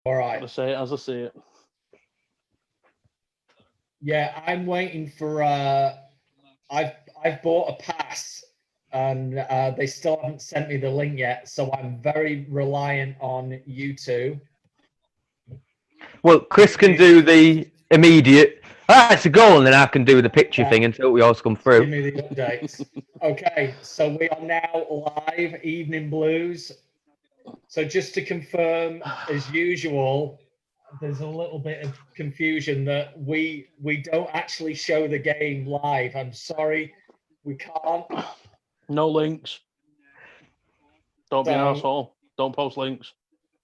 All right. I'll say it as I see it. Yeah, I'm waiting for. I've bought a pass, and they still haven't sent me the link yet. So I'm very reliant on you two. Well, Chris can do the immediate. It's a goal, and then I can do the picture thing until we all come through. Give me the updates. Okay, so we are now live, Evening Blues. So just to confirm, as usual, there's a little bit of confusion that we don't actually show the game live. I'm sorry, we can't. No links. Don't be an asshole. Don't post links.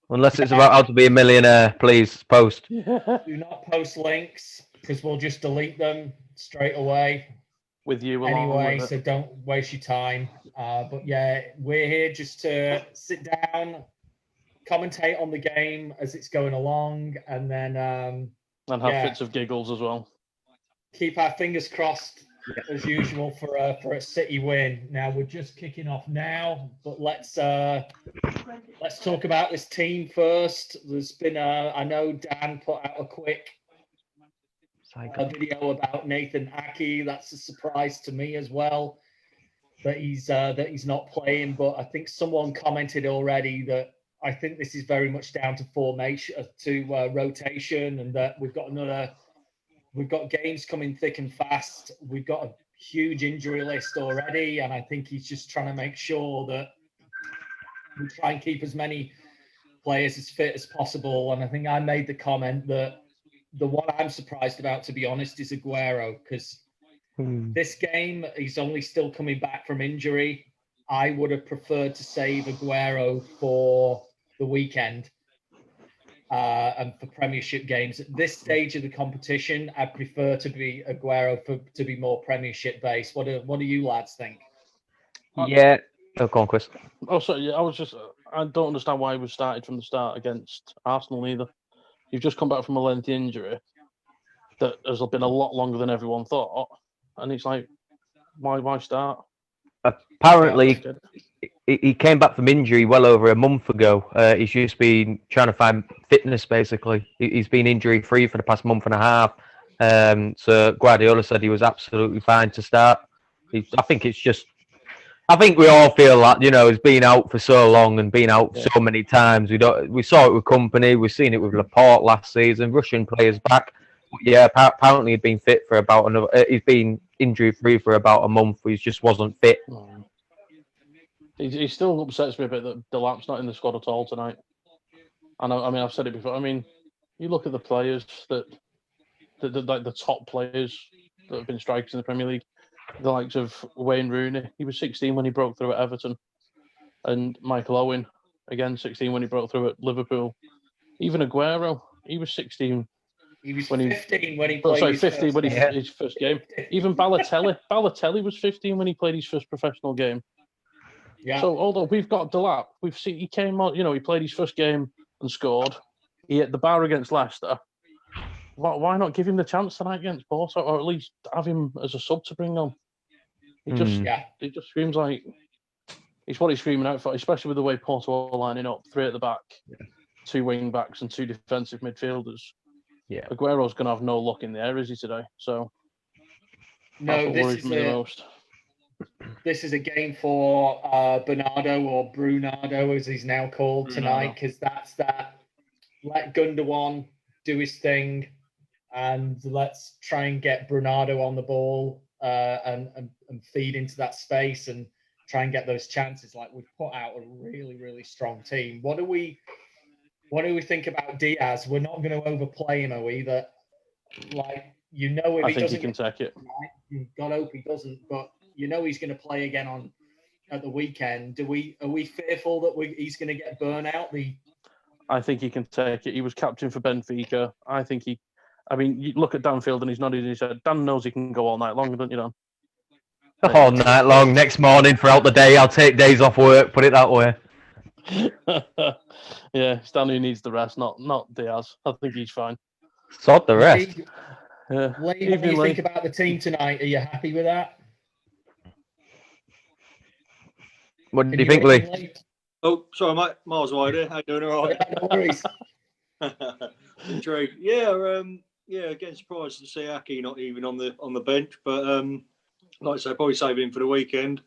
Unless it's about how to be a millionaire, please post. Do not post links because we'll just delete them straight away. With you anyway, with so don't waste your time. But yeah, we're here just to sit down, commentate on the game as it's going along, and then and have fits of giggles as well. Keep our fingers crossed as usual for a City win. Now we're just kicking off now, but let's talk about this team first. There's been I know Dan put out a quick video about Nathan Aki. That's a surprise to me as well that he's not playing. But I think someone commented already that I think this is very much down to formation, to rotation, and that we've got games coming thick and fast. We've got a huge injury list already, and I think he's just trying to make sure that we try and keep as many players as fit as possible. And I think I made the comment that the one I'm surprised about, to be honest, is Aguero, because this game, he's only still coming back from injury. I would have preferred to save Aguero for the weekend and for Premiership games. At this stage of the competition, I prefer to be Aguero to be more Premiership based. What do you lads think? Yeah. Oh, go on, Chris. Oh, sorry. Yeah, I don't understand why we started from the start against Arsenal either. You've just come back from a lengthy injury that has been a lot longer than everyone thought, and it's like, why start? Apparently, he came back from injury well over a month ago. He's just been trying to find fitness, basically. He's been injury-free for the past month and a half. So Guardiola said he was absolutely fine to start. I think we all feel that, he's been out for so long and been out so many times. We saw it with Company. We've seen it with Laporte last season. Russian players back. But yeah, apparently he'd been fit for about he's been injury-free for about a month. He just wasn't fit. He still upsets me a bit that Delap's not in the squad at all tonight. And I mean, I've said it before. I mean, you look at the players like the top players that have been strikers in the Premier League. The likes of Wayne Rooney, he was 16 when he broke through at Everton, and Michael Owen, again 16 when he broke through at Liverpool. Even Aguero, he was 16. He was 15 when he played. 15 when his first game. Even Balotelli was 15 when he played his first professional game. Yeah. So although we've got Delap, we've seen he came on. He played his first game and scored. He hit the bar against Leicester. Why not give him the chance tonight against Porto, or at least have him as a sub to bring on? It just screams like it's what he's screaming out for, especially with the way Porto are lining up: 3 at the back, 2 wing backs, and 2 defensive midfielders. Yeah, Aguero's going to have no luck in the air, is he, today? So that's what worries me the most. This is a game for Bernardo, or Brunardo, as he's now called tonight, because that's that. Let Gundogan do his thing, and let's try and get Bernardo on the ball and feed into that space and try and get those chances. Like, we've put out a really, really strong team. What do we think about Diaz? We're not going to overplay him, are we? That, like, if I think he can take it. Right? God hope he doesn't, but he's going to play again at the weekend. Are we fearful that he's going to get burnout? I think he can take it. He was captain for Benfica. I think you look at Danfield and he's nodding his head. Dan knows he can go all night long, don't you, Dan? All night long. Next morning, throughout the day, I'll take days off work. Put it that way. Yeah, it's Dan who needs the rest, not Diaz. I think he's fine. Sort the rest. Lee, what do you think about the team tonight? Are you happy with that? What do you think, Lee? Oh, sorry, mate. Miles wide here. How you doing? All right. No worries. Intrigue. Yeah, again, surprised to see Aki not even on the bench, but like I say, probably saving him for the weekend.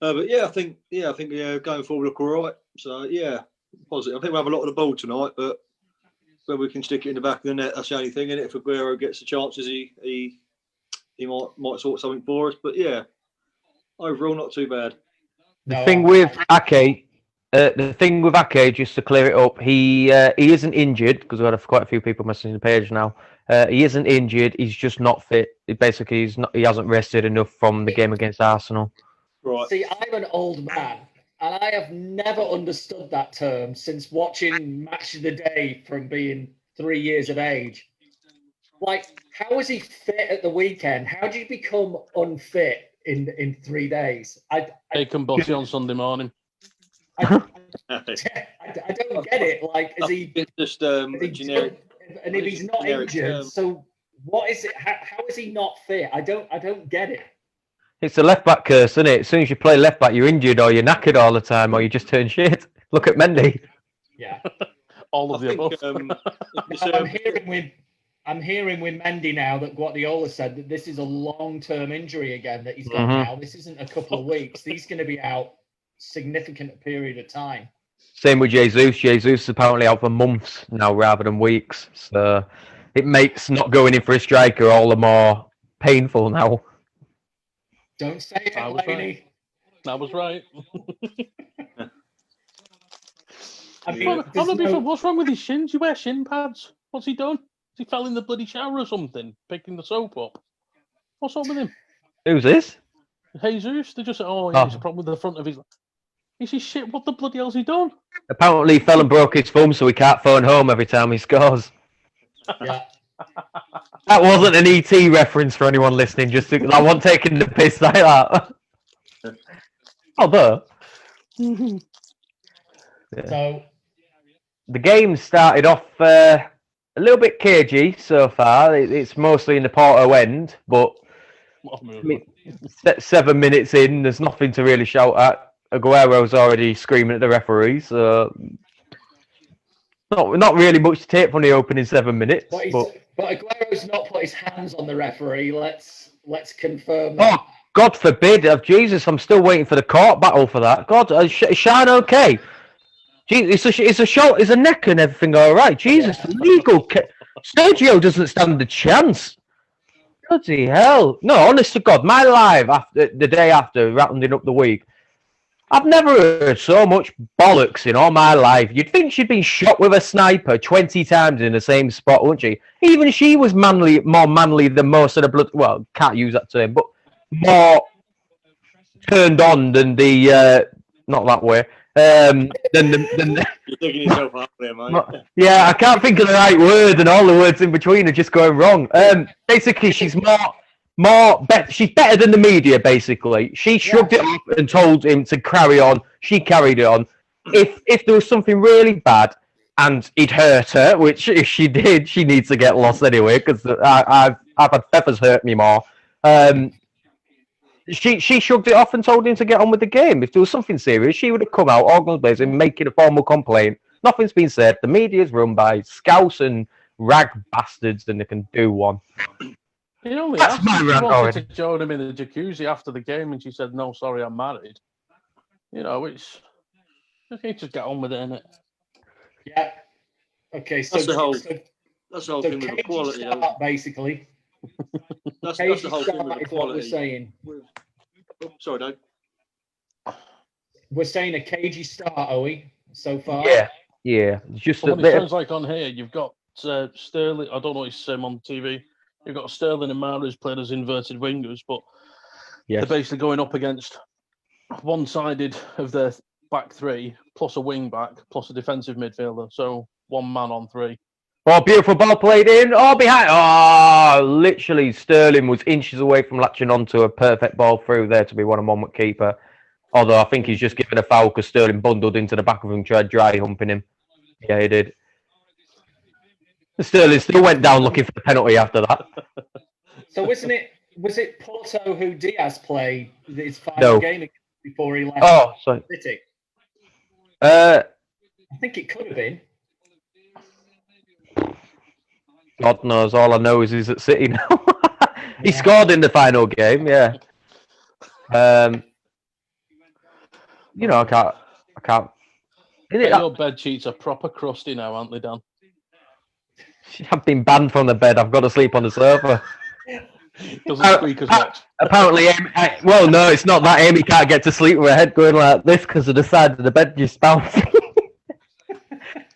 But I think going forward look all right. So positive. I think we'll have a lot of the ball tonight, but whether we can stick it in the back of the net, that's the only thing. And if Aguero gets the chances, he might sort something for us. But overall not too bad. The thing with Ake, just to clear it up, he isn't injured because we've had quite a few people messaging the page now. He isn't injured. He's just not fit. Basically, he hasn't rested enough from the game against Arsenal. Right. See, I'm an old man, and I have never understood that term since watching Match of the Day from being 3 years of age. Like, how was he fit at the weekend? How did you become unfit in 3 days? Bacon butty on Sunday morning. I don't get it. Like, is he just a generic? And if he's not injured, so what is it? How is he not fit? I don't get it. It's a left back curse, isn't it? As soon as you play left back, you're injured or you're knackered all the time, or you just turn shit. Look at Mendy. Yeah, all of the above. I'm hearing with Mendy now that Guardiola said that this is a long-term injury again that he's got now. This isn't a couple of weeks. He's going to be out significant period of time. Same with Jesus. Jesus is apparently out for months now rather than weeks. So it makes not going in for a striker all the more painful now. Don't say it, Laney. That was right. What's wrong with his shins? You wear shin pads. What's he done? He fell in the bloody shower or something, picking the soap up. What's up with him? Who's this? Jesus. They just said, there's a problem with the front of his... He says, shit, what the bloody hell's he done? Apparently he fell and broke his thumb, so he can't phone home every time he scores. Yeah. That wasn't an ET reference for anyone listening, I wasn't taking the piss like that. Although... So... The game started off a little bit cagey so far. It's mostly in the Porto end, but 7 minutes in, there's nothing to really shout at. Aguero's already screaming at the referee, so not really much to take from the opening 7 minutes. But Aguero's not put his hands on the referee. Let's confirm that. Oh, God forbid! Jesus, I'm still waiting for the court battle for that. God, is Shine okay? Jesus, is a neck and everything all right? Jesus, legal. Sergio doesn't stand a chance. Bloody hell! No, honest to God, my live after the day after rounding up the week, I've never heard so much bollocks in all my life. You'd think she'd been shot with a sniper 20 times in the same spot, wouldn't she? Even she was more manly than most of the blood. Well, can't use that term, but more turned on than the not that way. Than You're digging yourself up there, mate. Yeah, I can't think of the right word, and all the words in between are just going wrong. Basically, she's she's better than the media. Basically, she shrugged it off and told him to carry on. She carried it on. If there was something really bad and it hurt her, which if she did, she needs to get lost anyway because I've had feathers hurt me more. She shrugged it off and told him to get on with the game. If there was something serious, she would have come out, organised blazing, making a formal complaint. Nothing's been said. The media's run by scouse and rag bastards, and they can do one. He only That's asked my if she rant wanted already. to join him in the jacuzzi after the game, and she said, "No, sorry, I'm married." You know, it's you just get on with it, innit? Yeah. Okay. So That's the whole thing with cagey equality. start, basically. That's Cagey the whole thing start with is what we're equality. saying. Sorry, Dave. We're saying a cagey start, are we? So far. Yeah. It's just Well, a it bit. sounds like on here you've got Sterling. I don't know what he's saying on TV. You've got Sterling and Mahrez playing as inverted wingers, but they're basically going up against one-sided of their back three, plus a wing back, plus a defensive midfielder. So one man on three. Oh, beautiful ball played in. Oh, behind. Oh, literally, Sterling was inches away from latching onto a perfect ball through there to be one-on-one with keeper. Although I think he's just given a foul because Sterling bundled into the back of him, tried dry humping him. Yeah, he did. Sterling still went down looking for the penalty after that. So was it Porto who Diaz played his No. final game before he left? Oh, sorry. City? I I think it could have been. God knows. All I know is he's at City now. He Yeah. scored in the final game. Yeah. You know, I can't. Your bed sheets are proper crusty now, aren't they, Dan? I've been banned from the bed. I've got to sleep on the sofa. Doesn't squeak as much. Apparently, well, no, it's not that. Amy can't get to sleep with her head going like this because of the side of the bed just bouncing.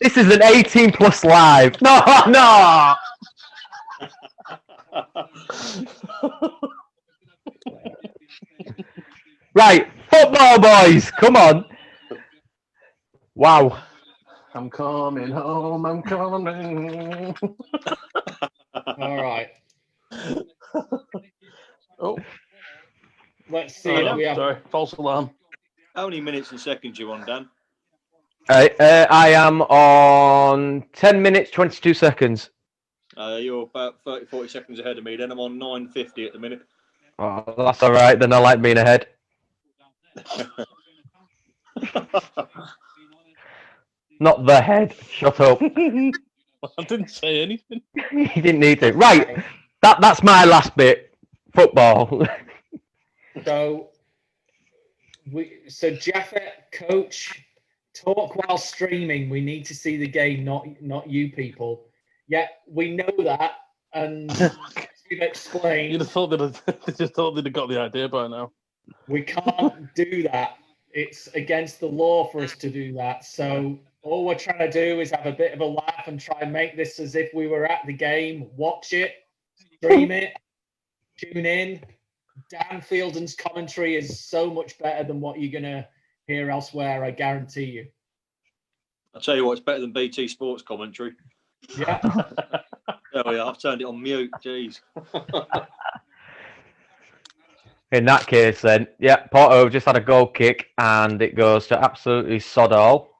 This is an 18 plus live. No. Right, football boys, come on. Wow. I'm coming home, I'm coming. All right. Oh, Let's see if we have. sorry, false alarm. How many minutes and seconds you on, Dan? I am on 10 minutes, 22 seconds. You're about 30, 40 seconds ahead of me. Then I'm on 9:50 at the minute. Oh, that's all right. Then I like being ahead. Not the head. Shut up. I didn't say anything. You didn't need to. Right. That's my last bit. Football. So Jaffet, coach, talk while streaming. We need to see the game, not you people. Yeah, we know that, and we've explained. You'd have thought they'd have got the idea by now. We can't do that. It's against the law for us to do that. So all we're trying to do is have a bit of a laugh and try and make this as if we were at the game, watch it, stream it, tune in. Dan Fielden's commentary is so much better than what you're going to hear elsewhere, I guarantee you. I'll tell you what, it's better than BT Sports commentary. Yeah. Oh yeah, I've turned it on mute. Jeez. In that case, then, yeah, Porto just had a goal kick and it goes to absolutely sod all.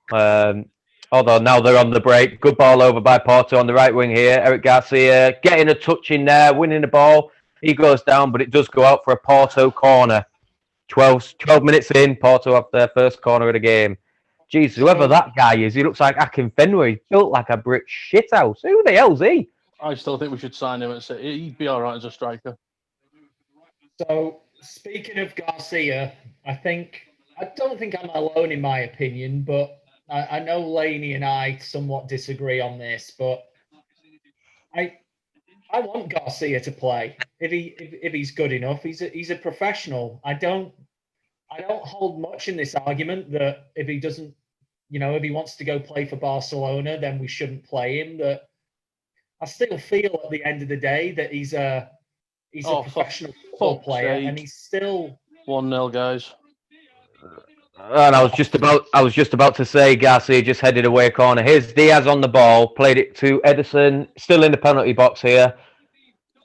Although now they're on the break. Good ball over by Porto on the right wing here. Eric Garcia getting a touch in there, winning the ball. He goes down, but it does go out for a Porto corner. 12 minutes in, Porto have their first corner of the game. Jeez, whoever that guy is, he looks like Akin Fenway. He's built like a brick shithouse. Who the hell's he? I still think we should sign him. He'd be all right as a striker. So speaking of Garcia, I don't think I'm alone in my opinion, but I know Laney and I somewhat disagree on this, but I want Garcia to play if he's good enough. He's a professional. I don't hold much in this argument that if he doesn't, if he wants to go play for Barcelona, then we shouldn't play him. That I still feel at the end of the day that he's a professional football player, and he's still 1-0, guys. And I was just about to say Garcia just headed away a corner. Here's Diaz on the ball, played it to Ederson, still in the penalty box here.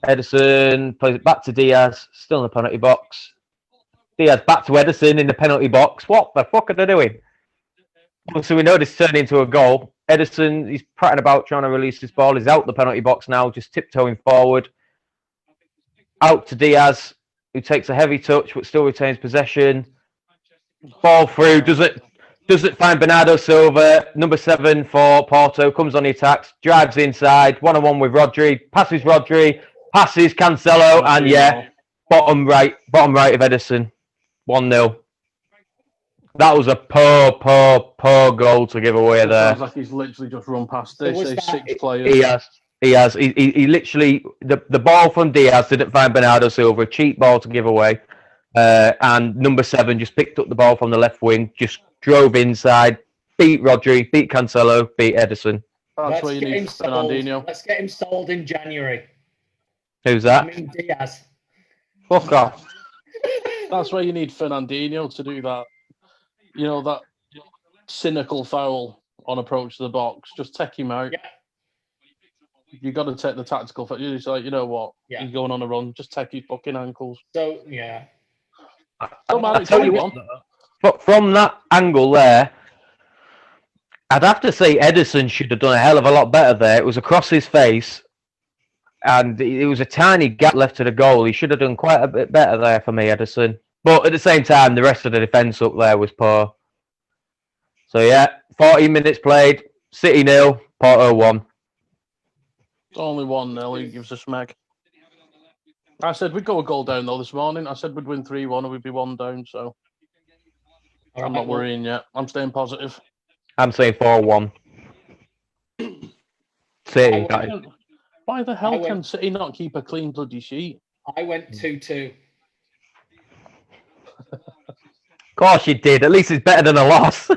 Ederson plays it back to Diaz, still in the penalty box. Diaz back to Ederson in the penalty box. What the fuck are they doing? So we know this turned into a goal. Ederson, he's prattling about trying to release his ball. He's out the penalty box now, just tiptoeing forward. Out to Diaz, who takes a heavy touch but still retains possession. Ball through, doesn't find Bernardo Silva, number 7 for Porto, comes on the attacks, drives inside, one-on-one with Rodri, passes Cancelo, and yeah, bottom right of Ederson, 1-0. That was a poor goal to give away there. Sounds like he's literally just run past this. 6 players. He has. He literally, the ball from Diaz didn't find Bernardo Silva, a cheap ball to give away. And number 7 just picked up the ball from the left wing, just drove inside, beat Rodri, beat Cancelo, beat Ederson. That's where you need Fernandinho. Let's get him sold in January. Who's that? I mean Diaz. Fuck off. That's where you need Fernandinho to do that. That cynical foul on approach to the box. Just take him out. Yeah. You got to take the tactical. It's like, you know what? Yeah. He's going on a run. Just take his fucking ankles. So yeah. I'll tell you what. But from that angle there, I'd have to say Ederson should have done a hell of a lot better there. It was across his face, and it was a tiny gap left to the goal. He should have done quite a bit better there for me, Ederson. But at the same time, the rest of the defence up there was poor. So yeah, 14 minutes played, City 0, Porto 1. Only 1-0. He gives us Meg. I said we'd go a goal down though this morning. I said we'd win 3-1 and we'd be 1 down. So All I'm right, not worrying yet. I'm staying positive. I'm saying 4-1. City. that is. Why the hell I went- can City not keep a clean bloody sheet? I went 2-2. Of course you did. At least it's better than a loss.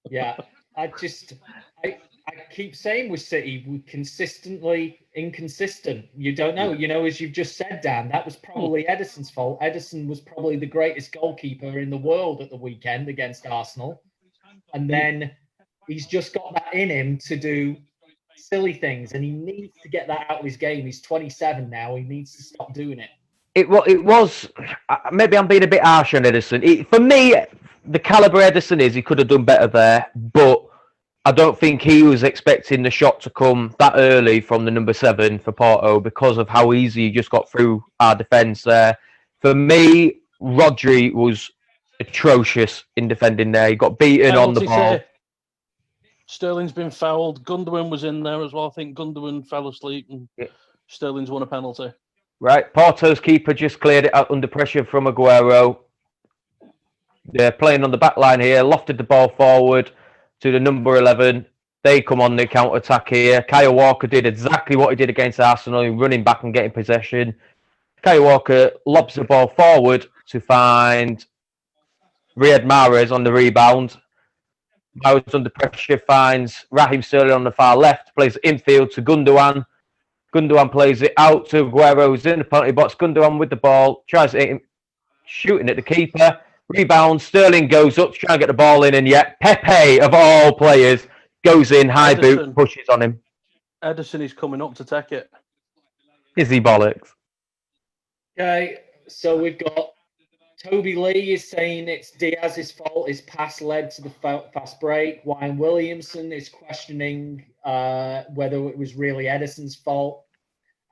Yeah, I keep saying with City, we're consistently inconsistent. You don't know. You know, as you've just said, Dan, that was probably Edison's fault. Edison was probably the greatest goalkeeper in the world at the weekend against Arsenal. And then he's just got that in him to do silly things, and he needs to get that out of his game. He's 27 now. He needs to stop doing it. It was maybe I'm being a bit harsh on Edison. For me, the caliber Edison is, he could have done better there, but I don't think he was expecting the shot to come that early from the number 7 for Porto because of how easy he just got through our defence there. For me, Rodri was atrocious in defending there. He got beaten on the ball. Sterling's been fouled. Gundogan was in there as well. I think Gundogan fell asleep and Sterling's won a penalty. Right, Porto's keeper just cleared it out under pressure from Aguero. They're playing on the back line here, lofted the ball forward to the number 11. They come on the counter-attack here. Kyle Walker did exactly what he did against Arsenal, running back and getting possession. Kyle Walker lobs the ball forward to find Riyad Mahrez on the rebound. Mahrez under pressure finds Raheem Sterling on the far left, plays infield to Gundogan. Gundogan plays it out to Aguero, who's in the penalty box. Gundogan with the ball, tries to hit him, shooting at the keeper. Rebound, Sterling goes up to try and get the ball in, and yet Pepe, of all players, goes in, high boot, pushes on him. Edison is coming up to take it. Is he bollocks? Okay, so we've got Toby Lee is saying it's Diaz's fault. His pass led to the fast break. Wayne Williamson is questioning whether it was really Edison's fault.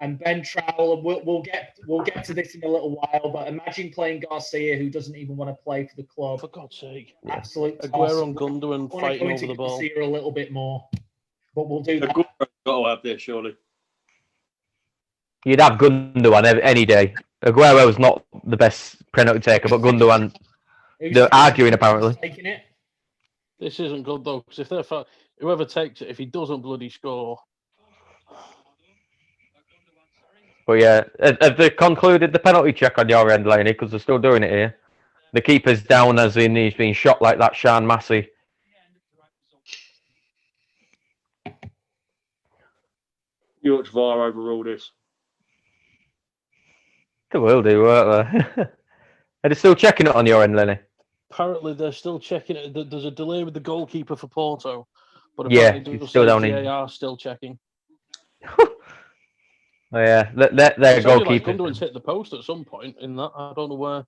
And Ben Trowell, we'll get to this in a little while, but imagine playing Garcia, who doesn't even want to play for the club. For God's sake. Absolute Aguero and Gundogan fighting over the ball. Garcia a little bit more, but we'll do that. Aguero's got to have this, surely. You'd have Gundogan any day. Aguero's not the best penalty taker, but Gundogan, they're arguing apparently. Taking it. This isn't good though, because if whoever takes it, if he doesn't bloody score. But yeah, have they concluded the penalty check on your end, Laney? Because they're still doing it here. The keeper's down as in he's been shot like that, Sean Massey. Yorkshire VAR overruled this. They will do, won't they? Are they still checking it on your end, Lenny? Apparently, they're still checking it. There's a delay with the goalkeeper for Porto, but yeah, apparently it's still down in. They are still checking. Oh yeah, their goalkeeper. Like Gundogan's hit the post at some point in that. I don't know where.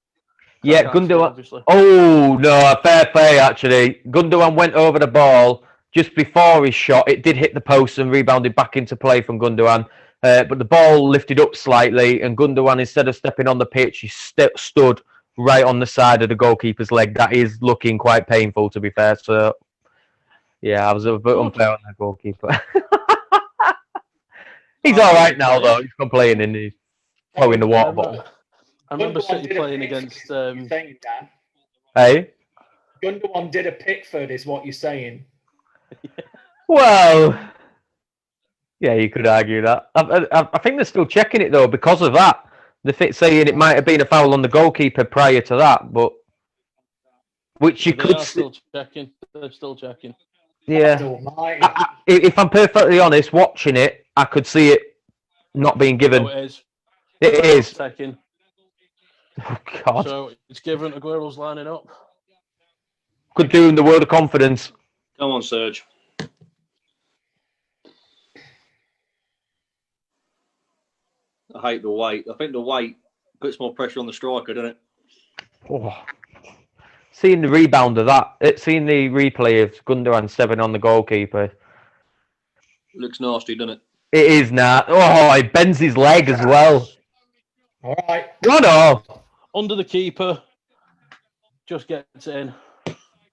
Yeah, Gundogan. Oh no, fair play actually. Gundogan went over the ball just before his shot. It did hit the post and rebounded back into play from Gundogan. But the ball lifted up slightly, and Gundogan, instead of stepping on the pitch, he stood right on the side of the goalkeeper's leg. That is looking quite painful, to be fair. So, yeah, I was a bit unfair on the goalkeeper. He's all right now, though. He's complaining. He's throwing the water bottle. I remember City playing against. Hey? Gundogan did a Pickford, is what you're saying. Well, yeah, you could argue that. I think they're still checking it, though, because of that. They're saying it might have been a foul on the goalkeeper prior to that, but which you could still checking. They're still checking. Yeah. If I'm perfectly honest, watching it, I could see it not being given. No, it is. It is. Checking. Oh, God. So it's given. Aguero's lining up. Could do in the world of confidence. Come on, Serge. I hate the weight. I think the weight puts more pressure on the striker, doesn't it? Oh. Seeing the rebound of that, seeing the replay of Gundogan 7 on the goalkeeper. Looks nasty, doesn't it? It is now. Oh, he bends his leg as well. All right. Run off. Under the keeper. Just gets in.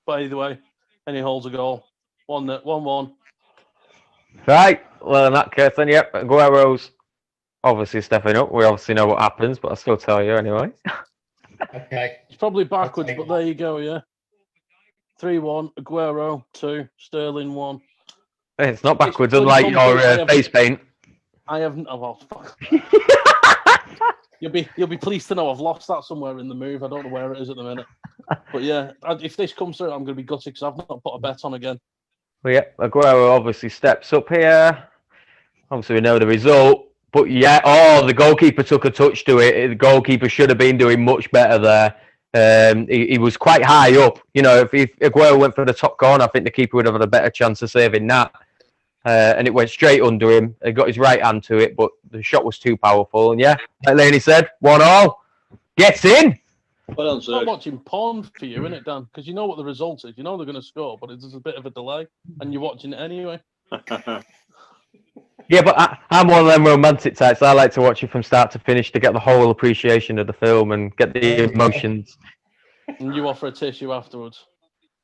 By the way, and he holds a goal. 1-1. Right. Well, in that case, then, yep, Aguero's obviously stepping up. We obviously know what happens, but I'll still tell you anyway. Okay. It's probably backwards, take but that. there you go, yeah. 3-1, Aguero, 2, Sterling, 1. It's not backwards, It's unlike uncomfortable. your face paint. I haven't. Oh, well, fuck. You'll be pleased to know I've lost that somewhere in the move. I don't know where it is at the minute. But yeah, if this comes through, I'm going to be gutted because I've not put a bet on again. Well, yeah, Aguero obviously steps up here. Obviously, we know the result. But yeah, the goalkeeper took a touch to it. The goalkeeper should have been doing much better there. He was quite high up. You know, if Aguero went for the top corner, I think the keeper would have had a better chance of saving that. And it went straight under him. He got his right hand to it, but the shot was too powerful. And yeah, like Laney said, 1-1. Gets in. Well done, It's not sir. watching porn for you, isn't it, Dan? Because you know what the result is. You know they're going to score, but there's a bit of a delay, and you're watching it anyway. Yeah, but I'm one of them romantic types. I like to watch it from start to finish to get the whole appreciation of the film and get the emotions. And you offer a tissue afterwards.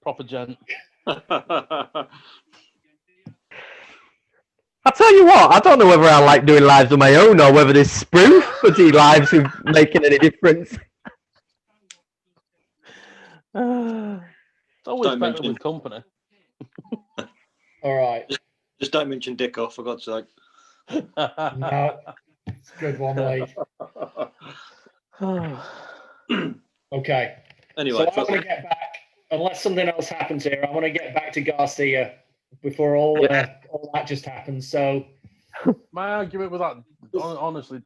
Proper gent. I tell you what, I don't know whether I like doing lives on my own or whether this spoof footy lives is making any difference. It's always Don't better mention- with company. All right. Just don't mention Dick off, for God's sake. No, it's a good one, Lee. Okay. Anyway, So I want to get back, unless something else happens here, I want to get back to Garcia before all that just happens. So My argument with that, honestly,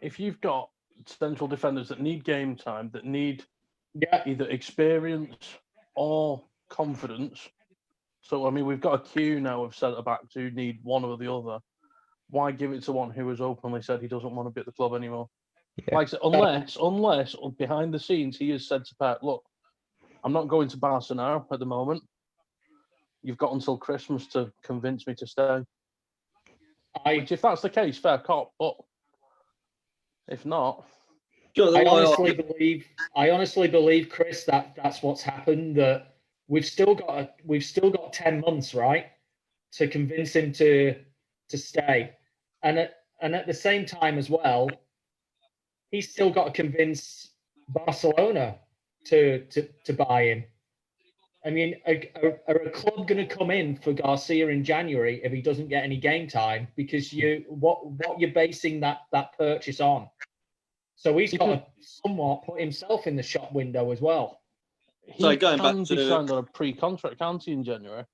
if you've got central defenders that need game time, that need either experience or confidence. So, I mean, we've got a queue now of centre-backs who need one or the other. Why give it to one who has openly said he doesn't want to be at the club anymore? Yeah. Like, unless behind the scenes he has said to Pep, look, I'm not going to Barca now at the moment. You've got until Christmas to convince me to stay. Which, if that's the case, fair cop. But if not, I honestly believe, Chris, that's what's happened. That we've still got 10 months, right, to convince him to stay, and at the same time as well, he's still got to convince Barcelona to buy him. I mean, are a club going to come in for Garcia in January if he doesn't get any game time? Because what you're basing that purchase on. So he's got to somewhat put himself in the shop window as well. He can be signed on a pre-contract, can't he, in January?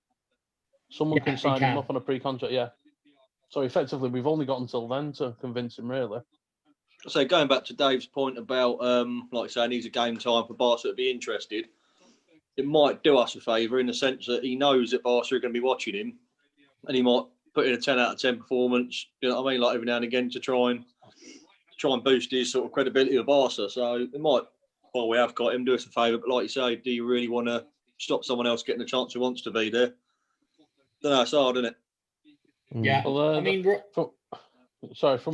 Someone can sign him up on a pre-contract, yeah. So effectively, we've only got until then to convince him, really. So going back to Dave's point about, like I say, needs a game time for Barca to be interested, it might do us a favour in the sense that he knows that Barca are going to be watching him, and he might put in a 10 out of 10 performance. You know what I mean? Like every now and again to try and boost his sort of credibility with Barca. So it might. Well, we have got him. Do us a favour, but like you say, do you really want to stop someone else getting a chance who wants to be there? Don't know. It's hard, isn't it? Yeah. Well, I mean, from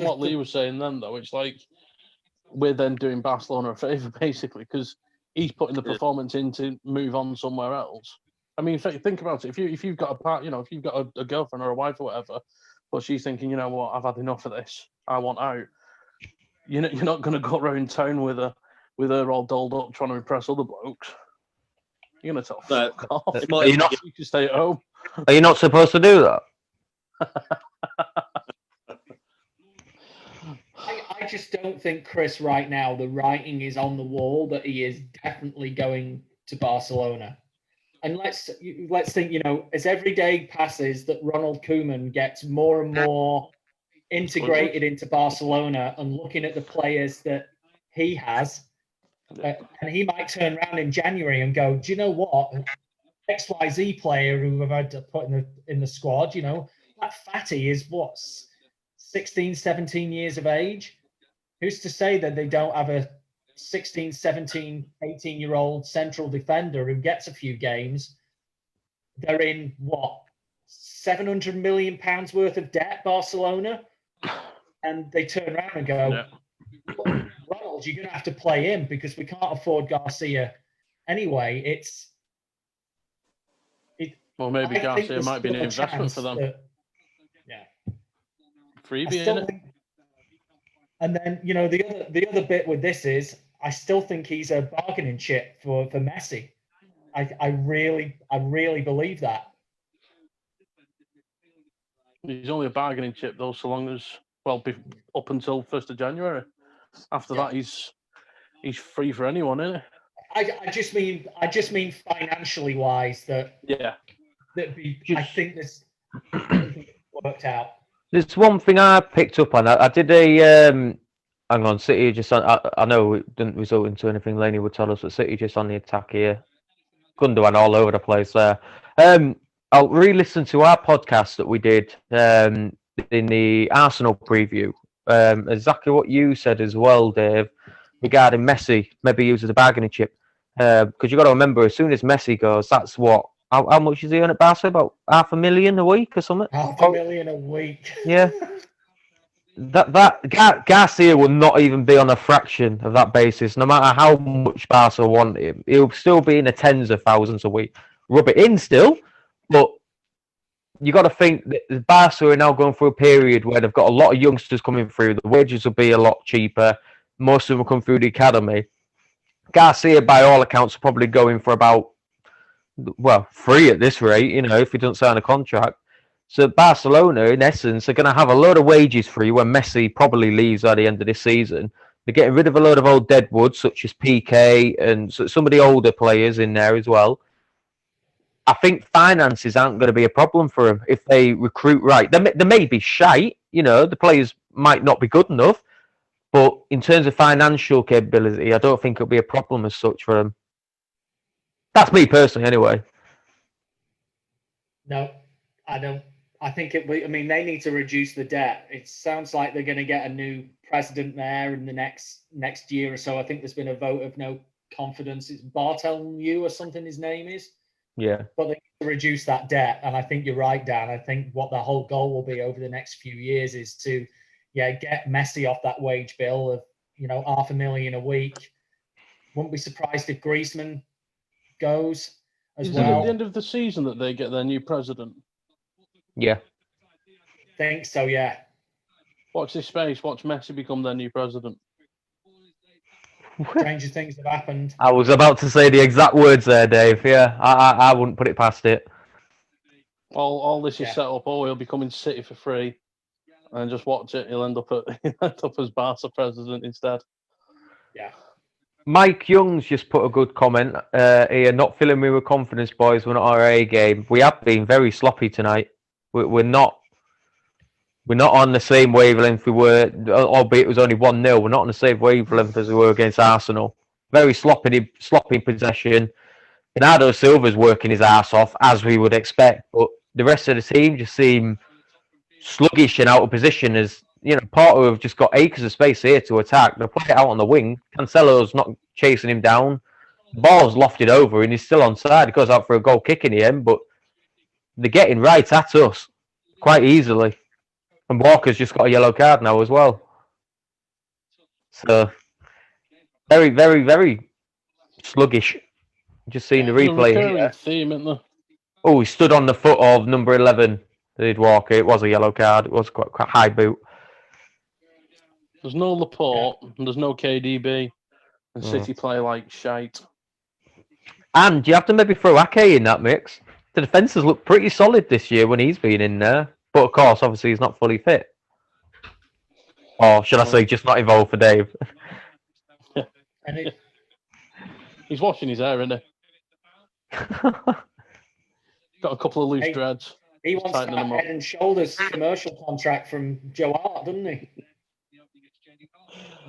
what Lee was saying then, though, it's like we're then doing Barcelona a favour, basically, because he's putting the performance in to move on somewhere else. I mean, think about it. If you've got if you've got a girlfriend or a wife or whatever, but she's thinking, you know what, I've had enough of this. I want out. You're not going to go around town with her all dolled up trying to impress other blokes. You're going to tell fuck off. You can stay at home. Are you not supposed to do that? I just don't think, Chris, right now the writing is on the wall that he is definitely going to Barcelona. And let's think, as every day passes, that Ronald Koeman gets more and more integrated into Barcelona and looking at the players that he has, and he might turn around in January and go, do you know what? XYZ player who I've had to put in the squad, that fatty is 16, 17 years of age. Who's to say that they don't have a 16, 17, 18-year-old central defender who gets a few games? They're in, 700 million pounds worth of debt, Barcelona? And they turn around and go, Ronald, you're going to have to play him because we can't afford Garcia anyway. Well, maybe Garcia might be an investment for them. freebie, I still innit? think, and then the other bit with this is I still think he's a bargaining chip for Messi. I really believe that. He's only a bargaining chip though, so long as up until 1st of January. After Yeah. that, he's free for anyone, isn't I just mean financially wise that he? Yeah. I think this worked out. There's one thing I picked up on. I did a hang on, City just on. I know it didn't result into anything. Laney would tell us, but City just on the attack here. Gundogan all over the place there. I'll re-listen to our podcast that we did in the Arsenal preview. Exactly what you said as well, Dave, regarding Messi. Maybe use as a bargaining chip. Because you got to remember, as soon as Messi goes, that's what. How much is he earn at Barca? About $500,000 a week or something? $500,000 a week. Yeah. Garcia will not even be on a fraction of that basis, no matter how much Barca want him. He'll still be in the tens of thousands a week. Rub it in still, but you got to think that Barca are now going through a period where they've got a lot of youngsters coming through. The wages will be a lot cheaper. Most of them will come through the academy. Garcia, by all accounts, will probably go in for about, free at this rate, if he doesn't sign a contract. So Barcelona, in essence, are going to have a load of wages free when Messi probably leaves at the end of this season. They're getting rid of a load of old deadwood, such as PK and some of the older players in there as well. I think finances aren't going to be a problem for them if they recruit right. They may be shite, the players might not be good enough, but in terms of financial capability, I don't think it'll be a problem as such for them. That's me personally, anyway. No, I don't. I think they need to reduce the debt. It sounds like they're going to get a new president there in the next year or so. I think there's been a vote of no confidence. It's Bartholomew or something his name is. Yeah. But they need to reduce that debt. And I think you're right, Dan. I think what the whole goal will be over the next few years is to, get Messi off that wage bill of, $500,000 a week. Wouldn't be surprised if Griezmann goes as Is well. it at the end of the season that they get their new president? Yeah. Think so, yeah. Watch this space. Watch Messi become their new president. Stranger things have happened. I was about to say the exact words there, Dave. Yeah, I wouldn't put it past it. All this is set up. Oh, he'll be coming to City for free, and just watch it. He'll end up as Barca president instead. Yeah. Mike Young's just put a good comment here. Not filling me with confidence, boys. We're not our A game. We have been very sloppy tonight. We're not on the same wavelength we were, albeit it was only 1-0. We're not on the same wavelength as we were against Arsenal. Very sloppy possession. Bernardo Silva's working his ass off, as we would expect, but the rest of the team just seem sluggish and out of position. As Porto have just got acres of space here to attack. They'll play it out on the wing. Cancelo's not chasing him down. The ball's lofted over and he's still onside. He goes out for a goal kick in the end, but they're getting right at us quite easily. And Walker's just got a yellow card now as well. So, very, very, very sluggish. Just seeing the replay here. Theme, isn't there? Oh, he stood on the foot of number 11. Did Walker. It was a yellow card. It was quite high boot. There's no Laporte and there's no KDB. And City play like shite. And you have to maybe throw Ake in that mix. The defences look pretty solid this year when he's been in there. But of course, obviously, he's not fully fit. Or should I say, just not involved for Dave? He's washing his hair, isn't he? Got a couple of loose dreads. He wants that Head and Shoulders commercial contract from Joe Hart, doesn't he?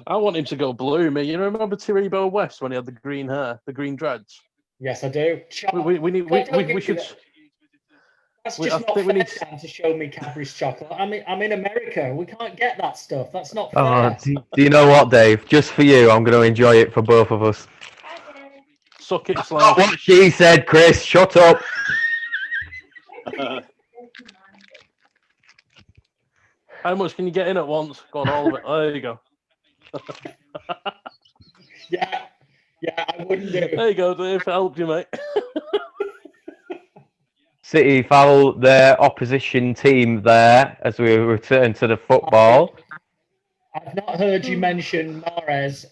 I want him to go blue, me. You remember Tiribo West when he had the green hair, the green dreads? Yes, I do. We should. That's just not fair to show me Cadbury's chocolate. I'm in America. We can't get that stuff. That's not fair. Oh, do you know what, Dave? Just for you, I'm going to enjoy it for both of us. Suck it, Slav. What she said, Chris. Shut up. How much can you get in at once? Go on, all of it. There you go. Yeah, I wouldn't do. There you go, Dave. Helped you, mate. City foul their opposition team there as we return to the football. I've not heard you mention Mahrez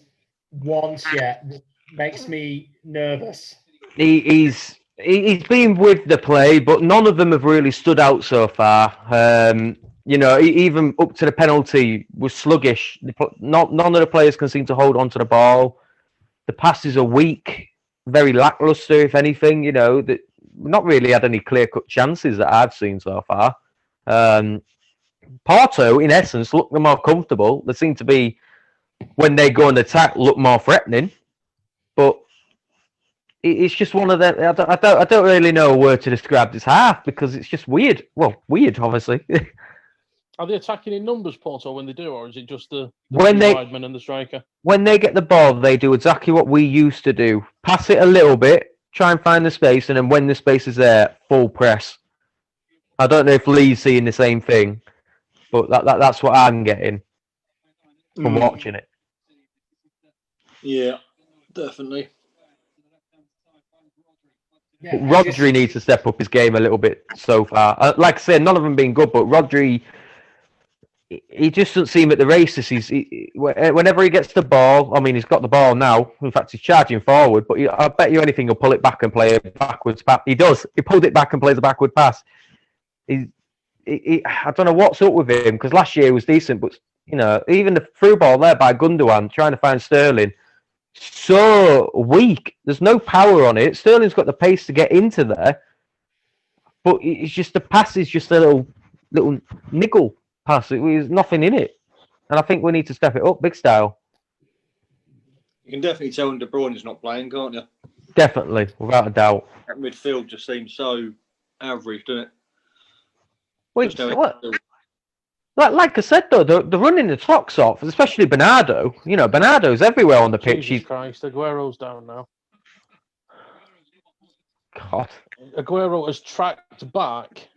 once yet, which makes me nervous. He's been with the play, but none of them have really stood out so far. Even up to the penalty was sluggish. None of the players can seem to hold on to the ball. The passes are weak, very lackluster, if anything. That not really had any clear-cut chances that I've seen so far. Porto, in essence, look more comfortable. They seem to be, when they go and attack, look more threatening. But it's just one of them. I don't really know a word to describe this half because it's just weird. Well, weird, obviously. Are they attacking in numbers, Porto, when they do, or is it just the wide man and the striker? When they get the ball, they do exactly what we used to do. Pass it a little bit, try and find the space, and then when the space is there, full press. I don't know if Lee's seeing the same thing, but that's what I'm getting from watching it. Yeah, definitely. But Rodri needs to step up his game a little bit so far. Like I said, none of them been good, but Rodri, he just doesn't seem at the races. Whenever he gets the ball, I mean, he's got the ball now. In fact, he's charging forward, but I bet you anything he'll pull it back and play a backwards pass. He does. He pulled it back and plays a backward pass. I don't know what's up with him, because last year he was decent, but even the through ball there by Gundogan trying to find Sterling, so weak. There's no power on it. Sterling's got the pace to get into there, but it's just the pass is just a little niggle pass. There's nothing in it, and I think we need to step it up big style. You can definitely tell when De Bruyne is not playing, can't you? Definitely, without a doubt. That midfield just seems so average, doesn't it? Like I said, though, they're running the socks off, especially Bernardo. Bernardo's everywhere on the pitch. Jesus Christ, Aguero's down now. God. Aguero has tracked back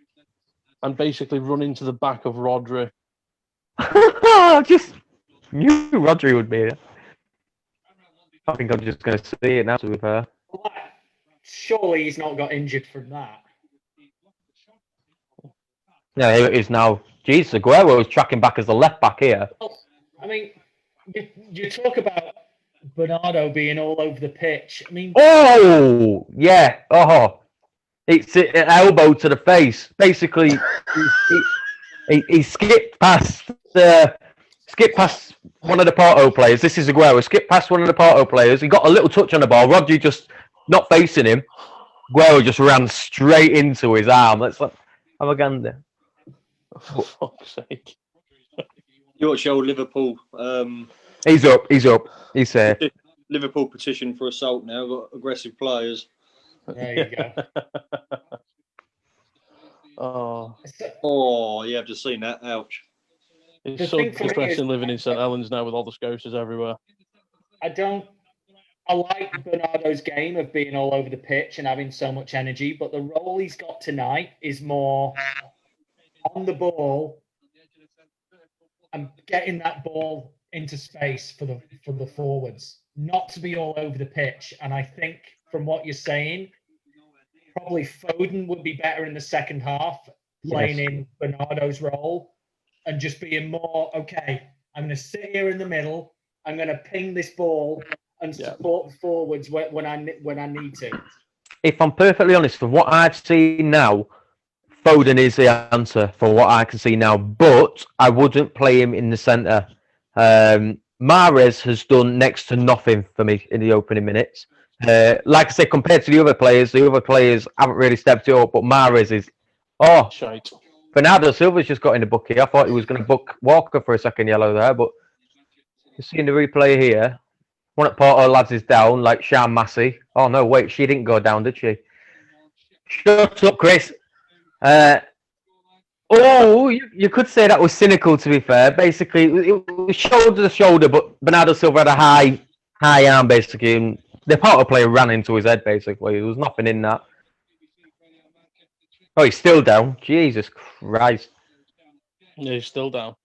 and basically run into the back of Rodri. I just knew Rodri would be here. I think I'm just going to see it now, to be fair. Surely he's not got injured from that. Yeah, here it is now. Jesus, Aguero is tracking back as the left back here. Well, I mean, you talk about Bernardo being all over the pitch. I mean, oh yeah, it's an elbow to the face. Basically, he skipped past one of the Porto players. This is Aguero. Skipped past one of the Porto players. He got a little touch on the ball. Rodri just not facing him. Aguero just ran straight into his arm. That's like Avaganda. For fuck's sake. You watch old Liverpool. He's up. He's safe. Liverpool petition for assault now. Got aggressive players. there you go. Oh, yeah, I've just seen that. Ouch. It's so depressing living in St Helens now with all the Scousers everywhere. I like Bernardo's game of being all over the pitch and having so much energy, but the role he's got tonight is more on the ball and getting that ball into space for the forwards, not to be all over the pitch. And I think from what you're saying, probably Foden would be better in the second half, playing in Bernardo's role and just being more, okay, I'm going to sit here in the middle, I'm going to ping this ball and support the forwards when I need to. If I'm perfectly honest, from what I've seen now, Foden is the answer for what I can see now, but I wouldn't play him in the centre. Mahrez has done next to nothing for me in the opening minutes. Like I said, compared to the other players haven't really stepped it up, but Mahrez is... Oh, shite. Bernardo Silva's just got in the bucket. I thought he was going to book Walker for a second yellow there, but you're seeing the replay here. One at Porto lads is down, like Sean Massey. Oh, no, wait, she didn't go down, did she? Shut up, Chris. You could say that was cynical, to be fair. Basically, it was shoulder to shoulder, but Bernardo Silva had a high arm, basically, and the Porto player ran into his head, basically. There was nothing in that. Oh, he's still down. Jesus Christ. Yeah, he's still down.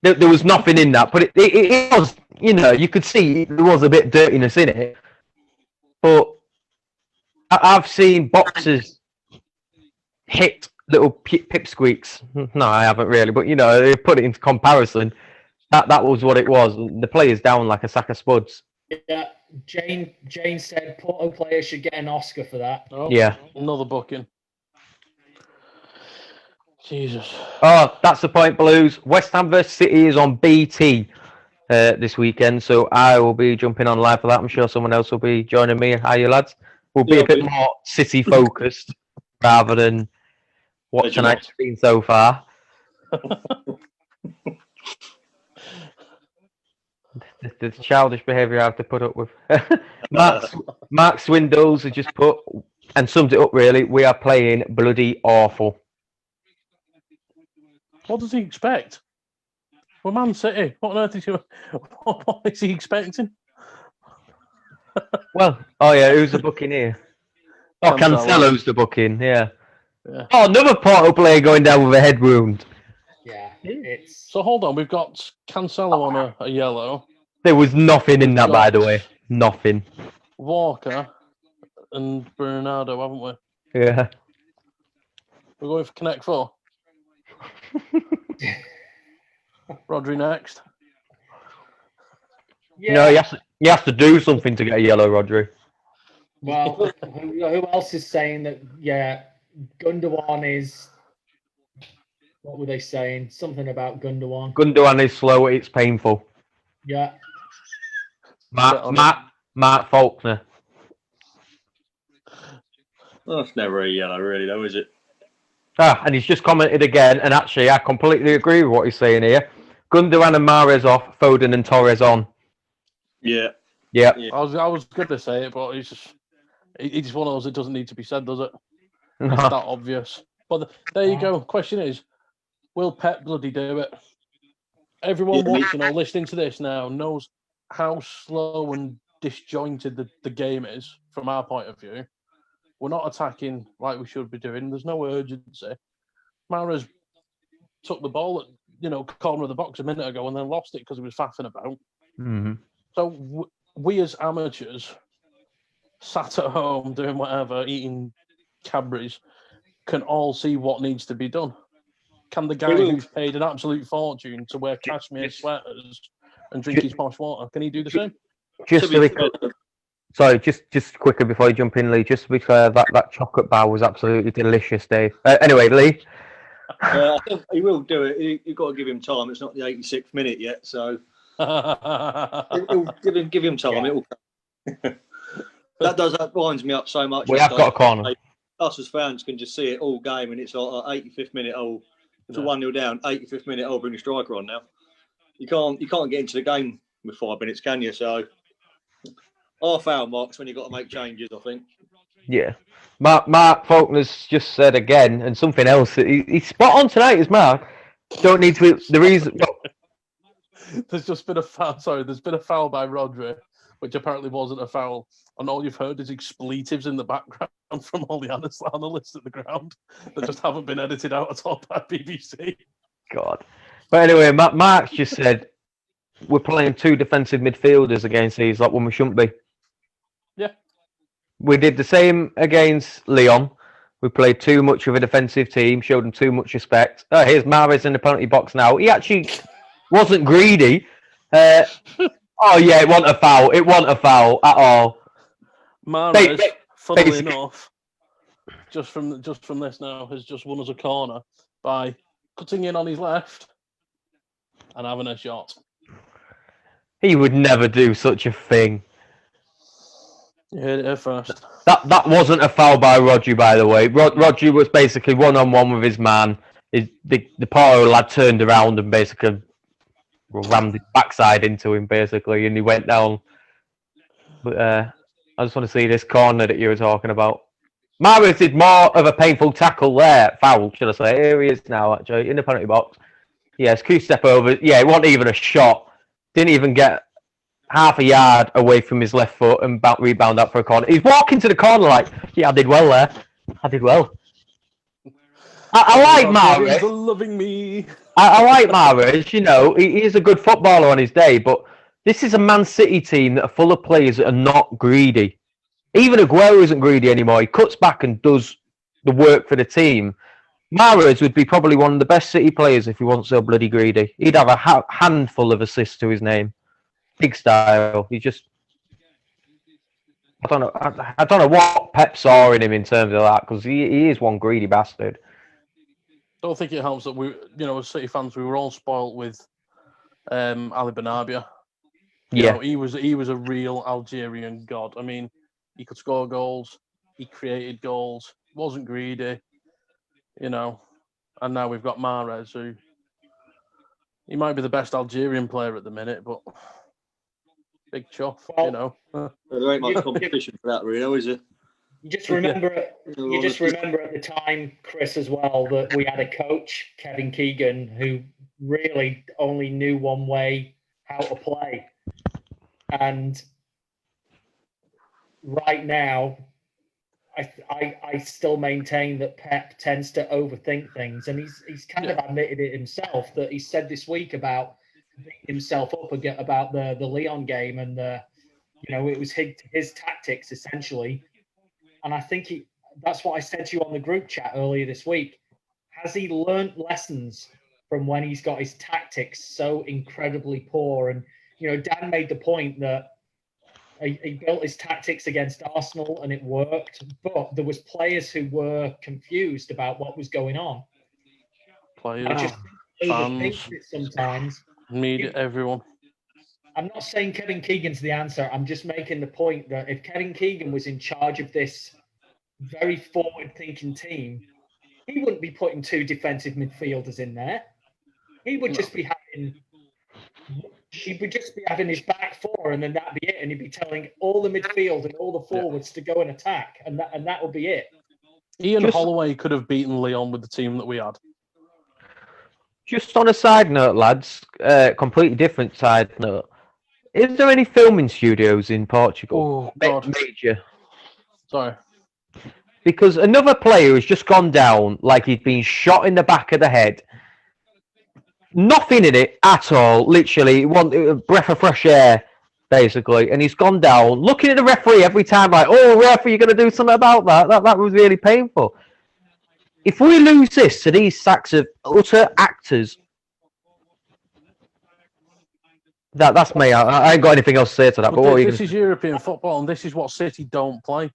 There was nothing in that, but it was, you could see there was a bit of dirtiness in it. But I've seen boxers hit little pipsqueaks. No, I haven't really, but they put it into comparison. That was what it was. The player's down like a sack of spuds. Yeah, Jane said Porto players should get an Oscar for that. Oh, Yeah. Another booking. Jesus. Oh, that's the point, Blues. West Ham vs City is on BT this weekend, so I will be jumping on live for that. I'm sure someone else will be joining me. How you lads? We'll be a bit more City focused rather than what tonight's been so far. the childish behaviour I have to put up with. Mark Swindows has just put and sums it up really. We are playing bloody awful. What does he expect? We're Man City. What on earth is what is he expecting? Well, who's the booking here? Oh, Cancelo's the booking, yeah. Oh, another Porto player going down with a head wound. Yeah, it's... So hold on, we've got Cancelo on a yellow. There was nothing in that, by the way. Nothing. Walker and Bernardo, haven't we? Yeah. We're going for Connect 4. Rodri next. Yeah. No, you have to do something to get a yellow, Rodri. Well, who else is saying that? Yeah, Gundogan is. What were they saying? Something about Gundogan. Gundogan is slow. It's painful. Yeah. Mark Faulkner. Well, that's never a yellow, really, though, is it? And he's just commented again, and actually, I completely agree with what he's saying here. Gundogan and Mahrez off, Foden and Torres on. Yeah. Yeah. I was going to say it, but it's just one of those that doesn't need to be said, does it? No. It's that obvious. But there you go. Question is, will Pep bloody do it? Everyone watching or listening to this now knows how slow and disjointed the game is from our point of view. We're not attacking like we should be doing. There's no urgency. Mahrez took the ball at corner of the box a minute ago and then lost it because he was faffing about. Mm-hmm. So we as amateurs sat at home doing whatever, eating Cadbury's, can all see what needs to be done. Can the guy who's paid an absolute fortune to wear cashmere sweaters and drink his posh water, can he do the same? Just quickly before you jump in, Lee, just to be clear, that chocolate bar was absolutely delicious, Dave. Anyway, Lee. I think he will do it. You've got to give him time. It's not the 86th minute yet, so give him time. Yeah. That winds me up so much. We have got a corner. Us as fans can just see it all game, and it's like 85th minute. Oh, it's a 1-0 down. 85th minute. Oh, bring the striker on now. You can't get into the game with 5 minutes, can you? So half hour marks when you've got to make changes, I think. Yeah. Mark Faulkner's just said again, and something else. He's spot on tonight, is Mark. Don't need to be the reason. There's just been a foul. Sorry, there's been a foul by Rodri, which apparently wasn't a foul. And all you've heard is expletives in the background from all the analysts at the ground that just haven't been edited out at all by BBC. God. But anyway, Mark's just said we're playing 2 defensive midfielders against these, like when we shouldn't be. Yeah. We did the same against Leon. We played too much of a defensive team, showed them too much respect. Oh, here's Mahrez in the penalty box now. He actually wasn't greedy. It wasn't a foul. It wasn't a foul at all. Mahrez, funnily enough, just from this now, has just won us a corner by cutting in on his left and having a shot. He would never do such a thing. You heard it here first. That wasn't a foul by Rodri, by the way. Rodri was basically one-on-one with his man. The Porto lad turned around and basically rammed his backside into him, basically, and he went down. But I just want to see this corner that you were talking about. Mahrez did more of a painful tackle there. Foul, should I say. Here he is now, actually, in the penalty box. Yes, Q step over. Yeah, it wasn't even a shot. Didn't even get half a yard away from his left foot and rebound up for a corner. He's walking to the corner like, yeah, I did well there. I did well. I like Mahrez. Loving me. I like Mahrez. He is a good footballer on his day, but this is a Man City team that are full of players that are not greedy. Even Aguero isn't greedy anymore. He cuts back and does the work for the team. Mahrez would be probably one of the best City players if he wasn't so bloody greedy. He'd have a handful of assists to his name. Big style. He just... I don't know what Pep saw in him in terms of that, because he is one greedy bastard. I don't think it helps that we, as City fans, we were all spoilt with Ali Benabia. Yeah. He was a real Algerian god. I mean, he could score goals, he created goals, wasn't greedy, and now we've got Mahrez, who he might be the best Algerian player at the minute, but big chuff, Well, There ain't much competition for that, really, is it? You just remember at the time, Chris, as well, that we had a coach, Kevin Keegan, who really only knew one way how to play. And right now, I still maintain that Pep tends to overthink things, and he's kind of admitted it himself, that he said this week about himself up about the Lyon game, and it was his tactics essentially. And I think that's what I said to you on the group chat earlier this week. Has he learnt lessons from when he's got his tactics so incredibly poor? And Dan made the point that he built his tactics against Arsenal and it worked, but there was players who were confused about what was going on. Players, I just fans, it sometimes. Media, everyone. I'm not saying Kevin Keegan's the answer. I'm just making the point that if Kevin Keegan was in charge of this very forward-thinking team, he wouldn't be putting two defensive midfielders in there. He would just be having his back four, and then that'd be it. And he'd be telling all the midfield and all the forwards to go and attack, and that would be it. Ian Holloway could have beaten Lyon with the team that we had. Just on a side note, lads, completely different side note. Is there any filming studios in Portugal? Oh, God. Major. Sorry. Because another player has just gone down like he'd been shot in the back of the head. Nothing in it at all. Literally, a breath of fresh air, basically. And he's gone down, looking at the referee every time like, oh, ref, are you going to do something about that? That was really painful. If we lose this to these sacks of utter actors, that's me. I ain't got anything else to say to that. But this is European football, and this is what City don't play.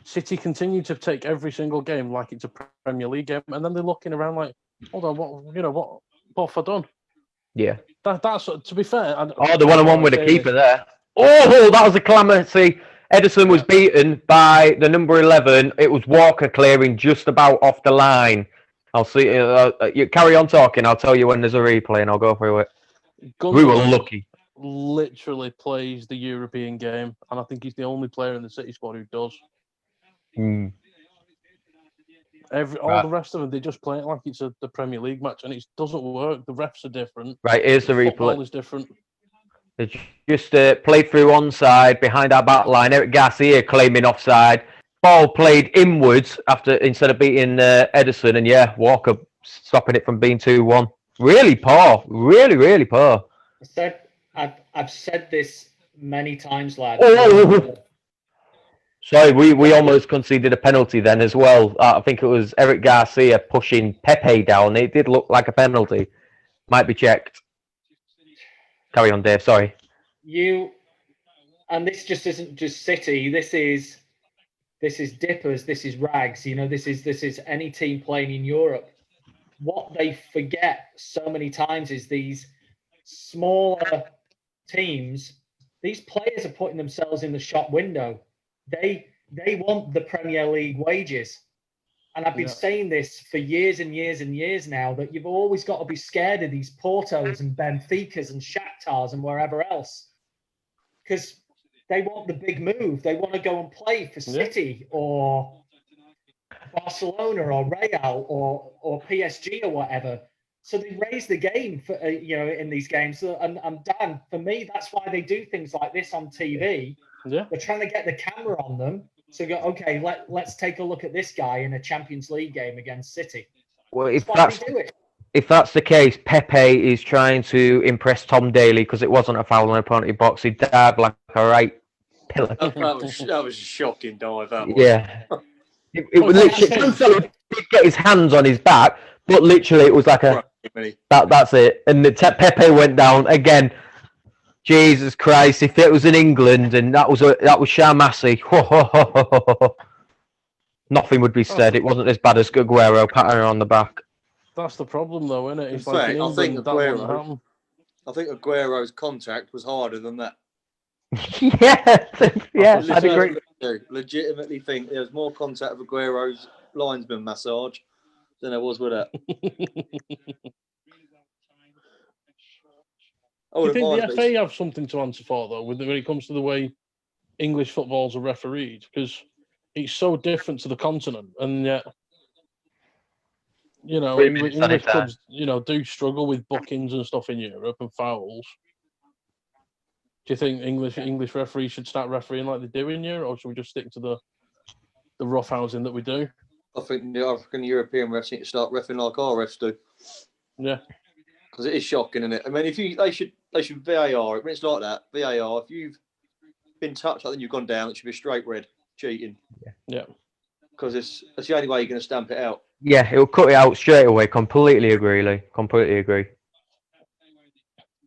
City continue to take every single game like it's a Premier League game, and then they're looking around like, hold on, what have I done? Yeah. That's to be fair. The one-on-one with the keeper there. Oh, that was a calamity. Ederson was beaten by the number 11. It was Walker clearing just about off the line. I'll see. You carry on talking. I'll tell you when there's a replay, and I'll go through it. We were lucky. Literally plays the European game, and I think he's the only player in the City squad who does. Mm. All the rest of them, they just play it like it's the Premier League match, and it doesn't work. The refs are different. Right, here's the replay. Football is different. They just played through onside behind our back line. Eric Garcia claiming offside. Ball played inwards instead of beating Ederson, and Walker stopping it from being 2-1. Really poor. Really, really poor. I've said this many times, lad. Sorry, we almost conceded a penalty then as well. I think it was Eric Garcia pushing Pepe down. It did look like a penalty. Might be checked. Carry on, Dave. Sorry. And this just isn't just City. This is dippers. This is rags. This is any team playing in Europe. What they forget so many times is these smaller teams. These players are putting themselves in the shop window. They want the Premier League wages. And I've been saying this for years and years and years now, that you've always got to be scared of these Portos and Benficas and Shakhtars and wherever else. Because they want the big move. They want to go and play for City or Barcelona or Real or PSG or whatever. So they raise the game for in these games. And Dan, for me, that's why they do things like this on TV. Yeah. They're trying to get the camera on them. So go, okay, let's take a look at this guy in a Champions League game against City. Well, if that's the case, Pepe is trying to impress Tom Daly because it wasn't a foul on a penalty box. He dived like a right pillar. That was a shocking dive. That was. Yeah. It was literally Cancelo did get his hands on his back, but literally it was like that's it. And the Pepe went down again. Jesus Christ! If it was in England and that was Shamasi, nothing would be said. It wasn't as bad as Aguero patting her on the back. That's the problem, though, isn't it? It's In like fact, in I think England, that wouldn't happen. I think Aguero's contact was harder than that. yeah, I'd agree. Legitimately think there was more contact with Aguero's linesman massage than there was with that. Do you think the FA have something to answer for, though, when it comes to the way English footballs are refereed? Because it's so different to the continent, and yet, English clubs, do struggle with bookings and stuff in Europe and fouls. Do you think English referees should start refereeing like they do in Europe, or should we just stick to the roughhousing that we do? I think the African European refs need to start refereeing like our refs do. Yeah. Because it is shocking, isn't it? I mean, they should VAR. When it's like that, VAR. If you've been touched, I think you've gone down. It should be a straight red, cheating. Yeah. Because that's the only way you're going to stamp it out. Yeah, it'll cut it out straight away. Completely agree, Lee. Completely agree.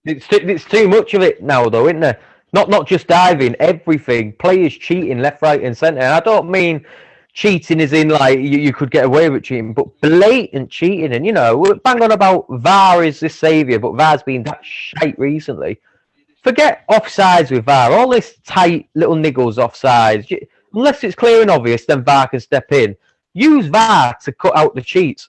It's too much of it now, though, isn't there? Not just diving, everything. Players cheating left, right, and centre. And I don't mean cheating as in like you could get away with cheating, but blatant cheating. And we're bang on about VAR is the saviour, but VAR's been that shite recently. Forget offsides with VAR. All this tight little niggles offsides. Unless it's clear and obvious, then VAR can step in. Use VAR to cut out the cheats.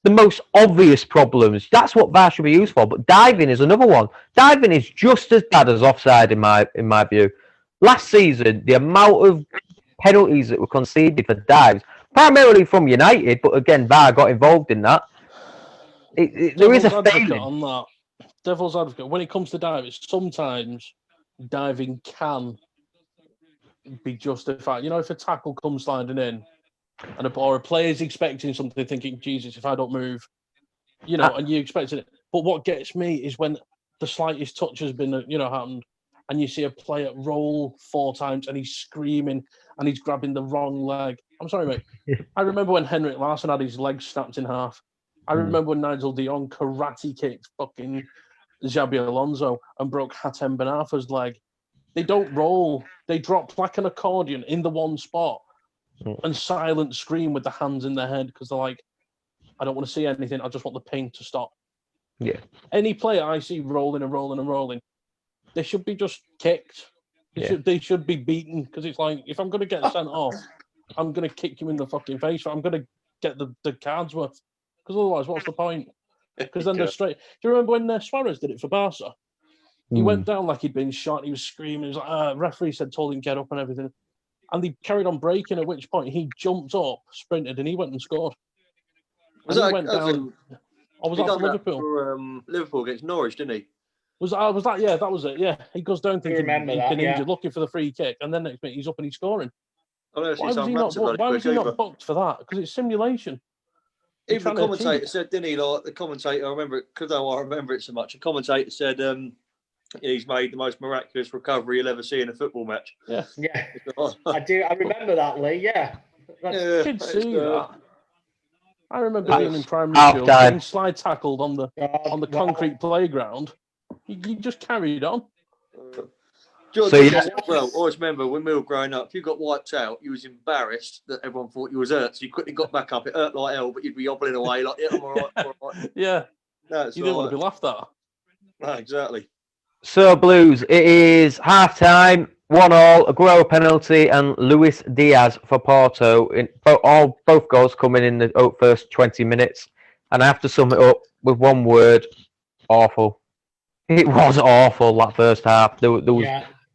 The most obvious problems. That's what VAR should be used for. But diving is another one. Diving is just as bad as offside in my view. Last season, the amount of penalties that were conceded for dives, primarily from United, but again, VAR got involved in that. There is a failing on that. Devil's advocate. When it comes to diving, sometimes diving can be justified. If a tackle comes sliding in, or a player's expecting something, thinking, Jesus, if I don't move, and you expecting it. But what gets me is when the slightest touch has been, happened, and you see a player roll 4 times and he's screaming and he's grabbing the wrong leg. I'm sorry, mate. I remember when Henrik Larsson had his leg snapped in half. I remember when Nigel de Jong karate kicked fucking Xabi Alonso and broke Hatem Ben Arfa's leg. They don't roll. They drop like an accordion in the one spot and silent scream with the hands in their head because they're like, I don't want to see anything. I just want the pain to stop. Yeah. Any player I see rolling and rolling and rolling, they should be just kicked. They should be beaten because it's like, if I'm going to get sent off, I'm going to kick you in the fucking face. I'm going to get the cards worth. Because otherwise, what's the point? Because then they're straight. Do you remember when Suarez did it for Barca? He went down like he'd been shot. He was screaming. He was like, referee told him get up and everything. And they carried on breaking, at which point he jumped up, sprinted, and he went and scored. Was that for Liverpool? For Liverpool against Norwich, didn't he? Was that? Yeah, that was it. Yeah, he goes down thinking he's been injured, looking for the free kick, and then next minute he's up and he's scoring. Why was he not booked for that? Because it's simulation. Even the commentator said, didn't he? Like the commentator, I remember it because I remember it so much. The commentator said he's made the most miraculous recovery you'll ever see in a football match. Yeah. I do. I remember that, Lee. Yeah. Kids see that. I remember being in primary school, being slide tackled on the concrete playground. You just carried on. Well, I always remember when we were growing up, if you got wiped out, you was embarrassed that everyone thought you was hurt. So you quickly got back up. It hurt like hell, but you'd be hobbling away like, yeah, I'm all right. Yeah. You didn't want to be laughed at. No, exactly. So, Blues, it is half-time, 1-1, Aguero penalty, and Luis Diaz for Porto. Both goals coming in the first 20 minutes. And I have to sum it up with one word, awful. It was awful, that first half. There was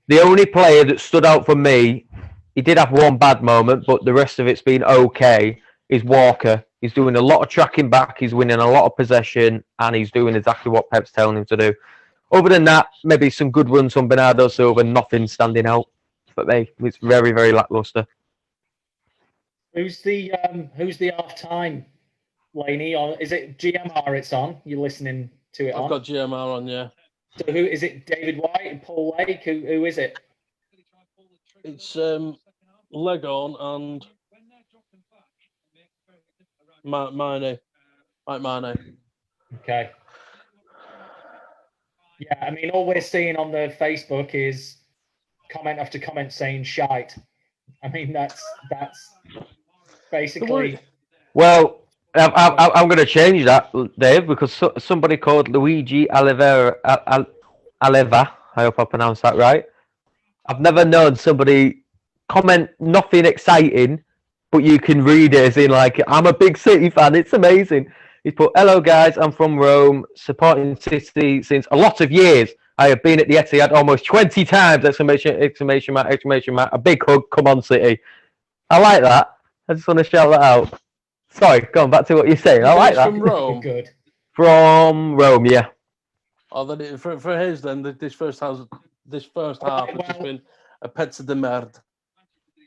the only player that stood out for me, he did have one bad moment, but the rest of it's been okay, is Walker. He's doing a lot of tracking back, he's winning a lot of possession, and he's doing exactly what Pep's telling him to do. Other than that, maybe some good runs from Bernardo Silva, nothing standing out for me. It's very, very lacklustre. Who's the half-time, Laney? Or is it GMR it's on? You're listening to it I've got GMR on, yeah. So who is it? David White and Paul Lake? Who is it? It's Legon and Mike Mane. Okay. Yeah, I mean, all we're seeing on the Facebook is comment after comment saying shite. I mean, that's basically. Well, I'm going to change that, Dave, because somebody called Luigi Aleva, I hope I pronounced that right. I've never known somebody comment nothing exciting, but you can read it as in like, I'm a big City fan, it's amazing. He put, hello guys, I'm from Rome, supporting City since a lot of years. I have been at the Etihad almost 20 times, exclamation mark, a big hug, come on City. I like that. I just want to shout that out. Sorry, going back to what you're saying. I like that. From Rome? Good. From Rome, yeah. Oh, then for his then, this first half has just been a pezzo de merde.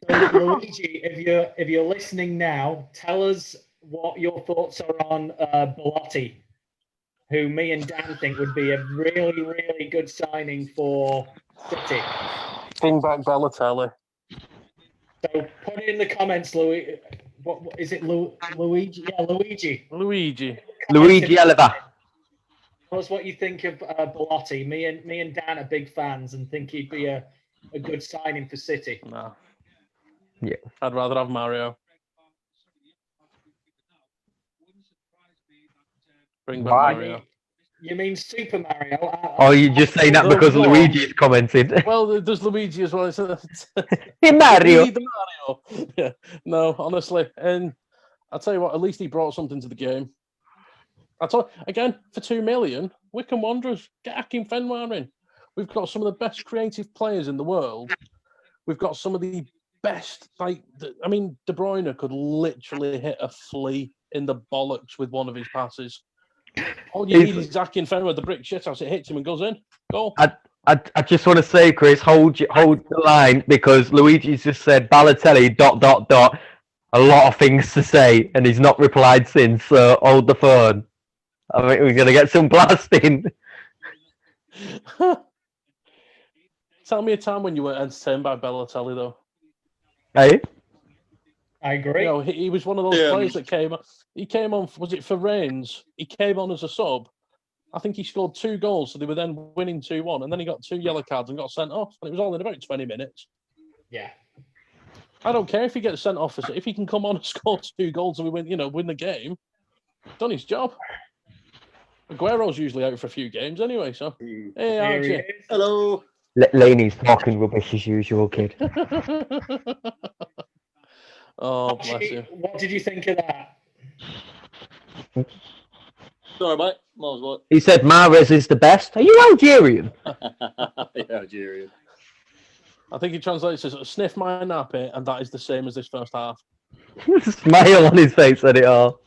So, Luigi, if you're listening now, tell us what your thoughts are on Belotti, who me and Dan think would be a really, really good signing for City. Bring back Balotelli. So put it in the comments, Louis. What is it, Luigi? Yeah, Luigi. Luigi Aleva. Tell us what you think of Belotti. Me and Dan are big fans and think he'd be a good signing for City. No. Yeah. I'd rather have Mario. Bring back Mario. You mean Super Mario? Oh, you're just saying that because Luigi's commented. Well, there's Luigi as well. Hey, Mario. Yeah. No, honestly. And I'll tell you what, at least he brought something to the game. Again, for 2 million, Wycombe Wanderers, get Akin Fenwar in. We've got some of the best creative players in the world. We've got some of the best, De Bruyne could literally hit a flea in the bollocks with one of his passes. All you need is Akin Fenwar, the brick shithouse. It hits him and goes in. Goal. I just want to say, Chris, hold the line, because Luigi's just said Balotelli ... A lot of things to say, and he's not replied since. So hold the phone. I think we're gonna get some blasting. Tell me a time when you were entertained by Balotelli, though. Hey. I agree. You know, he was one of those players that came. He came on. Was it for Reigns? He came on as a sub. I think he scored 2 goals, so they were then winning 2-1, and then he got 2 yellow cards and got sent off, and it was all in about 20 minutes. Yeah. I don't care if he gets sent off. If he can come on and score 2 goals and we win the game, done his job. Aguero's usually out for a few games anyway, so. Hey, RJ. Hello. Laney's talking rubbish as usual, kid. Oh, bless you. What did you think of that? Sorry, mate. What? He said Mahrez is the best. Are you Algerian? Yeah, Algerian. I think he translates as sniff my nappy, and that is the same as this first half. Smile on his face said it all.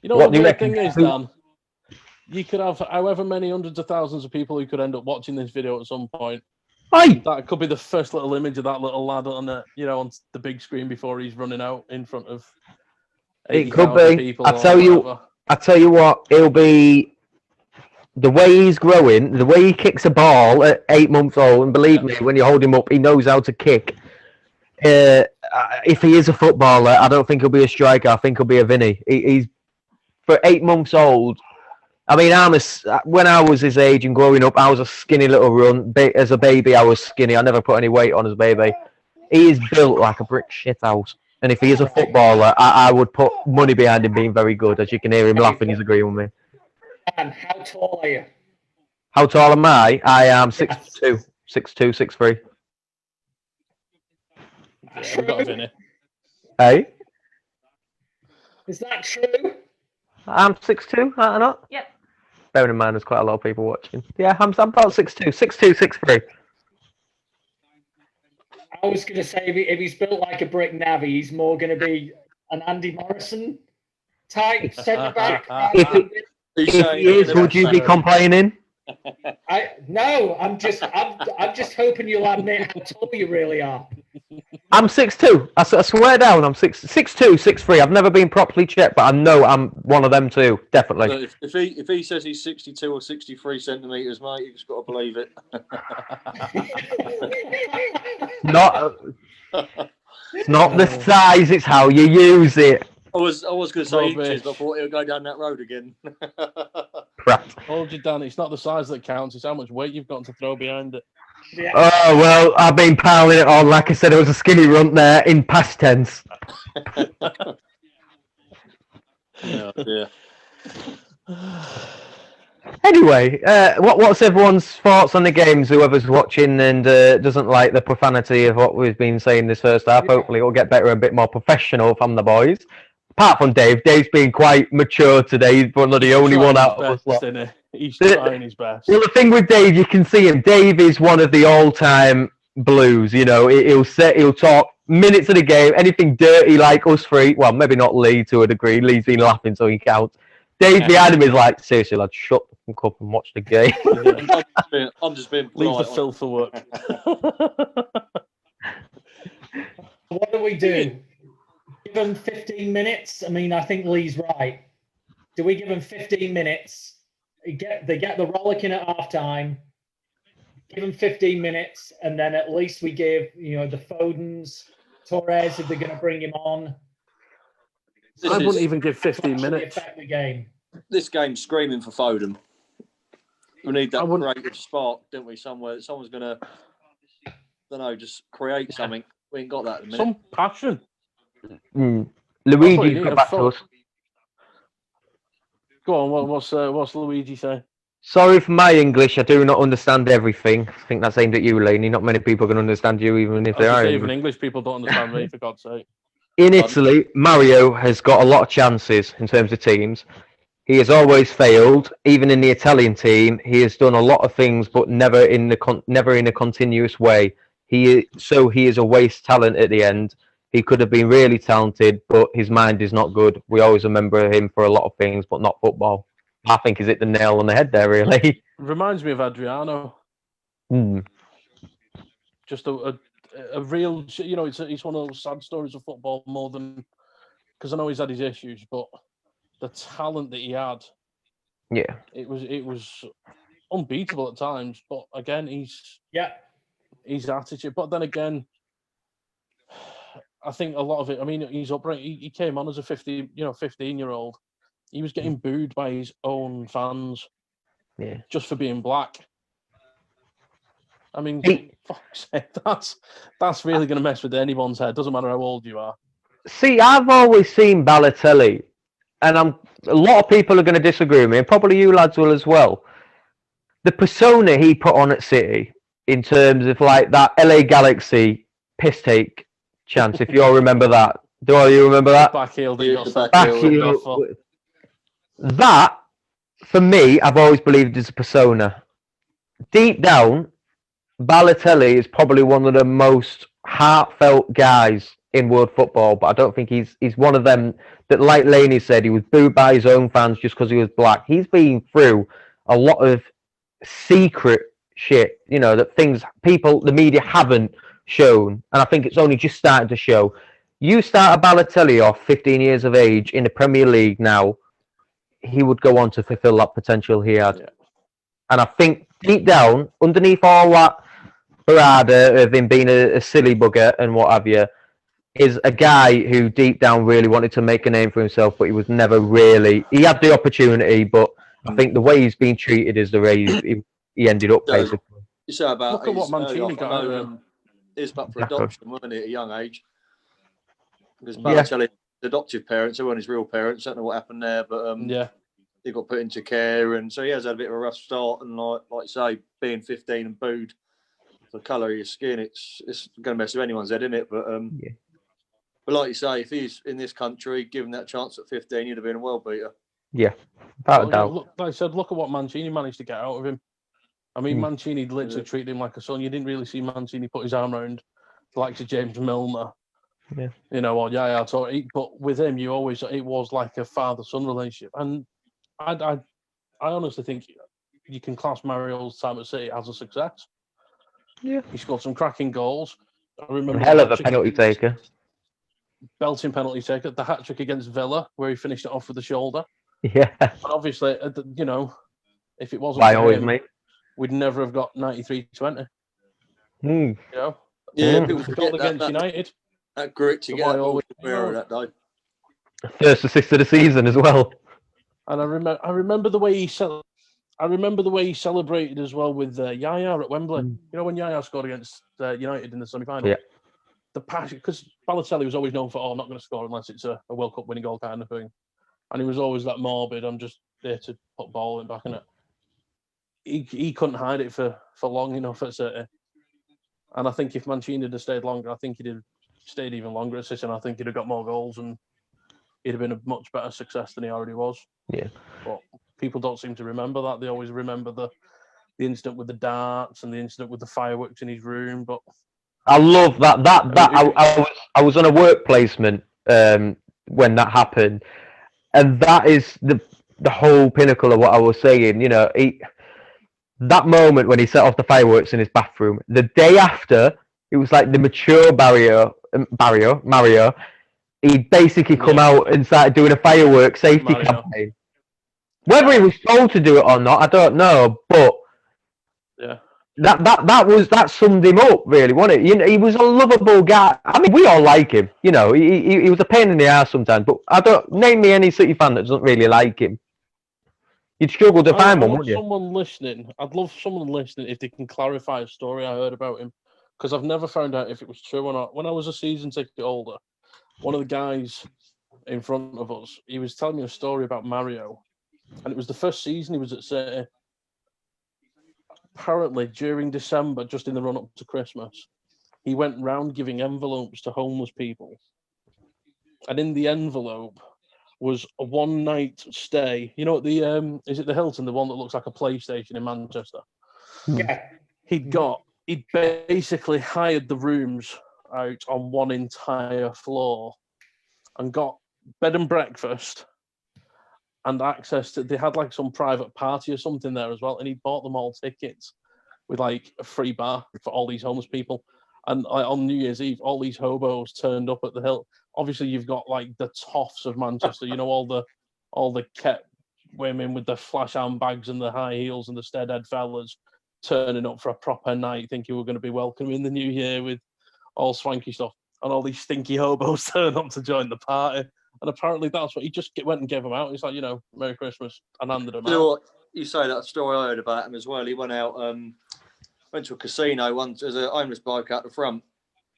You know what the thing is, Dan? You could have however many hundreds of thousands of people who could end up watching this video at some point. Aye. That could be the first little image of that little lad on the big screen before he's running out in front of. It could be. People I tell you what, it'll be the way he's growing, the way he kicks a ball at 8 months old, and believe me, when you hold him up, he knows how to kick. If he is a footballer, I don't think he'll be a striker. I think he'll be a Vinny. He's for 8 months old. I mean, when I was his age and growing up, I was a skinny little run. As a baby, I was skinny. I never put any weight on as a baby. He is built like a brick shithouse. And if he is a footballer, I would put money behind him being very good. As you can hear him laughing, he's agreeing with me. And how tall are you? How tall am I? I am 6'2", 6'2", 6'3". Yeah, we got a Vinny. Hey? Is that true? I'm 6'2", I not? Yep. Bearing in mind there's quite a lot of people watching. Yeah, I'm about 6'2", 6'2", 6'3". I was going to say, if he's built like a brick navvy, he's more going to be an Andy Morrison type centre back. If he is, would you be complaining? No, I'm just hoping you'll admit how tall you really are. I'm 6'2". I swear down, I'm 6'2", 6'3". I've never been properly checked, but I know I'm one of them too, definitely. So if he says he's 62 or 63 centimetres, mate, you just got to believe it. It's not the size, it's how you use it. was going to say Rubbish. inches, but I thought it would go down that road again. Crap. Hold you down. It's not the size that counts. It's how much weight you've got to throw behind it. Yeah. Oh, well, I've been piling it on. Like I said, it was a skinny runt there in past tense. Yeah. Anyway, what's everyone's thoughts on the games? Whoever's watching and doesn't like the profanity of what we've been saying this first half, hopefully it'll get better and a bit more professional from the boys. Apart from Dave, Dave's been quite mature today. He's one of the only one out of us lot. He's trying his best. Well, the thing with Dave, you can see him. Dave is one of the all-time blues. You know, he'll talk minutes of the game, anything dirty like us three. Well, maybe not Lee to a degree. Lee's been laughing, so he counts. Dave behind him is like, seriously, lad, shut the fuck up and watch the game. I'm just being Leave the polite. filth for work. What do we do? Give them 15 minutes? I mean, I think Lee's right. Do we give them 15 minutes? They get the rollicking at halftime. Give them 15 minutes, and then at least we give, the Fodens, Torres, if they're going to bring him on. I wouldn't even give 15 Actually minutes. affect the game. This game's screaming for Foden. We need I that wouldn't- creative spark, don't we? Somewhere, someone's going to, just create something. We ain't got that at the minute. Some passion. Luigi's got back to us. Go on. What's Luigi say? Sorry for my English. I do not understand everything. I think that's aimed at you, Laney. Not many people can understand you, even if they are. Even English people don't understand me, for God's sake. In Italy, Mario has got a lot of chances in terms of teams. He has always failed. Even in the Italian team, he has done a lot of things, but never in a continuous way. He is a waste talent at the end. He could have been really talented, but his mind is not good. We always remember him for a lot of things, but not football. I think he's hit the nail on the head there, really. Reminds me of Adriano. Just a real, it's one of those sad stories of football more than, because I know he's had his issues, but the talent that he had, Yeah. it was unbeatable at times. But again, his attitude. But then again, I think a lot of it. I mean, he's upright. He came on as a 15-year-old. He was getting booed by his own fans, just for being black. I mean, fuck's sake, that's really going to mess with anyone's head. Doesn't matter how old you are. See, I've always seen Balotelli, and a lot of people are going to disagree with me, and probably you lads will as well. The persona he put on at City, in terms of like that LA Galaxy piss take chance, if you all remember that. Do all you remember that? Backheel. That, for me, I've always believed is a persona. Deep down, Balotelli is probably one of the most heartfelt guys in world football, but I don't think he's one of them that, like Laney said, he was booed by his own fans just because he was black. He's been through a lot of secret shit, that the media haven't shown, and I think it's only just starting to show. You start a Balotelli off 15 years of age in the Premier League now, he would go on to fulfill that potential he had. Yeah. And I think deep down, underneath all that parada of him being a silly bugger and what have you, is a guy who deep down really wanted to make a name for himself, but he was never really... He had the opportunity, but I think the way he's been treated is the way he ended up, basically. You say about look at what Mancini got out of him. He's back for adoption, wasn't he, at a young age? Because Balotelli's adoptive parents, they weren't his real parents. I don't know what happened there, but he got put into care, and so he has had a bit of a rough start. And like you say, being 15 and booed for the colour of your skin, it's going to mess with anyone's head, isn't it? But but like you say, if he's in this country, given that chance at 15, he'd have been a world beater. Yeah, without a doubt. Like I said, look at what Mancini managed to get out of him. I mean, Mancini literally treated him like a son. You didn't really see Mancini put his arm around the likes of James Milner. Yeah. Or Yaya Toure. But with him, it was like a father-son relationship. And I honestly think you can class Mario's time at City as a success. Yeah. He scored some cracking goals. I remember hell of a penalty taker. Belting penalty taker. The hat-trick against Villa, where he finished it off with the shoulder. Yeah. But obviously, if it wasn't for him, we'd never have got 93-20. Yeah, people forget against United. That grit to get that day. First assist of the season as well. And I remember the way he celebrated as well with Yaya at Wembley. You know when Yaya scored against United in the semi-final. Yeah. The passion, because Balotelli was always known for not going to score unless it's a World Cup winning goal kind of thing, and he was always that morbid. I'm just there to put ball in back in it. He couldn't hide it for long enough at City, and I think if Mancini had stayed longer, I think he'd have stayed even longer at City, and I think he'd have got more goals and he'd have been a much better success than he already was. Yeah. But people don't seem to remember that. They always remember the incident with the darts and the incident with the fireworks in his room. But I love that. I was on a work placement when that happened, and that is the whole pinnacle of what I was saying. You know, that moment when he set off the fireworks in his bathroom. The day after, it was like the mature Mario. He basically come out and started doing a fireworks safety campaign. Whether he was told to do it or not, I don't know. But yeah, that summed him up, really, wasn't it? You know, he was a lovable guy. I mean, we all like him. You know, he was a pain in the ass sometimes. But name me any City fan that doesn't really like him. You'd struggle to find one, wouldn't you? I'd love someone listening if they can clarify a story I heard about him, because I've never found out if it was true or not. When I was a season ticket holder, one of the guys in front of us, he was telling me a story about Mario, and it was the first season he was at City. Apparently, during December, just in the run-up to Christmas, he went round giving envelopes to homeless people, and in the envelope was a one-night stay. You know, is it the Hilton, the one that looks like a PlayStation in Manchester? Yeah. He'd basically hired the rooms out on one entire floor and got bed and breakfast and access to, they had like some private party or something there as well, and he bought them all tickets with like a free bar for all these homeless people. And on New Year's Eve, all these hobos turned up at the Hill. Obviously, you've got like the toffs of Manchester, you know, all the kept women with the flash handbags and the high heels and the steadhead fellas turning up for a proper night, thinking we're going to be welcoming the new year with all swanky stuff. And all these stinky hobos turn up to join the party. And apparently that's what he just went and gave them out. He's like, you know, Merry Christmas, and handed them out. You know what? You say that story I heard about him as well. He went out, went to a casino once as a homeless bloke out the front.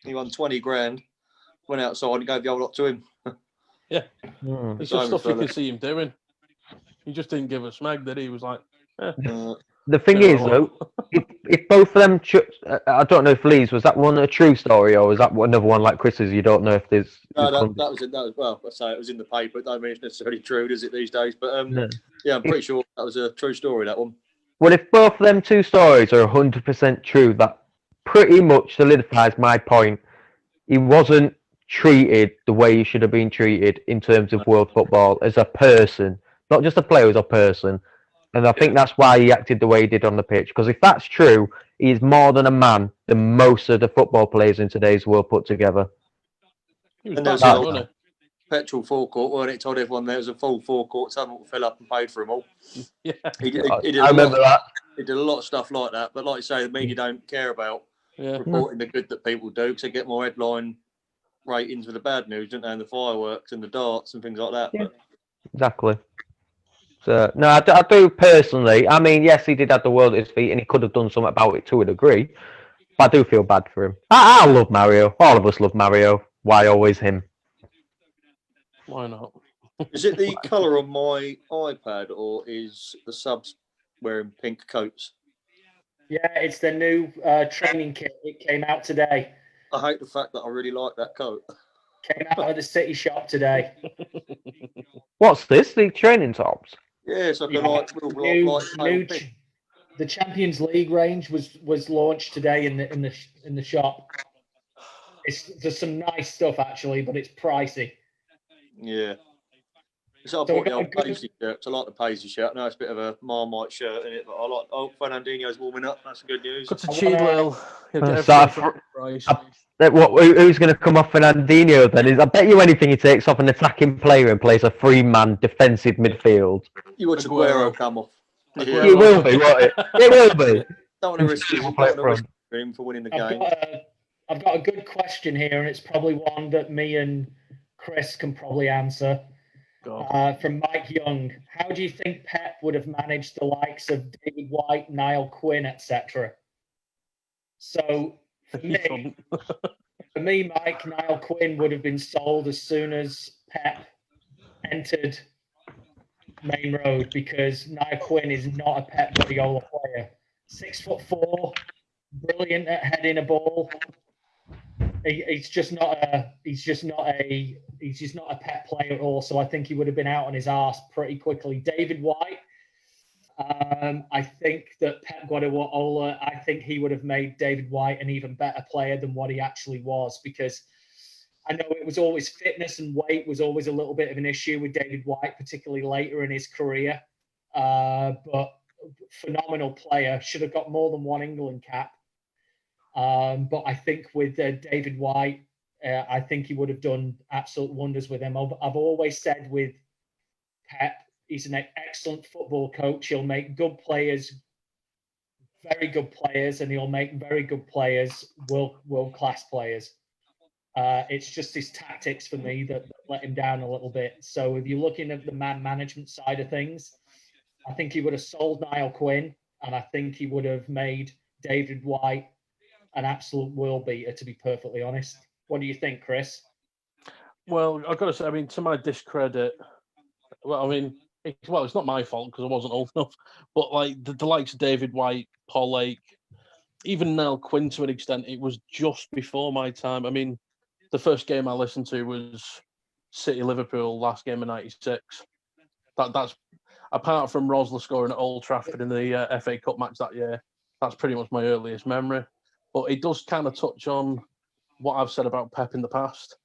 He won 20 grand, went outside and gave the whole lot to him. Yeah. It's just stuff you can see him doing. He just didn't give a smeg, did he? He was like, The thing is, though, if both of them, I don't know if Lee's, was that one a true story or was that another one like Chris's? You don't know if there's. No, that was it. That was, well, I say it was in the paper. It don't mean it's necessarily true, does it, these days? But yeah, I'm pretty sure that was a true story, that one. Well, if both of them two stories are 100% true, that pretty much solidifies my point. He wasn't treated the way he should have been treated in terms of world football as a person, not just a player, as a person. And I think that's why he acted the way he did on the pitch. Because if that's true, he's more than a man than most of the football players in today's world put together. He was And there's a petrol forecourt, weren't it? Told everyone there was a full forecourt, someone would fill up and paid for them all. Yeah, he did I remember that. He did a lot of stuff like that. But like you say, the media don't care about reporting the good that people do, because they get more headline ratings for the bad news, don't they? And the fireworks and the darts and things like that. Yeah. Exactly. So, no, I do personally. I mean, yes, he did have the world at his feet and he could have done something about it to a degree. But I do feel bad for him. I love Mario. All of us love Mario. Why always him? Why not? Is it the colour on my iPad or is the subs wearing pink coats? Yeah, it's the new training kit. It came out today. I hate the fact that I really like that coat. Came out of the City shop today. What's this? The training tops? Yeah, it's like a the Champions League range was launched today in the shop. There's some nice stuff actually, but it's pricey. Yeah. So I bought the old Paisley shirt. I like the Paisley shirt. I know it's a bit of a Marmite shirt in it, but I like. Oh, Fernandinho's warming up. That's good news. Got to cheat little. Who's going to come off Fernandinho then? I bet you anything he takes off an attacking player and plays a three-man defensive midfield. You watch Aguero come off. Yeah. It will be, won't it? It will be. Don't want to risk him for winning the game. I've got a good question here, and it's probably one that me and Chris can probably answer. God. From Mike Young, how do you think Pep would have managed the likes of David White, Niall Quinn, etc.? So for He me, couldn't. Mike, Niall Quinn would have been sold as soon as Pep entered Main Road, because Niall Quinn is not a Pep Guardiola player. 6'4", brilliant at heading a ball. He's just not a Pep player at all. So I think he would have been out on his arse pretty quickly. David White, I think that Pep Guardiola, I think he would have made David White an even better player than what he actually was, because I know it was always fitness and weight was always a little bit of an issue with David White, particularly later in his career. But phenomenal player, should have got more than one England cap. But I think with David White, I think he would have done absolute wonders with him. I've always said with Pep, he's an excellent football coach. He'll make good players very good players, and he'll make very good players world-class players. It's just his tactics for me that let him down a little bit. So if you're looking at the man management side of things, I think he would have sold Niall Quinn, and I think he would have made David White an absolute world beater, to be perfectly honest. What do you think, Chris? Well, I've got to say, I mean, to my discredit, well, I mean, it's not my fault because I wasn't old enough, but like the likes of David White, Paul Lake, even Niall Quinn to an extent, it was just before my time. I mean, the first game I listened to was City Liverpool, last game of '96. That's apart from Rosler scoring at Old Trafford in the FA Cup match that year. That's pretty much my earliest memory. But it does kind of touch on what I've said about Pep in the past.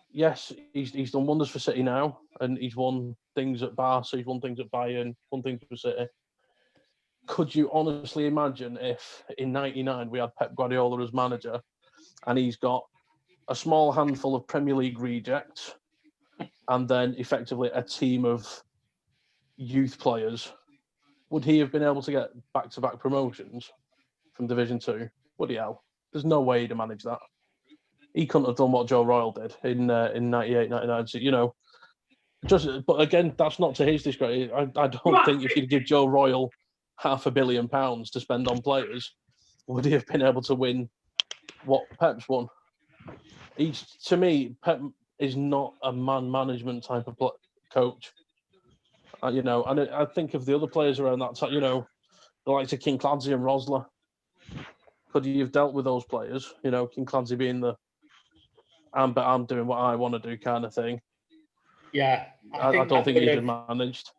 Yes, he's done wonders for City now, and he's won things at Barca, he's won things at Bayern, won things for City. Could you honestly imagine if in '99 we had Pep Guardiola as manager, and he's got a small handful of Premier League rejects, and then effectively a team of youth players? Would he have been able to get back-to-back promotions from Division 2? Would he have? There's no way he'd have managed that. He couldn't have done what Joe Royal did in '98, '99. So, you know, but again, that's not to his discredit. I don't think if you'd give Joe Royal £500 million to spend on players, would he have been able to win what Pep's won? To me, Pep is not a man management type of coach. You know, and I think of the other players around that time, you know, the likes of King Clancy and Rosler. Could you have dealt with those players? You know, King Clancy being the I'm doing what I want to do kind of thing. Yeah, I don't think he'd have managed.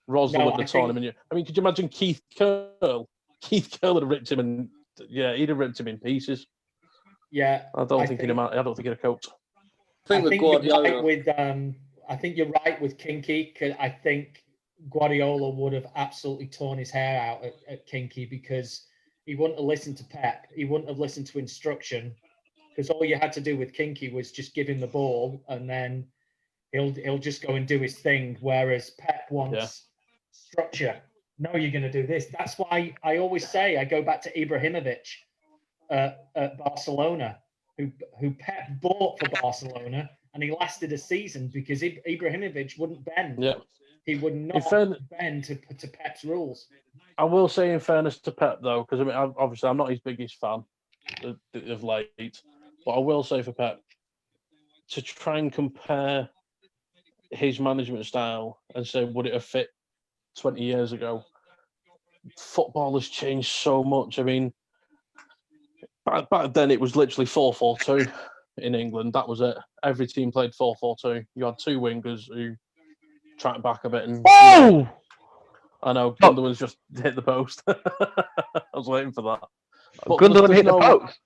Rosler would have torn him in. I mean, could you imagine Keith Curl? Keith Curl would have ripped him, and he'd have ripped him in pieces. Yeah, I don't think he'd have coped. I think you're right with Kinky. I think Guardiola would have absolutely torn his hair out at Kinky, because he wouldn't have listened to Pep. He wouldn't have listened to instruction, because all you had to do with Kinky was just give him the ball, and then he'll just go and do his thing. Whereas Pep wants structure. No, you're going to do this. That's why I always say I go back to Ibrahimovic at Barcelona, who Pep bought for Barcelona, and he lasted a season because Ibrahimovic wouldn't bend. Yeah. He would not bend to Pep's rules. I will say, in fairness to Pep, though, because I mean, obviously I'm not his biggest fan of late, but I will say for Pep, to try and compare his management style and say, would it have fit 20 years ago? Football has changed so much. I mean, back then it was literally 4-4-2 in England. That was it. Every team played 4-4-2. You had two wingers who tracked back a bit. And I know Gundogan's just hit the post. I was waiting for that. But Gundogan hit the post?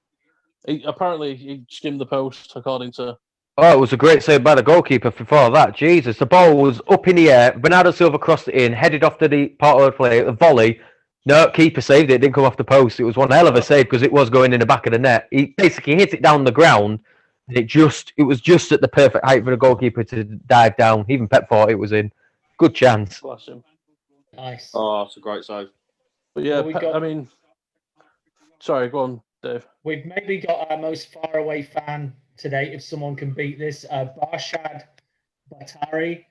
Apparently, he skimmed the post, according to... Oh, it was a great save by the goalkeeper before that. Jesus, the ball was up in the air. Bernardo Silva crossed it in, headed off to the Porto play, a volley. No, keeper saved it. It didn't come off the post. It was one hell of a save because it was going in the back of the net. He basically hit it down the ground, and it was just at the perfect height for the goalkeeper to dive down. Even Pep thought it was in. Good chance. Bless him. Nice. Oh, that's a great save. But yeah, I mean, sorry, go on, Dave. We've maybe got our most faraway fan today if someone can beat this. Barshad Batari.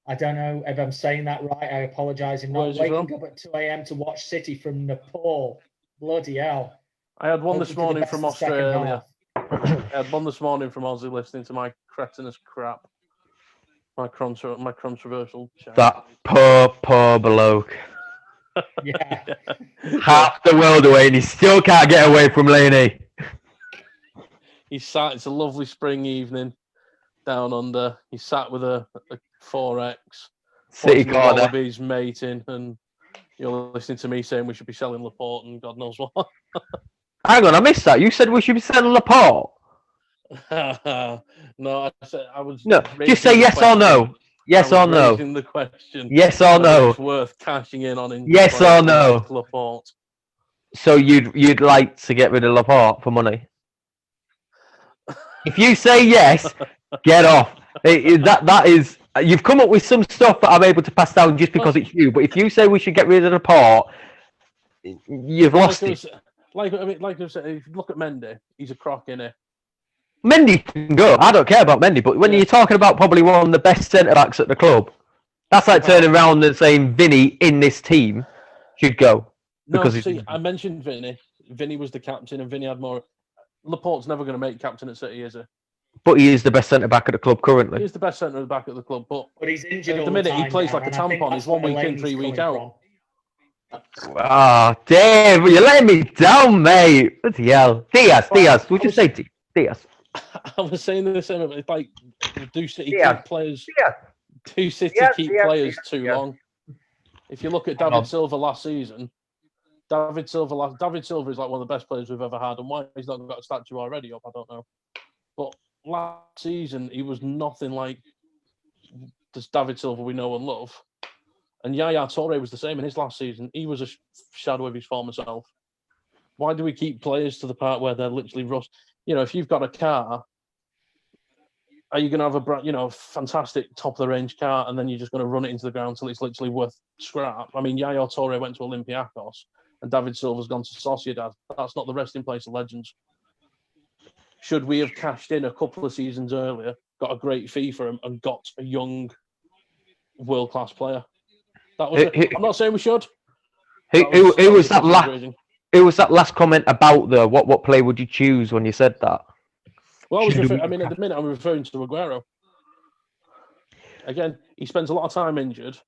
I don't know if I'm saying that right. I apologise. I'm not waking up at 2 a.m. to watch City from Nepal. Bloody hell. I had one Hope this we do the morning best from in the second Australia. half. I had one this morning from Aussie listening to my cretinous crap. My controversial chat. That poor bloke. Yeah. Half the world away, and he still can't get away from Laney. He sat. It's a lovely spring evening down under. He sat with a 4X. City watching the corner. Wallabies mating, and you're listening to me saying we should be selling Laporte and God knows what. Hang on, I missed that. You said we should be selling Laporte. No, I said I was. No, just say yes or no. Yes or no. Raising the question. Yes or no. It's worth cashing in on. Yes or no. Laporte. So you'd like to get rid of Laporte for money? If you say yes, get off. That is. You've come up with some stuff that I'm able to pass down just because it's you. But if you say we should get rid of Laporte, you've lost it. Like I said, if you look at Mendy, he's a crock, innit? Mendy can go. I don't care about Mendy, but when you're talking about probably one of the best centre backs at the club, that's like turning around and saying Vinny in this team should go. No, see, I mentioned Vinny. Vinny was the captain, and Vinny had more. Laporte's never going to make captain at City, is he? But he is the best centre back at the club currently. He's the best centre back at the club, but he's injured. At the minute, he plays like a tampon. He's 1 week in, 3 week out. Ah, Dave, you're letting me down, mate. Bloody hell. Diaz. Would you say Diaz? I was saying the same. It's like, do City Diaz. keep players? Diaz. Do City keep Diaz. players too long? If you look at David Silva last season, David Silva is like one of the best players we've ever had, and why he's not got a statue already up, I don't know. But last season, he was nothing like this David Silva we know and love. And Yaya Toure was the same in his last season. He was a shadow of his former self. Why do we keep players to the part where they're literally rust? You know, if you've got a car, are you going to have a fantastic top of the range car, and then you're just going to run it into the ground until it's literally worth scrap? I mean, Yaya Toure went to Olympiacos, and David Silva's gone to Sociedad. That's not the resting place of legends. Should we have cashed in a couple of seasons earlier, got a great fee for him, and got a young world-class player? That was I'm not saying we should. Who was that last comment about though? What play would you choose when you said that? Well, at the minute I'm referring to Aguero. Again, he spends a lot of time injured.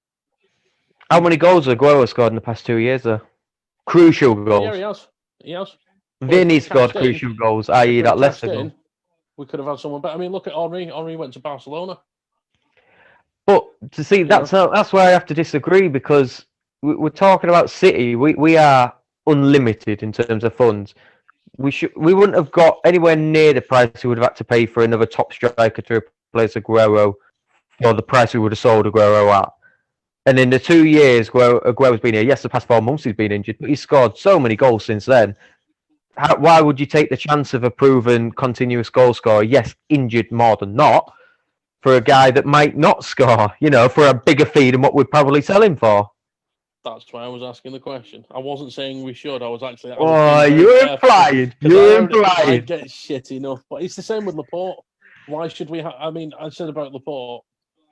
How many goals has Aguero scored in the past 2 years though? Crucial goals. Yeah, he has. Vinny scored crucial goals, i.e. that Leicester goal. We could have had someone better. I mean, look at Henry. Henry went to Barcelona. But to see, that's where I have to disagree, because we're talking about City. We are unlimited in terms of funds. We wouldn't have got anywhere near the price we would have had to pay for another top striker to replace Aguero for the price we would have sold Aguero at. And in the 2 years Aguero's been here, yes, the past 4 months he's been injured, but he's scored so many goals since then. Why would you take the chance of a proven continuous goal scorer? Yes, injured more than not, for a guy that might not score, for a bigger fee than what we'd probably sell him for. That's why I was asking the question. I wasn't saying we should. I was actually. You're implying. You're implying. I get shit enough, but it's the same with Laporte. Why should we? I said about Laporte,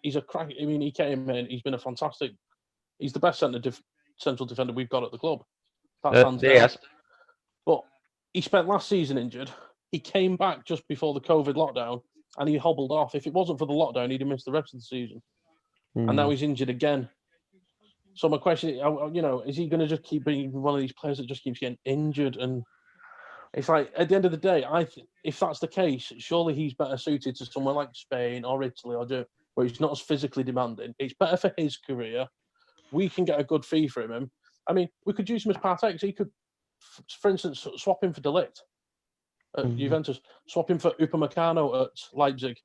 he's a crack. I mean, he came in. He's been a fantastic. He's the best central defender we've got at the club. That's hands down. Yes. But he spent last season injured. He came back just before the COVID lockdown, and he hobbled off. If it wasn't for the lockdown, he'd have missed the rest of the season. And now he's injured again. So my question, is he going to just keep being one of these players that just keeps getting injured? And it's like, at the end of the day, if that's the case, surely he's better suited to somewhere like Spain or Italy where he's not as physically demanding. It's better for his career. We can get a good fee for him. I mean, we could use him as part X. He could, for instance, swap him for De Ligt at Juventus, swap him for Upamecano at Leipzig,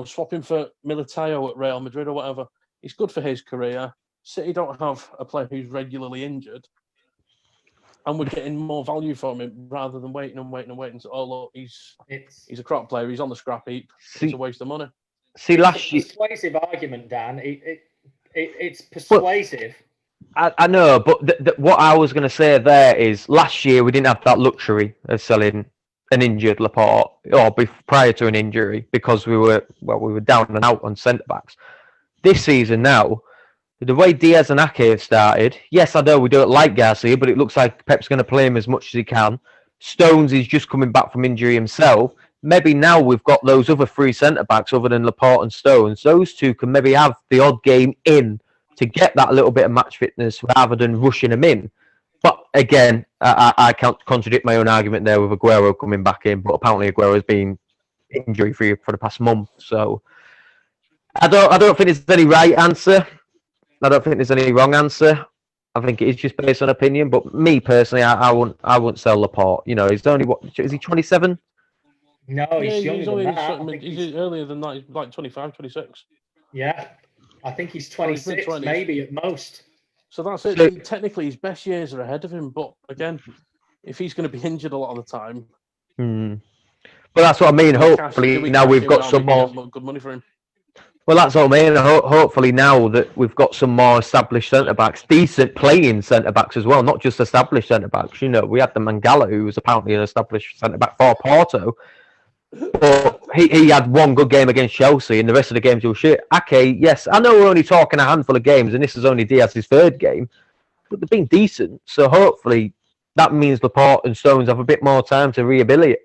swap him for Militao at Real Madrid or whatever. It's good for his career. City don't have a player who's regularly injured, and we're getting more value from him rather than waiting. So, oh look, he's a crop player. He's on the scrap heap. It's a waste of money. See, last year, persuasive argument, Dan. It's persuasive. I know, but what I was going to say there is, last year we didn't have that luxury of selling an injured Laporte, or prior to an injury, because we were down and out on centre backs. This season now, the way Diaz and Ake have started, yes, I know we don't like Garcia, but it looks like Pep's going to play him as much as he can. Stones is just coming back from injury himself. Maybe now we've got those other three centre-backs other than Laporte and Stones. Those two can maybe have the odd game in to get that little bit of match fitness rather than rushing them in. But again, I can't contradict my own argument there with Aguero coming back in, but apparently Aguero's been injury-free for the past month. So I don't think there's any right answer. I don't think there's any wrong answer. I think it is just based on opinion. But me personally, I wouldn't sell Laporte. You know, he's only is he 27? No, he's younger than that. He's earlier than that. He's like 25, 26. Yeah, I think he's 26, maybe at most. So that's it. So, technically, his best years are ahead of him. But again, if he's going to be injured a lot of the time, but that's what I mean. Hopefully, now we've got some more good money for him. Well, that's what I mean. Hopefully, now that we've got some more established centre backs, decent playing centre backs as well, not just established centre backs. You know, we had the Mangala, who was apparently an established centre back for Porto, but he had one good game against Chelsea, and the rest of the games were shit. Ake, yes, I know we're only talking a handful of games, and this is only Diaz's third game, but they've been decent. So hopefully, that means Laporte and Stones have a bit more time to rehabilitate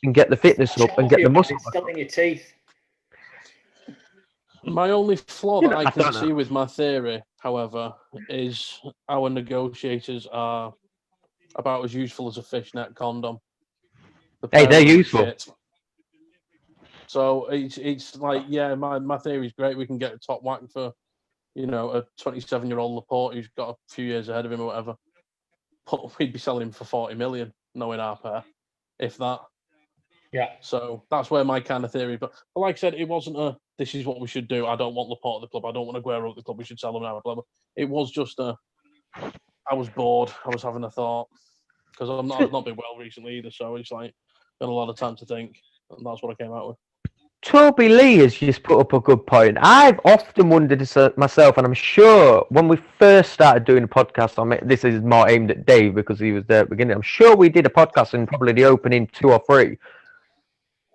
and get the fitness up and get the muscle. It's still in your teeth. My only flaw that I can see with my theory, however, is our negotiators are about as useful as a fishnet condom. They're useful. Shit. So it's like, yeah, my theory is great. We can get a top whack for, you know, a 27-year-old Laporte who's got a few years ahead of him or whatever. But we'd be selling him for 40 million, knowing our pair, if that. Yeah. So that's where my kind of theory. But like I said, it wasn't this is what we should do. I don't want Laporte at the club. I don't want Aguero at the club. We should sell him now. Blah, blah. It was just I was bored. I was having a thought because I've not been well recently either. So it's like been a lot of time to think, and that's what I came out with. Toby Lee has just put up a good point. I've often wondered this myself, and I'm sure when we first started doing a podcast on it, this is more aimed at Dave because he was there at the beginning. I'm sure we did a podcast in probably the opening 2 or 3.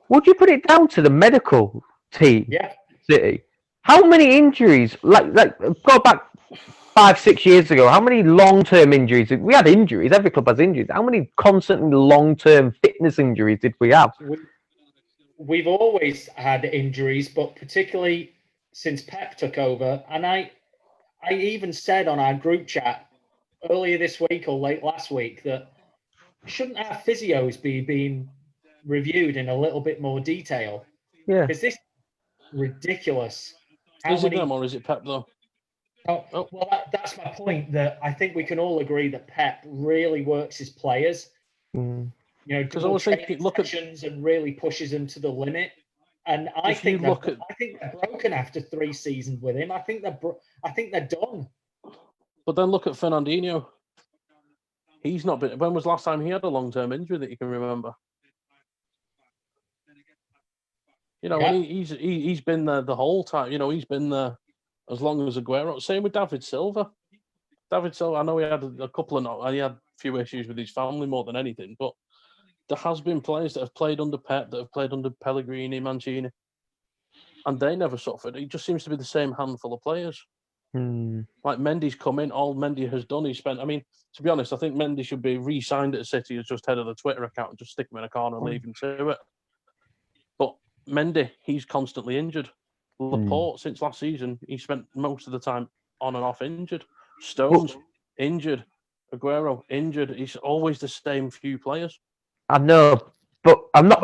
Would you put it down to the medical team? Yeah. City. How many injuries? Like go back 5-6 years ago. How many long-term injuries? We had injuries. Every club has injuries. How many constantly long-term fitness injuries did we have? We've always had injuries, but particularly since Pep took over. And I even said on our group chat earlier this week or late last week that shouldn't our physios be being reviewed in a little bit more detail? Yeah. Is this ridiculous? Is it them or is it Pep though? Oh. Well, that's my point. That I think we can all agree that Pep really works his players. Mm. You know, because I was thinking, look at and really pushes them to the limit. And I think they're broken after 3 seasons with him. I think they're done. But then look at Fernandinho. He's not been. When was the last time he had a long-term injury that you can remember? You know, and he's been there the whole time. You know, he's been there as long as Aguero. Same with David Silva. David Silva, I know he had he had a few issues with his family more than anything, but there has been players that have played under Pep, that have played under Pellegrini, Mancini, and they never suffered. It just seems to be the same handful of players. Like Mendy's come in, all Mendy has done, to be honest, I think Mendy should be re-signed at City as just head of the Twitter account and just stick him in a corner and leave him to it. But Mendy, he's constantly injured. Laporte, since last season, he spent most of the time on and off injured. Stones, injured. Aguero, injured. It's always the same few players. I know, but I'm not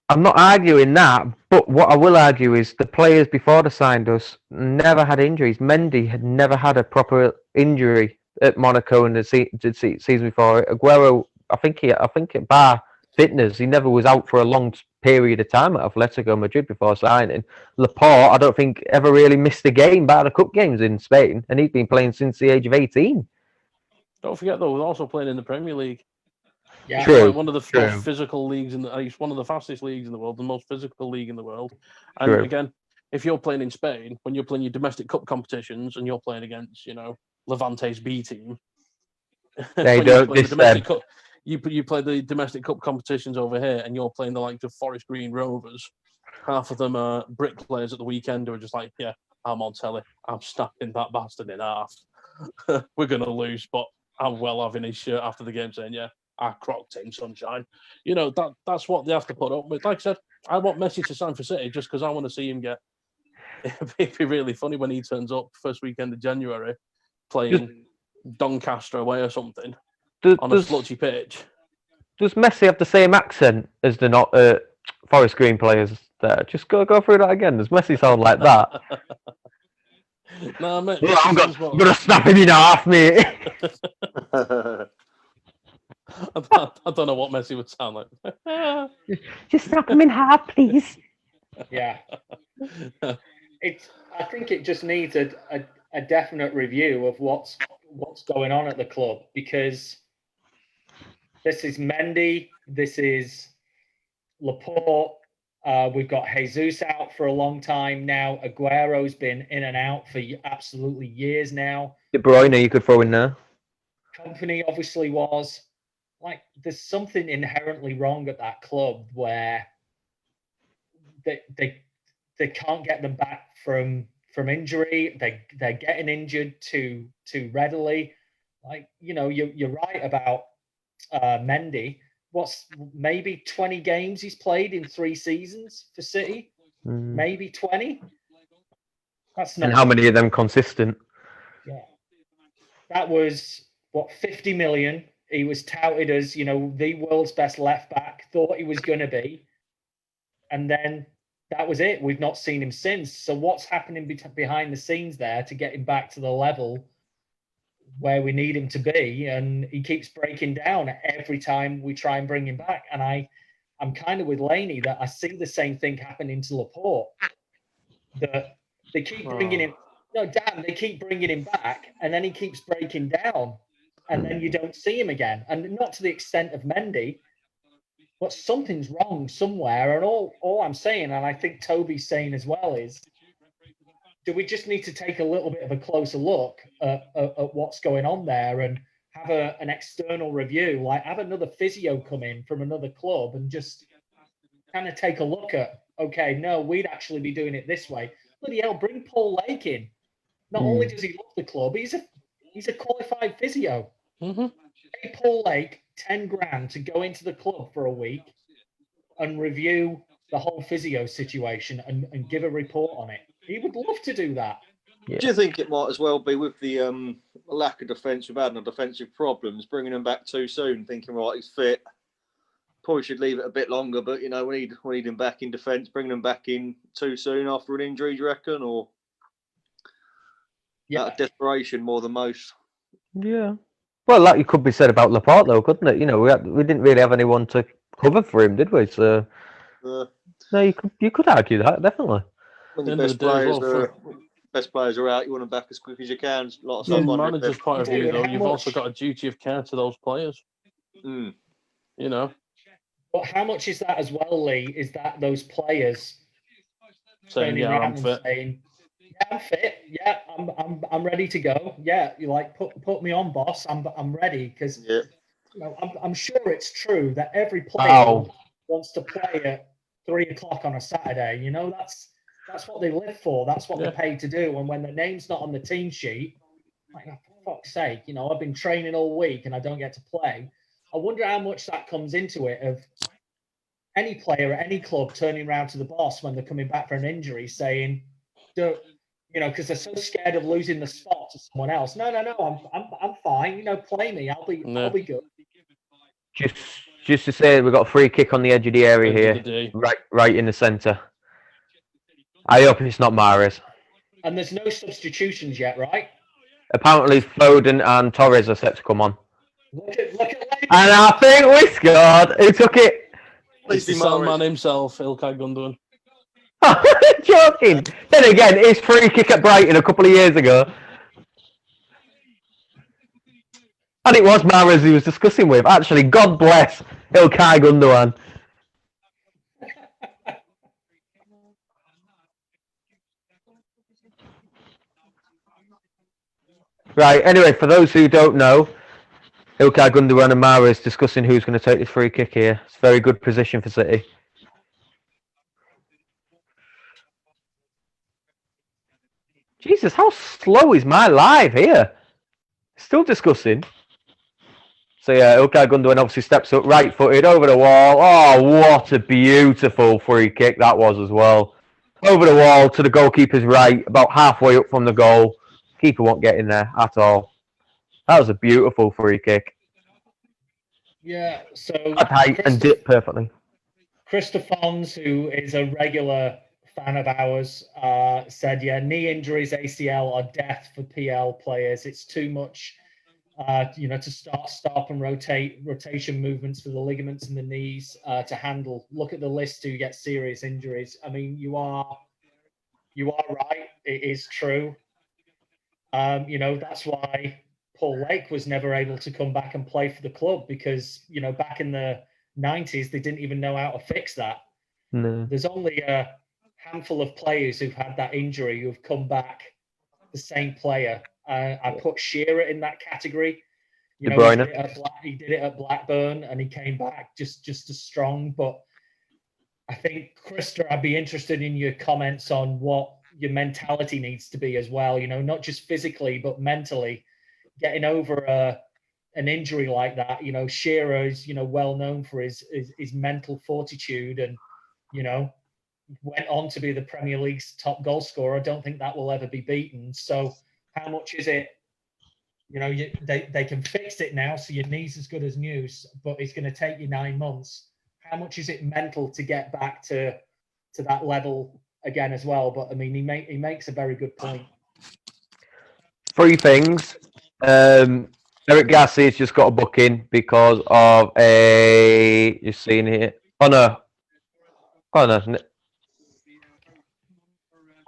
arguing that. But what I will argue is the players before they signed us never had injuries. Mendy had never had a proper injury at Monaco in the season before. Aguero, I think bar fitness, he never was out for a long period of time at Atletico Madrid before signing. Laporte, I don't think ever really missed a game bar the cup games in Spain, and he's been playing since the age of 18. Don't forget though, we're also playing in the Premier League. Yeah, true. One of the most physical leagues it's one of the fastest leagues in the world, the most physical league in the world. And again, if you're playing in Spain, when you're playing your domestic cup competitions and you're playing against, Levante's B team, They when don't you play the diss domestic them. cup, you play the domestic cup competitions over here, and you're playing the likes of Forest Green Rovers. Half of them are bricklayers at the weekend who are just like, yeah, I'm on telly. I'm snapping that bastard in half. We're going to lose, but I'm well having his shirt after the game saying, yeah, I crocked him, sunshine. You know, that's what they have to put up with. Like I said, I want Messi to sign for City just because I want to see him get... It'd be really funny when he turns up first weekend of January playing Doncaster away or something on a slutty pitch. Does Messi have the same accent as the not Forest Green players there? Just go through that again. Does Messi sound like that? No, mate. I'm gonna snap him in half, mate. I don't know what Messi would sound like. Just snap him in half, please. Yeah. I think it just needs a definite review of what's going on at the club, because this is Mendy, this is Laporte, we've got Jesus out for a long time now. Aguero's been in and out for absolutely years now. De Bruyne, you could throw in there. Company obviously was. Like, there's something inherently wrong at that club where they can't get them back from injury. They're getting injured too readily. Like, you know, you're right about Mendy. What's maybe 20 games he's played in 3 seasons for City? Maybe 20. That's not. And how many of them consistent? Yeah, that was what, 50 million. He was touted as, you know, the world's best left back. Thought he was going to be, and then that was it. We've not seen him since. So what's happening behind the scenes there to get him back to the level where we need him to be? And he keeps breaking down every time we try and bring him back. And I'm kind of with Laney that I see the same thing happening to Laporte. That they keep bringing him. No, Dan, they keep bringing him back, and then he keeps breaking down, and then you don't see him again. And not to the extent of Mendy, but something's wrong somewhere. And all I'm saying, and I think Toby's saying as well, is, do we just need to take a little bit of a closer look at what's going on there and have an external review, like have another physio come in from another club and just kind of take a look at, okay, no, we'd actually be doing it this way. Bloody hell, bring Paul Lake in. Not only does he love the club, he's a qualified physio. Pay Paul Lake 10 grand to go into the club for a week and review the whole physio situation and give a report on it. He would love to do that. Yeah. Do you think it might as well be with the lack of defence, we've had no defensive problems, bringing him back too soon, thinking, right, he's fit. Probably should leave it a bit longer, but, you know, we need him back in defence, bringing him back in too soon after an injury, do you reckon? Or out of desperation more than most? Yeah. Well, that could be said about Laporte, though, couldn't it? You know, we didn't really have anyone to cover for him, did we? So, no, you could argue that, definitely. When the best players are out, you want them back as quick as you can. From the manager's point of view, though, you've also got a duty of care to those players. You know. But how much is that as well, Lee? Is that those players saying, "Yeah, I'm fit." Saying, "Yeah, I'm fit. Yeah, I'm ready to go. Yeah, you like put me on, boss. I'm ready." Because you know, I'm sure it's true that every player wants to play at 3:00 on a Saturday. You know, that's what they live for. That's what they're paid to do. And when their name's not on the team sheet, like, for fuck's sake, you know, I've been training all week and I don't get to play. I wonder how much that comes into it of any player at any club turning around to the boss when they're coming back from an injury saying, you know, because they're so scared of losing the spot to someone else. No, I'm fine. You know, play me. I'll be good. Just to say, we've got a free kick on the edge of the area here, right in the centre. I hope it's not Mahrez. And there's no substitutions yet, right? Apparently, Foden and Torres are set to come on. Look at and I think we scored. Who took it? It's the Sandman himself, Ilkay Gundogan. Joking. Then again, his free kick at Brighton a couple of years ago. And it was Mahrez he was discussing with. Actually, God bless Ilkay Gundogan. Right, anyway, for those who don't know, Ilkay Gundogan and Mahrez discussing who's going to take this free kick here. It's a very good position for City. Jesus, how slow is my live here? Still discussing. So yeah, Ilkay Gundogan obviously steps up, right-footed, over the wall. Oh, what a beautiful free kick that was as well. Over the wall to the goalkeeper's right, about halfway up from the goal. Keeper won't get in there at all. That was a beautiful free kick. Yeah, so At height and dip perfectly. Christophons, who is a regular fan of ours, said, yeah, knee injuries, ACL are death for PL players. It's too much, to stop and rotation movements for the ligaments in the knees to handle. Look at the list who get serious injuries. I mean, you are right. It is true. That's why Paul Lake was never able to come back and play for the club because, back in the 90s, they didn't even know how to fix that. No. There's only a handful of players who've had that injury who've come back the same player. I put Shearer in that category. De Bruyne. He did it at Blackburn and he came back just as strong. But I think, Krista, I'd be interested in your comments on what your mentality needs to be as well. Not just physically, but mentally. Getting over an injury like that, Shearer is, well known for his mental fortitude and, went on to be the Premier League's top goal scorer. I don't think that will ever be beaten. So how much is it, they can fix it now, so your knee's as good as new, but it's going to take you 9 months. How much is it mental to get back to that level again as well? But, I mean, he makes a very good point. 3 things. Eric Garcia's just got a booking because of you're seeing here. Oh no.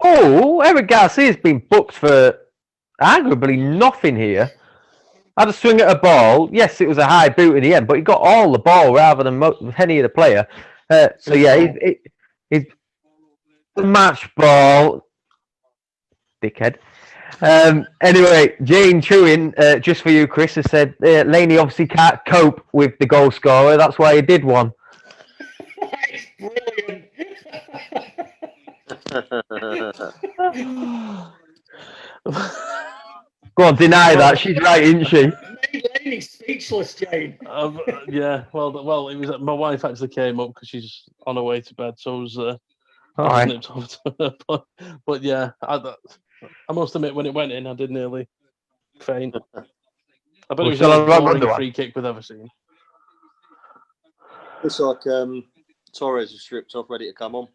Oh, Eric Garcia's been booked for arguably nothing here. Had a swing at a ball. Yes, it was a high boot in the end, but he got all the ball rather than any of the player. So yeah, he's the match ball. Dickhead. Anyway, Jane Chewin, just for you, Chris, has said Laney obviously can't cope with the goal scorer. That's why he did one. That's brilliant. Go on, deny that. She's right, isn't she? Laney speechless, Jane. Yeah, well, it was my wife actually came up because she's on her way to bed, so I was Right. nipped over to her. But yeah, I must admit, when it went in, I did nearly faint. I bet it was the most boring free kick we've ever seen. Looks like Torres is stripped off, ready to come on.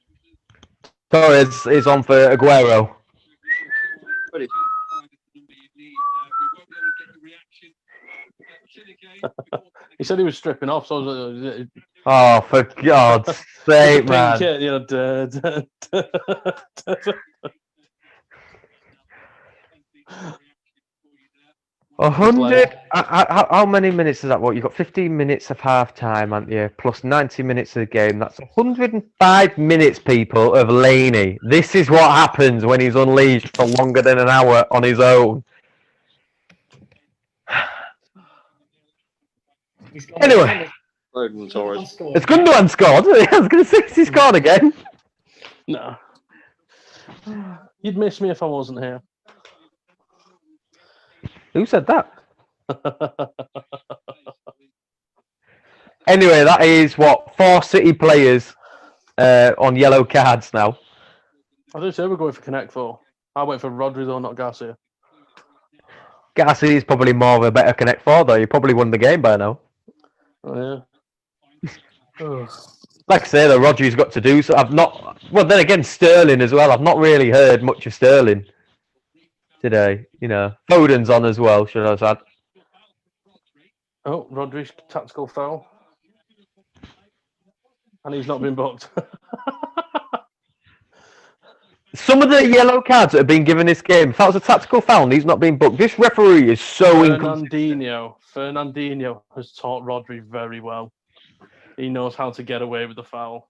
Torres is on for Aguero. Ready. He said he was stripping off, so I was like, Oh, for God's sake, man. Kit, 100. How many minutes is that? What, you've got 15 minutes of half time, haven't you? Plus 90 minutes of the game. That's 105 minutes, people, of Laney. This is what happens when he's unleashed for longer than an hour on his own. Anyway, it's Gundogan scored. I was going to say, he scored again. No. You'd miss me if I wasn't here. Who said that? Anyway, that is what 4 City players on yellow cards now. I didn't say we're going for Connect 4. I went for Rodri though, not Garcia. Garcia is probably more of a better Connect 4 though. He probably won the game by now. Oh yeah. Like I say, though, Rodri's got to do so. I've not. Well, then again, Sterling as well. I've not really heard much of Sterling today. Foden's on as well. Should I have said? Oh, Rodri's tactical foul, and he's not been booked. Some of the yellow cards that have been given this game, if that was a tactical foul, and he's not been booked. This referee is so inconsistent. Fernandinho has taught Rodri very well. He knows how to get away with the foul.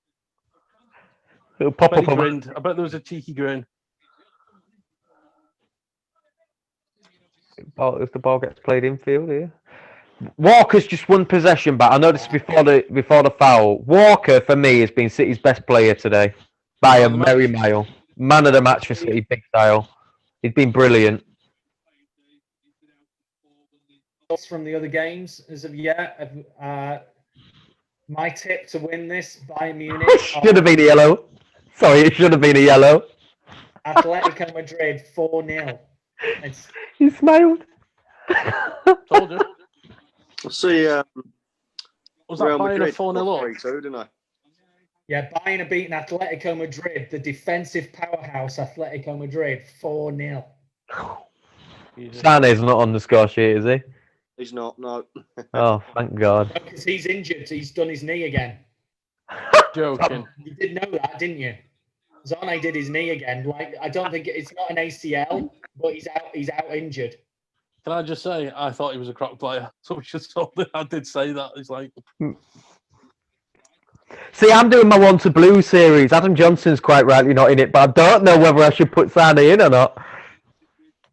It'll pop up. I bet there was a cheeky grin. If the ball gets played infield here. Walker's just one possession back. I noticed before the foul. Walker, for me, has been City's best player today by a merry mile. Man of the match for City, big style. He's been brilliant. From the other games as of yet. My tip to win this, Bayern Munich. Should have been a yellow. Sorry, it should have been a yellow. Atletico Madrid 4-0. He smiled. Told you. I'll see. Was that Bayern a 4-0 up? 3-2, didn't I? Yeah, Bayern have beaten Atletico Madrid, the defensive powerhouse Atletico Madrid, 4-0. Sane's not on the score sheet, is he? He's not. No. Oh, thank God. Because he's injured. He's done his knee again. Joking. You did know that, didn't you? Zane did his knee again. Like, I don't think it's not an ACL, but he's out. He's out injured. Can I just say, I thought he was a croc player, so we should told him. I did say that. He's like, see, I'm doing my One to Blue series. Adam Johnson's quite rightly not in it, but I don't know whether I should put Sane in or not.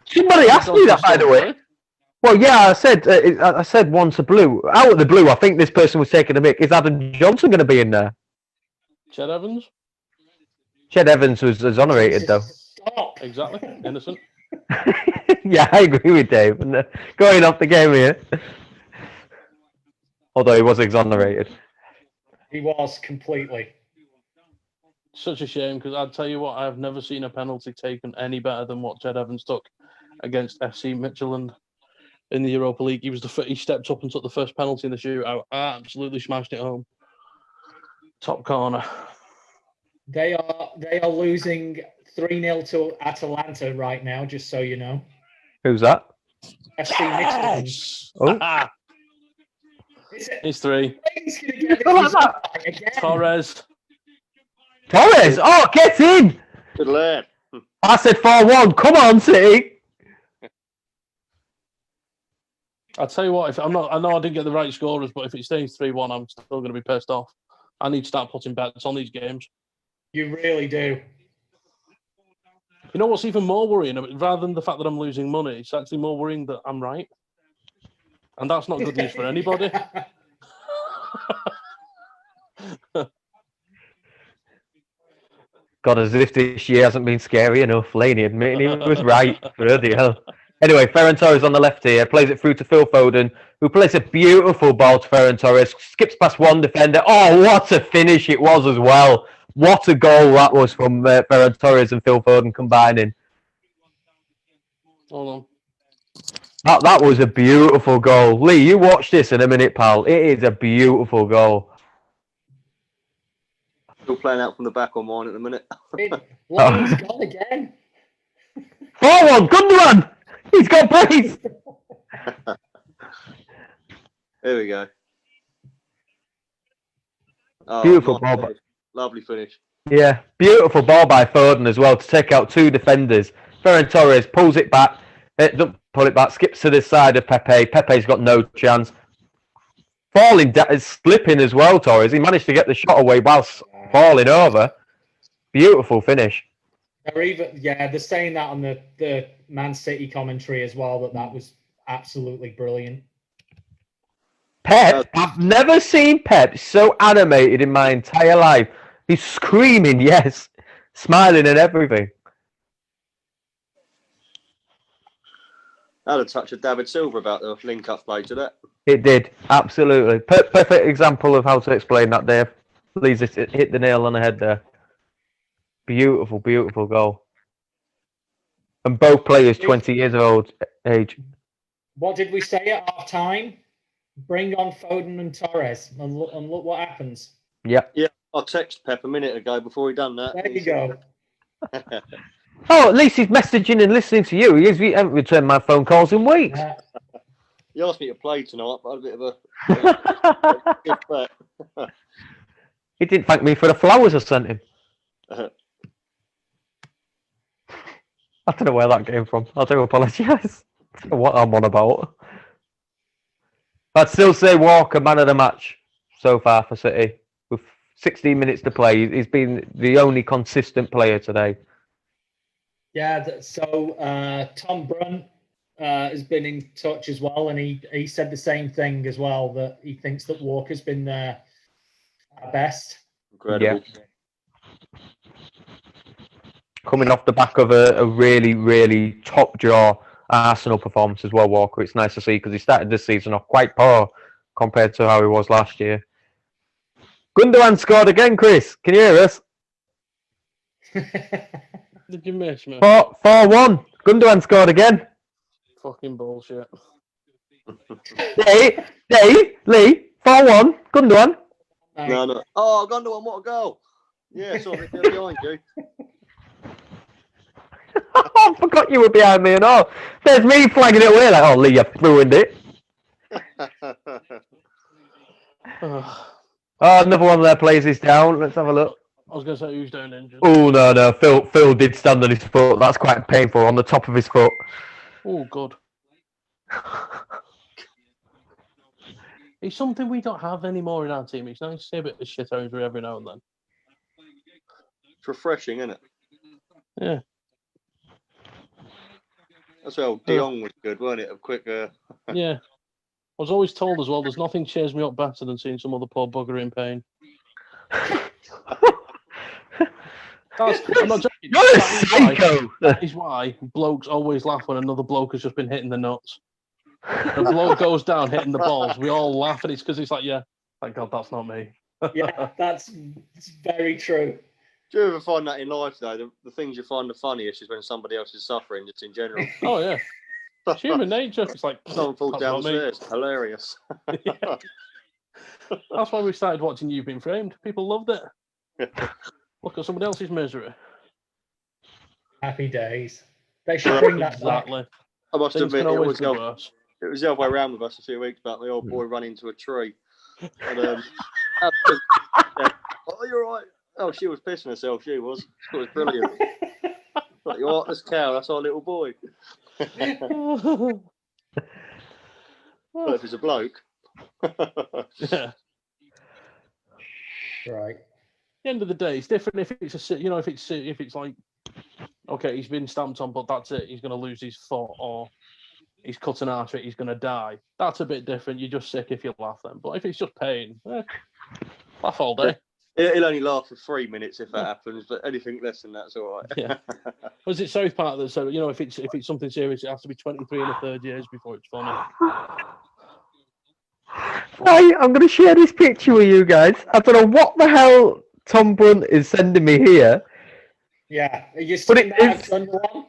Somebody asked me that, by the way. Well, yeah, I said One to Blue. Out of the blue, I think this person was taking a mick. Is Adam Johnson going to be in there? Ched Evans? Ched Evans was exonerated, though. Stop. Exactly. Innocent. Yeah, I agree with Dave. And, going off the game here. Although he was exonerated. He was completely. Such a shame, because I'd tell you what, I've never seen a penalty taken any better than what Ched Evans took against FC Midtjylland in the Europa League. He stepped up and took the first penalty in the shootout. Absolutely smashed it home. Top corner. They are losing 3-0 to Atalanta right now, just so you know. Who's that? FC Midtjylland. Oh. He's 3. He's going to get it again. Torres. Oh, get in! Good lad. I said 4-1. Come on, City. I'll tell you what, I know I didn't get the right scorers, but if it stays 3-1, I'm still going to be pissed off. I need to start putting bets on these games. You really do. You know what's even more worrying? Rather than the fact that I'm losing money, it's actually more worrying that I'm right. And that's not good news for anybody. God, as if this year hasn't been scary enough. Laney admitting he was right. Bloody hell. Anyway, Ferran Torres on the left here, plays it through to Phil Foden, who plays a beautiful ball to Ferran Torres, skips past one defender. Oh, what a finish it was as well. What a goal that was from Ferran Torres and Phil Foden combining. Hold on. That was a beautiful goal. Lee, you watch this in a minute, pal. It is a beautiful goal. Still playing out from the back on mine at the minute. He's gone again. 4-1, Gundogan! He's got praise! There we go. Oh, beautiful ball. Lovely finish. Yeah, beautiful ball by Foden as well to take out 2 defenders. Ferran Torres pulls it back. Don't pull it back, skips to the side of Pepe. Pepe's got no chance. Slipping as well, Torres. He managed to get the shot away whilst falling over. Beautiful finish. They're saying that on the Man City commentary as well, that was absolutely brilliant. Pep, I've never seen Pep so animated in my entire life. He's screaming, yes, smiling and everything. Had a touch of David Silver about the link-up play to that. It did, absolutely. Perfect example of how to explain that, Dave. Please hit the nail on the head there. Beautiful, beautiful goal. And both players 20 years old age. What did we say at half time? Bring on Foden and Torres and look what happens. Yeah. Yeah, I texted Pep a minute ago before he done that. There you go. Oh, at least he's messaging and listening to you. He hasn't returned my phone calls in weeks. He asked me to play tonight, but I had a bit of a... He didn't thank me for the flowers I sent him. I don't know where that came from. I do apologise. I don't know what I'm on about. I'd still say Walker, man of the match so far for City. With 16 minutes to play, he's been the only consistent player today. Yeah, so Tom Brunt has been in touch as well, and he said the same thing as well, that he thinks that Walker's been there at best. Incredible. Yeah. Coming off the back of a really, really top jaw Arsenal performance as well, Walker. It's nice to see because he started this season off quite poor compared to how he was last year. Gundogan scored again, Chris. Can you hear us? Did you miss me? 4-1. Gundogan scored again. Fucking bullshit. Lee, 4-1. Gundogan. No. Oh, Gundogan, what a goal. Yeah, sorry, they're behind you. I forgot you were behind me and all. There's me flagging it away like, oh, Lee, you've ruined it. Oh, another one of their players is down. Let's have a look. I was going to say who's down injured. Oh, no. Phil did stand on his foot. That's quite painful on the top of his foot. Oh, good. It's something we don't have anymore in our team. It's nice to see a bit of shithousery every now and then. It's refreshing, isn't it? Yeah. That's well, De Jong was good, weren't it? A quick. Yeah. I was always told as well, there's nothing cheers me up better than seeing some other poor bugger in pain. I'm not joking. You're a psycho. That is why blokes always laugh when another bloke has just been hitting the nuts. When a bloke goes down hitting the balls, we all laugh, and it's because it's like, yeah, thank God that's not me. Yeah, that's very true. Do you ever find that in life, though? The things you find the funniest is when somebody else is suffering, just in general. Oh, yeah. It's human nature. It's like, Someone falls that's down not the me. stairs. Hilarious. Yeah. That's why we started watching You've Been Framed. People loved it. Look at somebody else's misery. Happy days. They should bring that back. Exactly. I must Things admit, can it always was, be worse. it was the other way around with us a few weeks back. The old boy ran into a tree. And, oh, you're right. Oh, she was pissing herself. She was. It was brilliant. Like, you heartless cow. That's our little boy. But if it's a bloke. Yeah. Right. At the end of the day, it's different if it's if it's like, okay, he's been stamped on, but that's it. He's going to lose his foot, or he's cut an artery. He's going to die. That's a bit different. You're just sick if you laugh then. But if it's just pain, laugh all day. He'll only laugh for 3 minutes if that happens, but anything less than that's all right. Yeah. Was it South Park that said, if it's something serious, it has to be 23 and a third years before it's funny. Right, I'm going to share this picture with you guys. I don't know what the hell Tom Brunt is sending me here. Yeah. Are you seeing that it's- Gundogan?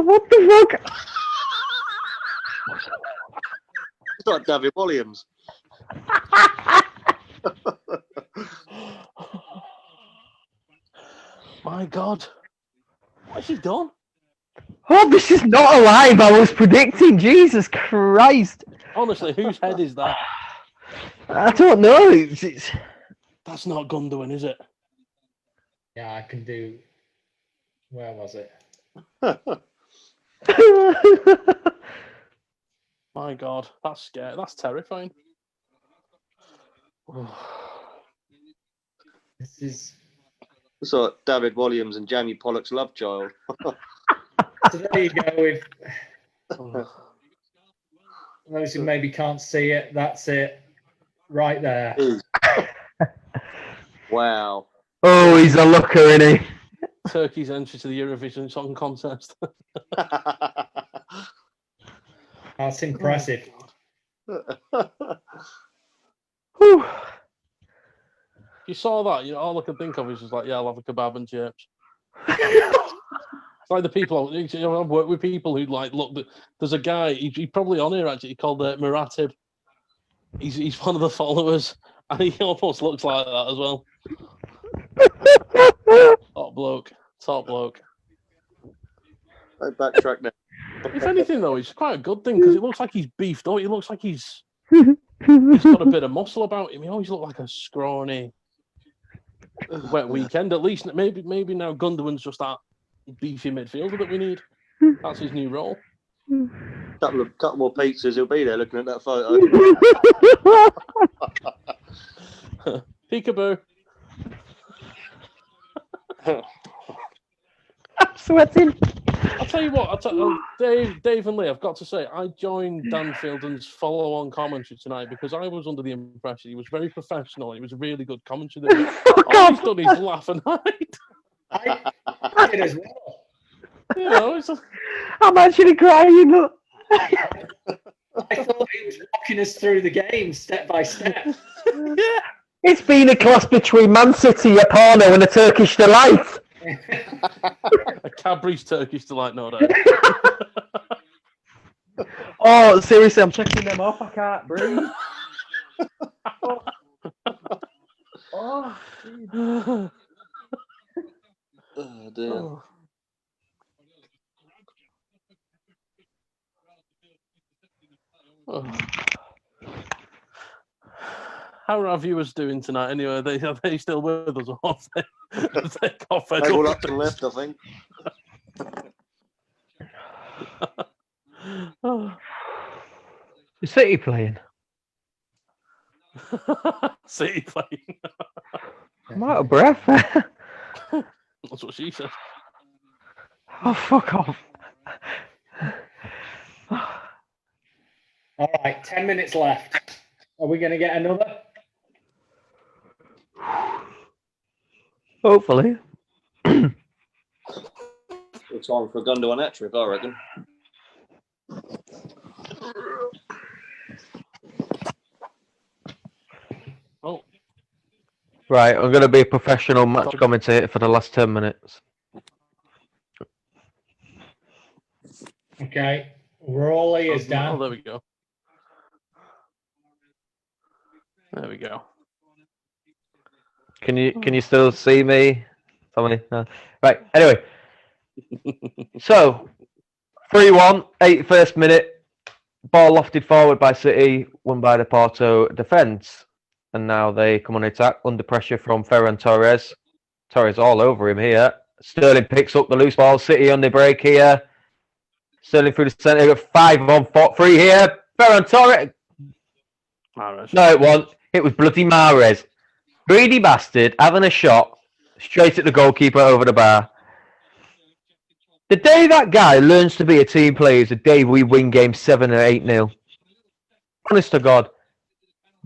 What the fuck? It's like David Williams. My God. What's he done? Oh, this is not alive. I was predicting. Jesus Christ. Honestly, whose head is that? I don't know. It's... That's not Gundogan, is it? Yeah, I can do. Where was it? My God, that's scary. That's terrifying. This is. It's like David Williams and Jamie Pollock's love child. So there you go. With those who maybe can't see it, that's it, right there. Wow. Oh, he's a looker, isn't he? Turkey's entry to the Eurovision Song Contest. That's impressive. Whew. You saw that, all I could think of is just like, yeah, I'll have a kebab and chips. It's like the people, I've worked with people who like, look, there's a guy, he's probably on here actually, called Muratib. He's one of the followers, and he almost looks like that as well. Top bloke. I backtrack now. If anything, though, it's quite a good thing because it looks like he's beefed up. It looks like he's got a bit of muscle about him. He always looked like a scrawny, wet weekend. At least maybe now Gundogan's just that beefy midfielder that we need. That's his new role. Couple more pizzas, he'll be there looking at that photo. Peekaboo. I'm sweating. I'll tell you what, Dave and Lee, I've got to say, I joined Dan Fielden's follow-on commentary tonight because I was under the impression he was very professional. He was a really good commentary. All he's done is laugh and hide. I did as well. You know, I'm actually crying. Look. I thought he was walking us through the game step by step. Yeah. It's been a class between Man City, a porno, and a Turkish delight. A Cadbury's Turkish delight, no doubt. Oh, seriously, I'm checking them off. I can't breathe. Oh, Oh dear. oh. Oh. How are our viewers doing tonight? Anyway, are they still with us, or have they got fed They all up? up to the left, I think. Oh. Is City playing? City playing. I'm out of breath. That's what she said. Oh, fuck off. All right, 10 minutes left. Are we going to get another? Hopefully. It's time for a Gundogan hat trick, I reckon. Oh, Right, I'm going to be a professional match commentator for the last 10 minutes. Okay, we're all ears, oh, Dan. there we go. There we go. Can you still see me? Tommy? No. Right, anyway. So, 3-1, 81st minute. Ball lofted forward by City, won by the Porto defence. And now they come on attack under pressure from Ferran Torres. Torres all over him here. Sterling picks up the loose ball. City on the break here. Sterling through the centre. 5-on-4 here. Ferran Torres. Mahrez. No, it wasn't. It was bloody Mahrez. Greedy bastard having a shot straight at the goalkeeper over the bar. The day that guy learns to be a team player is the day we win games 7 or 8-0. Honest to God.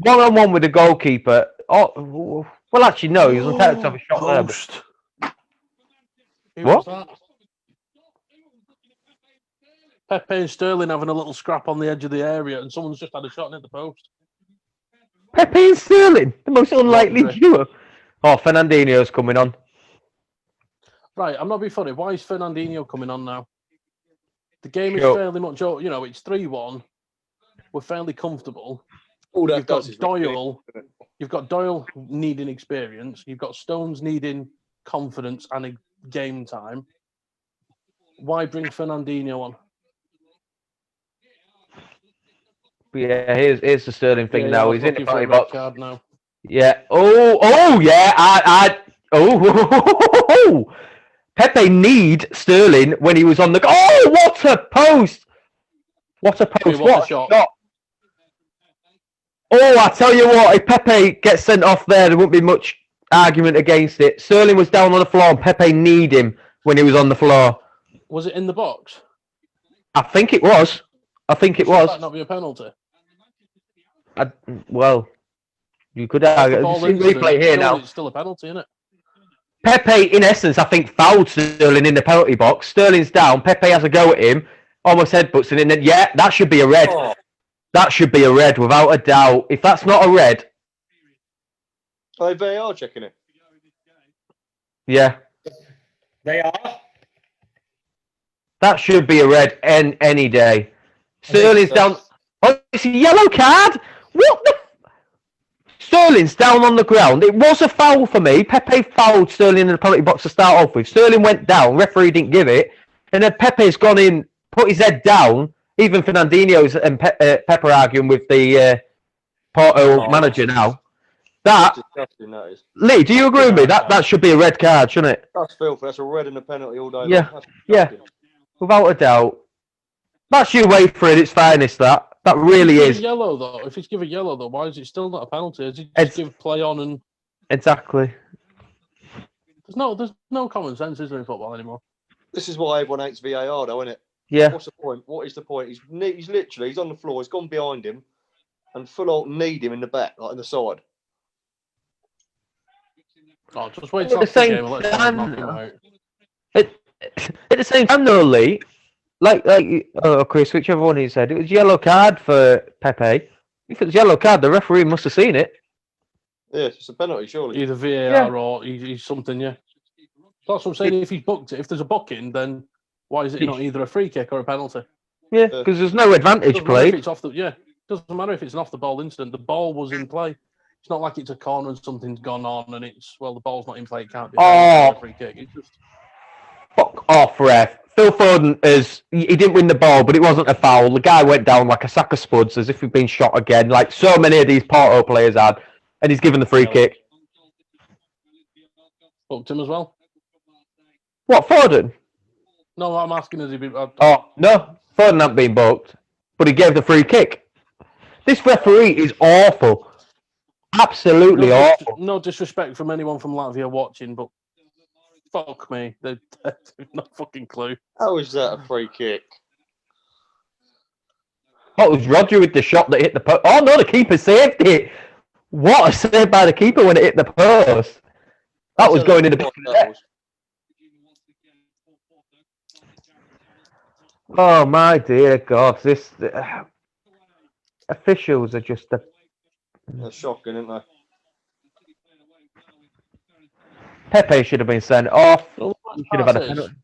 1-on-1 with the goalkeeper. Oh, well, actually, no. He was entitled to have a shot there. Post. Who What? was that? Pepe and Sterling having a little scrap on the edge of the area, and someone's just had a shot and hit the post. Pepe and Sterling, the most unlikely Rodri. duo. Oh, Fernandinho's coming on. Right, I'm not being funny. Why is Fernandinho coming on now? The game is Sure. fairly much, you know, it's 3-1. We're fairly comfortable. All that You've got does is Doyle. You've got Doyle needing experience. You've got Stones needing confidence and a game time. Why bring Fernandinho on? But yeah, here's the Sterling thing now. He's in the looking for a penalty red box. card now. Yeah. Oh, yeah. Oh. Pepe need Sterling when he was on the. Oh, what a post! What a post! What a What a shot. shot! Oh, I tell you what, if Pepe gets sent off there won't be much argument against it. Sterling was down on the floor and Pepe need him when he was on the floor. Was it in the box? I think it was. Should that not be a penalty? Well, you could The argue. ball See into replay it, here surely now. It's still a penalty, isn't it? Pepe, in essence, I think fouled Sterling in the penalty box. Sterling's down. Pepe has a go at him. Almost headbutts him. And then, yeah, that should be a red. Oh. That should be a red, without a doubt. If that's not a red, Are they VAR checking it? yeah, They are. that should be a red any day. Sterling's down. Oh, it's a yellow card. What the? Sterling's down on the ground. It was a foul for me. Pepe fouled Sterling in the penalty box to start off with. Sterling went down. Referee didn't give it, and then Pepe's gone in, put his head down. Even Fernandinho's and Pepe arguing with the Porto manager now. That Disgusting, that is. Lee, do you agree with me? That should be a red card, shouldn't it? That's filthy. That's a red and a penalty all day long. Yeah, That's yeah. disgusting. Without a doubt. That's your way for it. It's finest. That really If he's is. yellow though, if he's given yellow though, why is it still not a penalty? Is he just give play on and Exactly. there's no common sense, is there, in football anymore? This is why everyone hates VAR, though, isn't it? Yeah. What's the point? What is the point? He's literally on the floor. He's gone behind him, and full out need him in the back, like in the side. Oh, just wait At till the after the same game and let someone knock him time, out. at the same time, though, Lee, Chris, whichever one he said, it was yellow card for Pepe. If it was yellow card, the referee must have seen it. Yeah, it's a penalty, surely. Either VAR or he's something, yeah. That's what I'm saying. If he's booked it, if there's a booking, then why is it not either a free kick or a penalty? Yeah, because there's no advantage Doesn't matter if played. it's off the doesn't matter if it's an off the ball incident. The ball was in play. It's not like it's a corner and something's gone on and it's the ball's not in play. It can't be a free kick. It's just Fuck off, ref. Phil Foden he didn't win the ball, but it wasn't a foul. The guy went down like a sack of spuds as if he'd been shot again, like so many of these Porto players had, and he's given the free kick. booked him as well. What, Foden? No, I'm asking has he been? Oh, no. Foden hadn't been booked, but he gave the free kick. This referee is awful. Absolutely awful. No disrespect from anyone from Latvia watching, but fuck me. They've no fucking clue. How is that a free kick? Oh, it was Roger with the shot that hit the post. Oh, no, the keeper saved it. What a save by the keeper when it hit the post. That was going in the back of the net. Oh, my dear God. This officials are just... They're shocking, aren't they? Pepe should have been sent off. He should have had a penalty.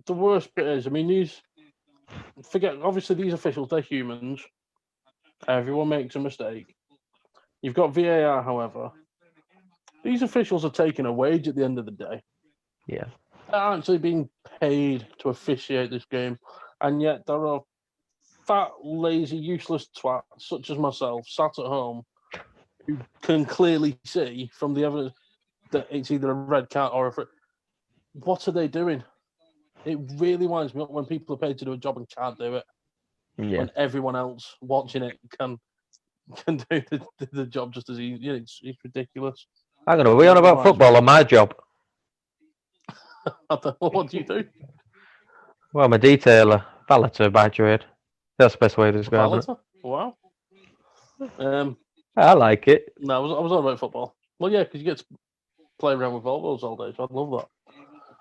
The worst bit is, I mean, obviously these officials, they're humans. Everyone makes a mistake. You've got VAR, however. These officials are taking a wage at the end of the day. Yeah. They're actually being paid to officiate this game. And yet there are fat, lazy, useless twats, such as myself, sat at home, who can clearly see from the evidence that it's either a red card or a free. What are they doing? It really winds me up when people are paid to do a job and can't do it. Yeah. When everyone else watching it can do the job just as easy. Yeah, it's ridiculous. Hang on, are we on about football or my job? What do you do? Well, I'm a detailer. Valeter by trade. That's the best way to describe it. Wow. I like it. No, I was on about football. Well, yeah, because you get to play around with Volvos all day, so I'd love that.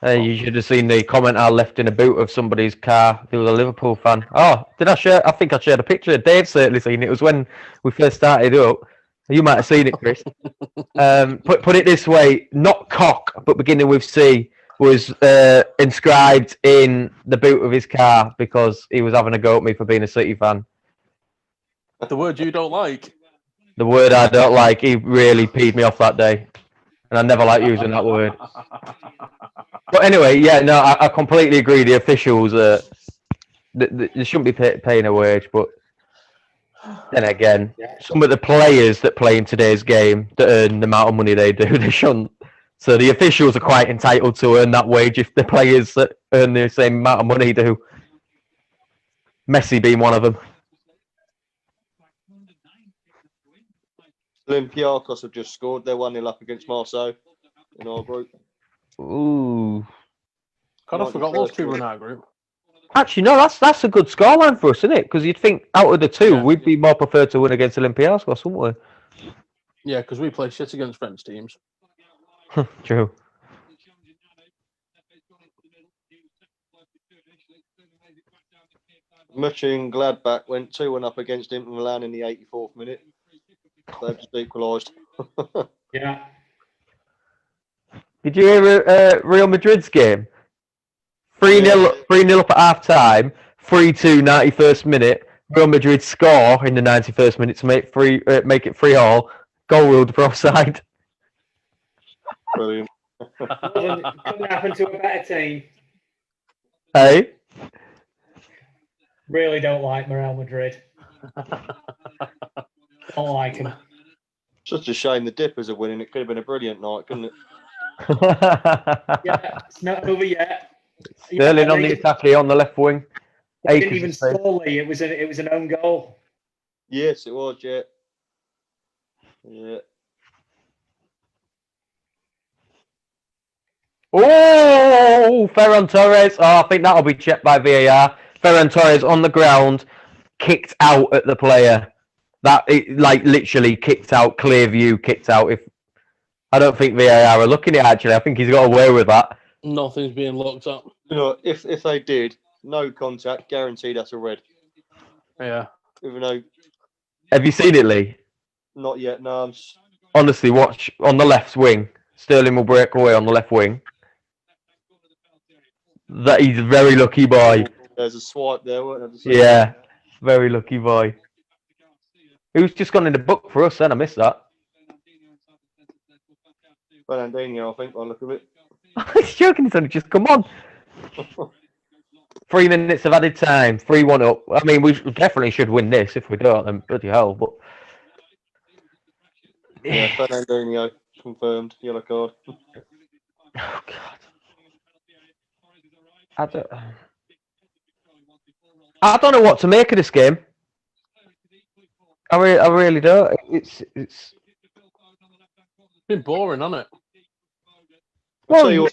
Hey, you should have seen the comment I left in a boot of somebody's car. They was a Liverpool fan. Oh, did I share? I think I shared a picture. Dave's certainly seen it. It was when we first started up. You might have seen it, Chris. Put it this way: not cock, but beginning with C, was inscribed in the boot of his car because he was having a go at me for being a City fan. The word you don't like. The word I don't like. He really peed me off that day, and I never like using that word. But anyway, yeah, no, I completely agree. The officials, they shouldn't be paying a wage. But then again, some of the players that play in today's game that earn the amount of money they do, they shouldn't. So the officials are quite entitled to earn that wage if the players that earn the same amount of money do. Messi being one of them. Olympiacos have just scored. They're 1-0 up against Marseille in our group. Ooh. God, I forgot those two were in our group. Actually, no, that's a good scoreline for us, isn't it? Because you'd think out of the two, we'd be more preferred to win against Olympiacos, wouldn't we? Yeah, because we play shit against French teams. True. Mönchengladbach went 2-1 up against Inter Milan in the 84th minute. They've just equalised. Yeah. Did you hear Real Madrid's game? 3-0 up at half time, 3-2 91st minute. Real Madrid score in the 91st minute to make it 3-3. Goal ruled for offside. Brilliant. Couldn't happen to a better team. Hey? Really don't like Real Madrid. Don't like him. Such a shame the Dippers are winning. It could have been a brilliant night, couldn't it? Yeah, it's not over yet. Sterling on the attack on the left wing. They didn't even score, Lee. It was an own goal. Yes, it was, yeah. Yeah. Oh, Ferran Torres. Oh, I think that'll be checked by VAR. Ferran Torres on the ground, kicked out at the player. Like literally kicked out, clear view, kicked out. If I don't think VAR are looking at it, actually. I think he's got away with that. Nothing's being looked at. You know, if they did, no contact, guaranteed that's a red. Yeah. Even though Have you seen it, Lee? not yet, no. Honestly, watch on the left wing. Sterling will break away on the left wing. That he's a very lucky boy. There's a swipe there, weren't there? Yeah, very lucky boy. He was just gone in the book for us, then I missed that. Fernandinho, I think, by the look of it. He's joking, he's only just come on. 3 minutes of added time, 3-1 up. I mean, we definitely should win this. If we don't, then bloody hell. But Yeah, Fernandinho, confirmed, yellow card. oh God, I don't know what to make of this game. I really don't. It's been boring, hasn't it? well,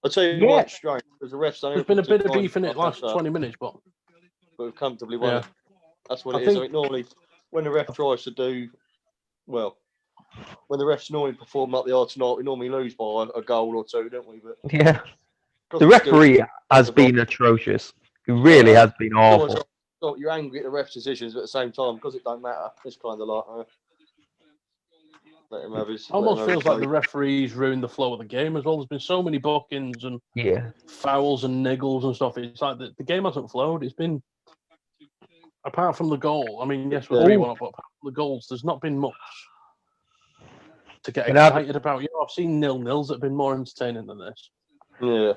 I'll tell you yeah. what's strange, because the refs don't There's been a bit of beef in it last 20 minutes, but we've comfortably won. Yeah. That's what I it is. think- I mean, normally, when the ref tries to do, well, when the refs normally perform like they are tonight, we normally lose by a goal or two, don't we? But yeah. The referee has been atrocious. He really has been awful. You're angry at the ref's decisions, but at the same time, because it don't matter, it's kind of like, let him have his. almost feels like the referees ruined the flow of the game as well. There's been so many bookings and Yeah. fouls and niggles and stuff. It's like the game hasn't flowed. It's been, apart from the goal. I mean, yes, we're 3-1 up, but apart from the goals, there's not been much to get excited about. You know, I've seen 0-0s that have been more entertaining than this. Yeah.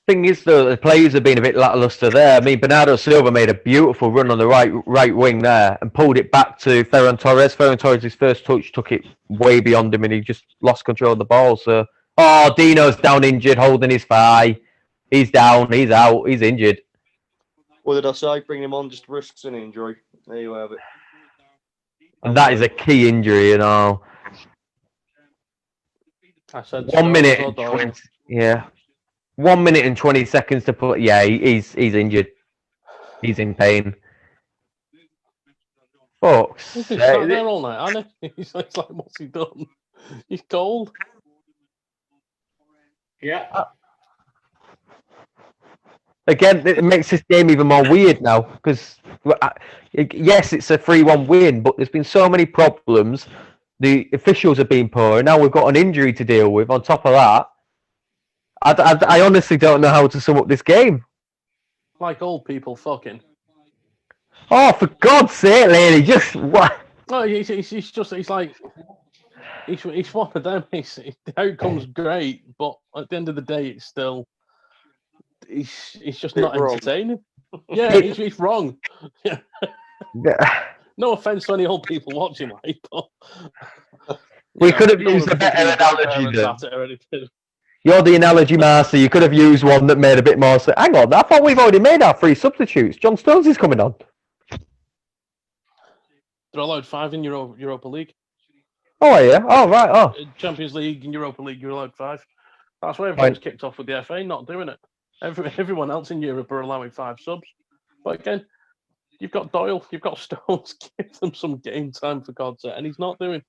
Thing is, though, the players have been a bit lackluster there. I mean, Bernardo Silva made a beautiful run on the right wing there and pulled it back to Ferran Torres. Ferran Torres' first touch took it way beyond him and he just lost control of the ball. So, Dino's down injured, holding his thigh. He's down, he's out, he's injured. What did I say? Bring him on, just risks an injury. There you have it. And that is a key injury, you know. I said 1 minute and 20. Yeah. 1 minute and 20 seconds to put. Yeah, he's injured. He's in pain. Folks. He's been sat there all night, hasn't he? He's like, what's he done? He's cold. Yeah. Again, it makes this game even more weird now because, yes, it's a 3-1 win, but there's been so many problems. The officials have been poor, and now we've got an injury to deal with on top of that. I honestly don't know how to sum up this game. Like old people fucking. Oh, for God's sake, lady, just what? No, he's like, he's one of them. The outcome's great, but at the end of the day, it's still, he's just not entertaining. Yeah, he's wrong. Yeah. No offense to any old people watching, like, but we could have used a better analogy then. You're the analogy master. You could have used one that made a bit more sense. Hang on, I thought we've already made our 3 substitutes. John Stones is coming on. They're allowed 5 in Europa League. Oh, yeah. Oh, right. Oh. Champions League and Europa League, you're allowed 5. That's why everyone's kicked off with the FA, not doing it. Everyone else in Europe are allowing 5 subs. But again, you've got Doyle, you've got Stones. Give them some game time, for God's sake. And he's not doing.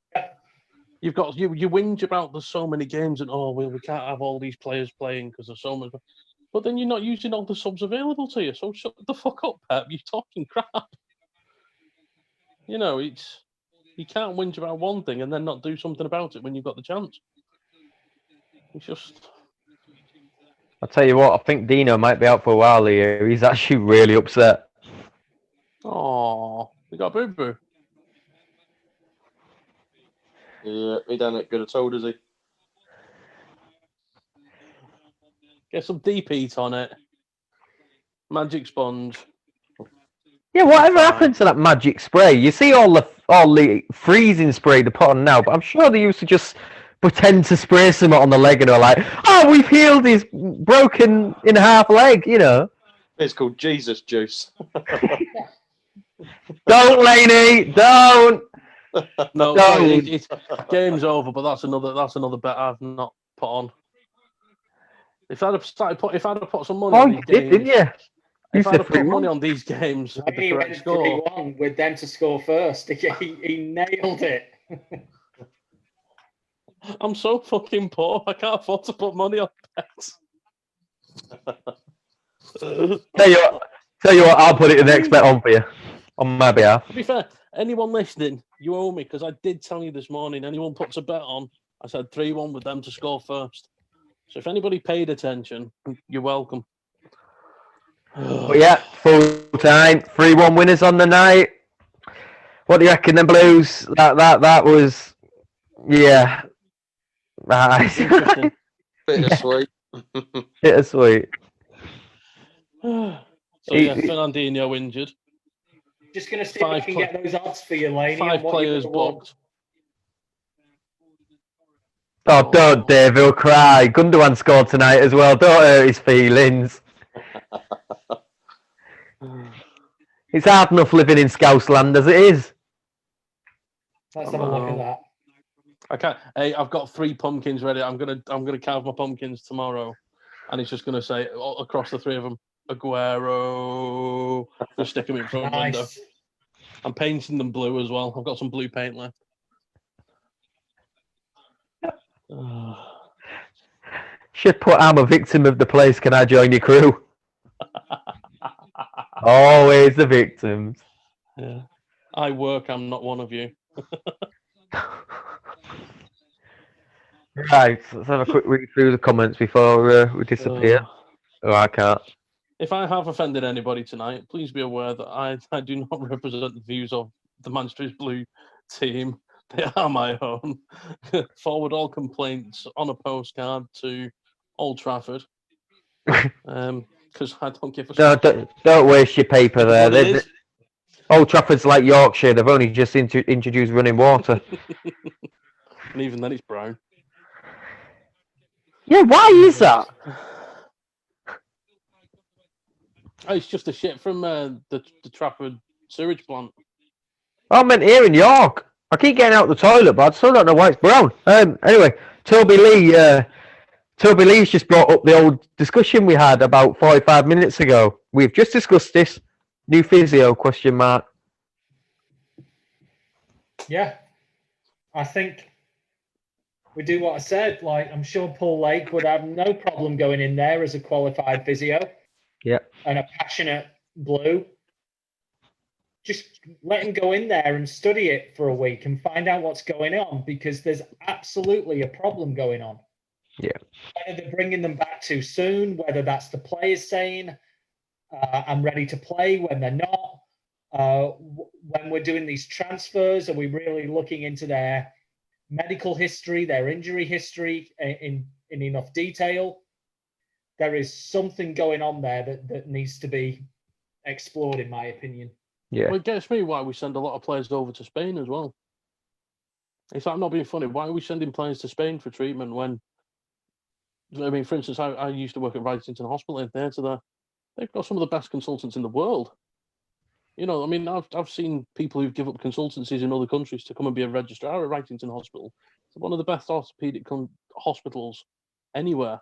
You've got you whinge about there's so many games and we can't have all these players playing because there's so much. But then you're not using all the subs available to you. So shut the fuck up, Pep. You're talking crap. You know, you can't whinge about one thing and then not do something about it when you've got the chance. It's just. I'll tell you what, I think Dino might be out for a while here. He's actually really upset. Oh, we got boo-boo. Yeah, he don't look good at all, does he? Get some deep heat on it. Magic sponge. Yeah, whatever happened to that magic spray? You see all the freezing spray they put on now, but I'm sure they used to just pretend to spray some on the leg and are like, "Oh, we've healed his broken in half leg," you know. It's called Jesus juice. Don't, Laney, don't. No, it's game's over. But that's another bet I've not put on. If I'd have put some money Oh, on you these did, didn't games, you? You if I'd said have put 3-1. money on these games with the He correct went score, 3-1 with them to score first. He nailed it. I'm so fucking poor. I can't afford to put money on bets. Tell you what, I'll put it the next bet on for you, on my behalf. To be fair, anyone listening, you owe me because I did tell you this morning. Anyone puts a bet on, I said 3-1 with them to score first. So if anybody paid attention, you're welcome. But yeah, full time, 3-1 winners on the night. What do you reckon, the Blues? That was, yeah. Interesting. Bittersweet. Bittersweet. So yeah, Fernandinho injured. Just going to see if I can get those odds for you, Laney. 5 players booked. Oh, don't, Dave, he'll cry. Gundogan scored tonight as well. Don't hurt his feelings. It's hard enough living in Scousland as it is. Let's have a look at that. I can't. Hey, I've got 3 pumpkins ready. I'm gonna carve my pumpkins tomorrow, and it's just gonna say across the 3 of them, Aguero. Just stick them in front of the window. I'm painting them blue as well. I've got some blue paint left. Should put, I'm a victim of the place. Can I join your crew? Always the victims. Yeah. I work. I'm not one of you. Right, let's have a quick read through the comments before we disappear. Oh, I can't. If I have offended anybody tonight, please be aware that I do not represent the views of the Manchester Blue team. They are my own. Forward all complaints on a postcard to Old Trafford. Because I don't give a No, don't waste your paper there. Old Trafford's like Yorkshire. They've only just introduced running water. And even then, it's brown. Yeah, why is that? Oh, it's just a shit from the Trafford sewage plant. I meant here in York. I keep getting out the toilet, but I still don't know why it's brown. Anyway, Toby Lee's just brought up the old discussion we had about 45 minutes ago. We've just discussed this. New physio, question mark. Yeah. I think we do what I said. Like, I'm sure Paul Lake would have no problem going in there as a qualified physio. Yeah. And a passionate Blue. Just let him go in there and study it for a week and find out what's going on, because there's absolutely a problem going on. Yeah. Whether they're bringing them back too soon, whether that's the players saying, I'm ready to play when they're not. When we're doing these transfers, are we really looking into their medical history, their injury history in enough detail? There is something going on there that needs to be explored, in my opinion. Yeah. Well, it gets me why we send a lot of players over to Spain as well. It's like, I'm not being funny. Why are we sending players to Spain for treatment when, I mean, for instance, I used to work at Wrightington Hospital in theatre there. They've got some of the best consultants in the world. You know, I mean, I've seen people who've given up consultancies in other countries to come and be a registrar at Wrightington Hospital. It's one of the best orthopaedic hospitals anywhere.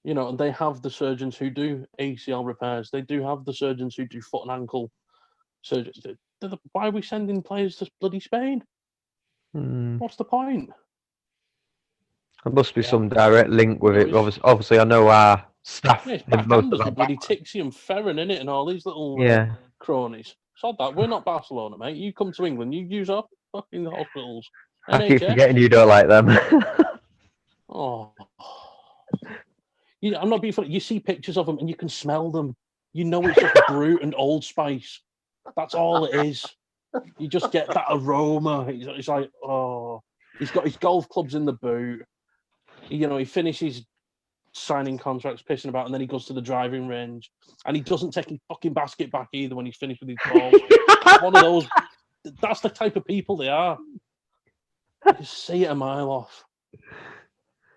You know, and they have the surgeons who do ACL repairs. They do have the surgeons who do foot and ankle surgeries. Why are we sending players to bloody Spain? What's the point? There must be some direct link with it. Obviously, I know our staff. Yeah, it's backhanders with bloody Tixie and Ferran in it and all these little cronies. Sod that. We're not Barcelona, mate. You come to England, you use our fucking hospitals. I keep forgetting you don't like them. Oh. I'm not being funny. You see pictures of them and you can smell them. You know it's just Brute and Old Spice. That's all it is. You just get that aroma. It's like, oh. He's got his golf clubs in the boot. You know, he finishes signing contracts, pissing about, and then he goes to the driving range. And he doesn't take his fucking basket back either when he's finished with his balls. One of those. That's the type of people they are. You can see it a mile off.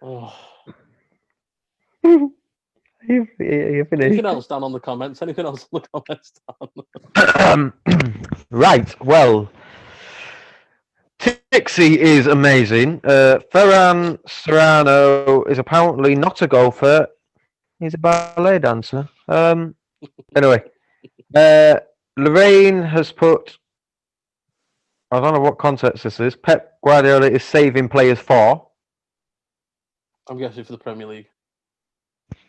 Oh. You finished. Anything else down on the comments? Anything else on the comments down? Right, well, Tixie is amazing. Ferran Serrano is apparently not a golfer. He's a ballet dancer. Anyway, Lorraine has put. I don't know what context this is. Pep Guardiola is saving players for. I'm guessing for the Premier League.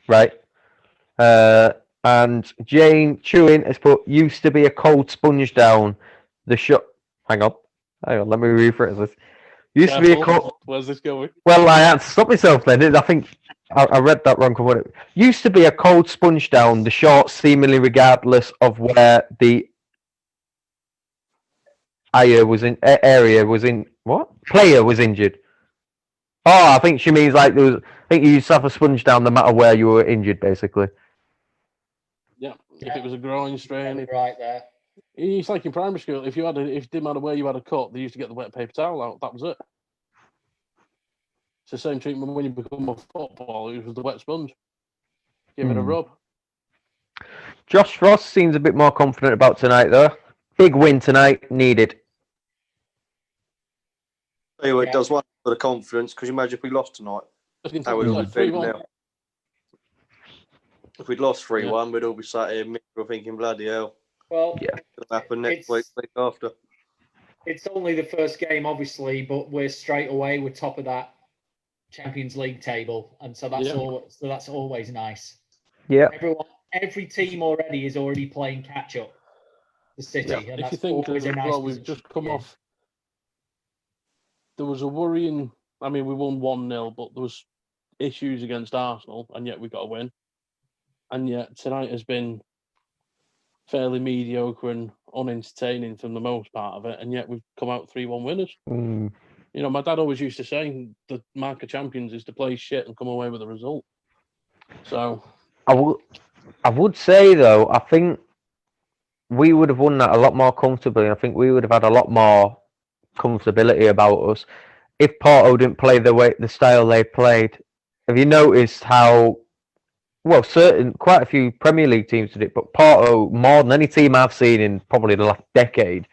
Right. And Jane Chewin has put used to be a cold sponge down the shot. Hang on. Let me rephrase this. Used to be a cold. Where's this going? Well, I had to stop myself then. I think I read that wrong. Used to be a cold sponge down the short, seemingly regardless of where the area was in. What player was injured? Oh, I think she means like there was. I think you used to have a sponge down no matter where you were injured, basically. Yeah. If it was a groin strain, Right there. it's like in primary school. If it didn't matter where you had a cut, they used to get the wet paper towel out. That was it. It's the same treatment when you become a footballer. It was the wet sponge. Give it a rub. Josh Frost seems a bit more confident about tonight, though. Big win tonight, needed. Tell you what, it does one for the confidence, because imagine if we lost tonight. How we'd all be feeling now. If we'd lost 3-1, we'd all be sat here thinking, bloody hell. Well, yeah, what's going to happen next week after? It's only the first game, obviously, but we're straight away. We're top of that Champions League table, and so that's always nice. Yeah. Every team already is already playing catch up. The City, and if that's you think always a nice well, we've just come off. There was a worrying. I mean, we won 1-0, but there was issues against Arsenal, and yet we got a win. And yet tonight has been fairly mediocre and unentertaining from the most part of it, and yet we've come out 3-1 winners. Mm. You know, my dad always used to say the mark of champions is to play shit and come away with a result. So I would say though, I think we would have won that a lot more comfortably. I think we would have had a lot more comfortability about us if Porto didn't play the style they played. Have you noticed how? Well, quite a few Premier League teams did it, but Porto, more than any team I've seen in probably the last decade,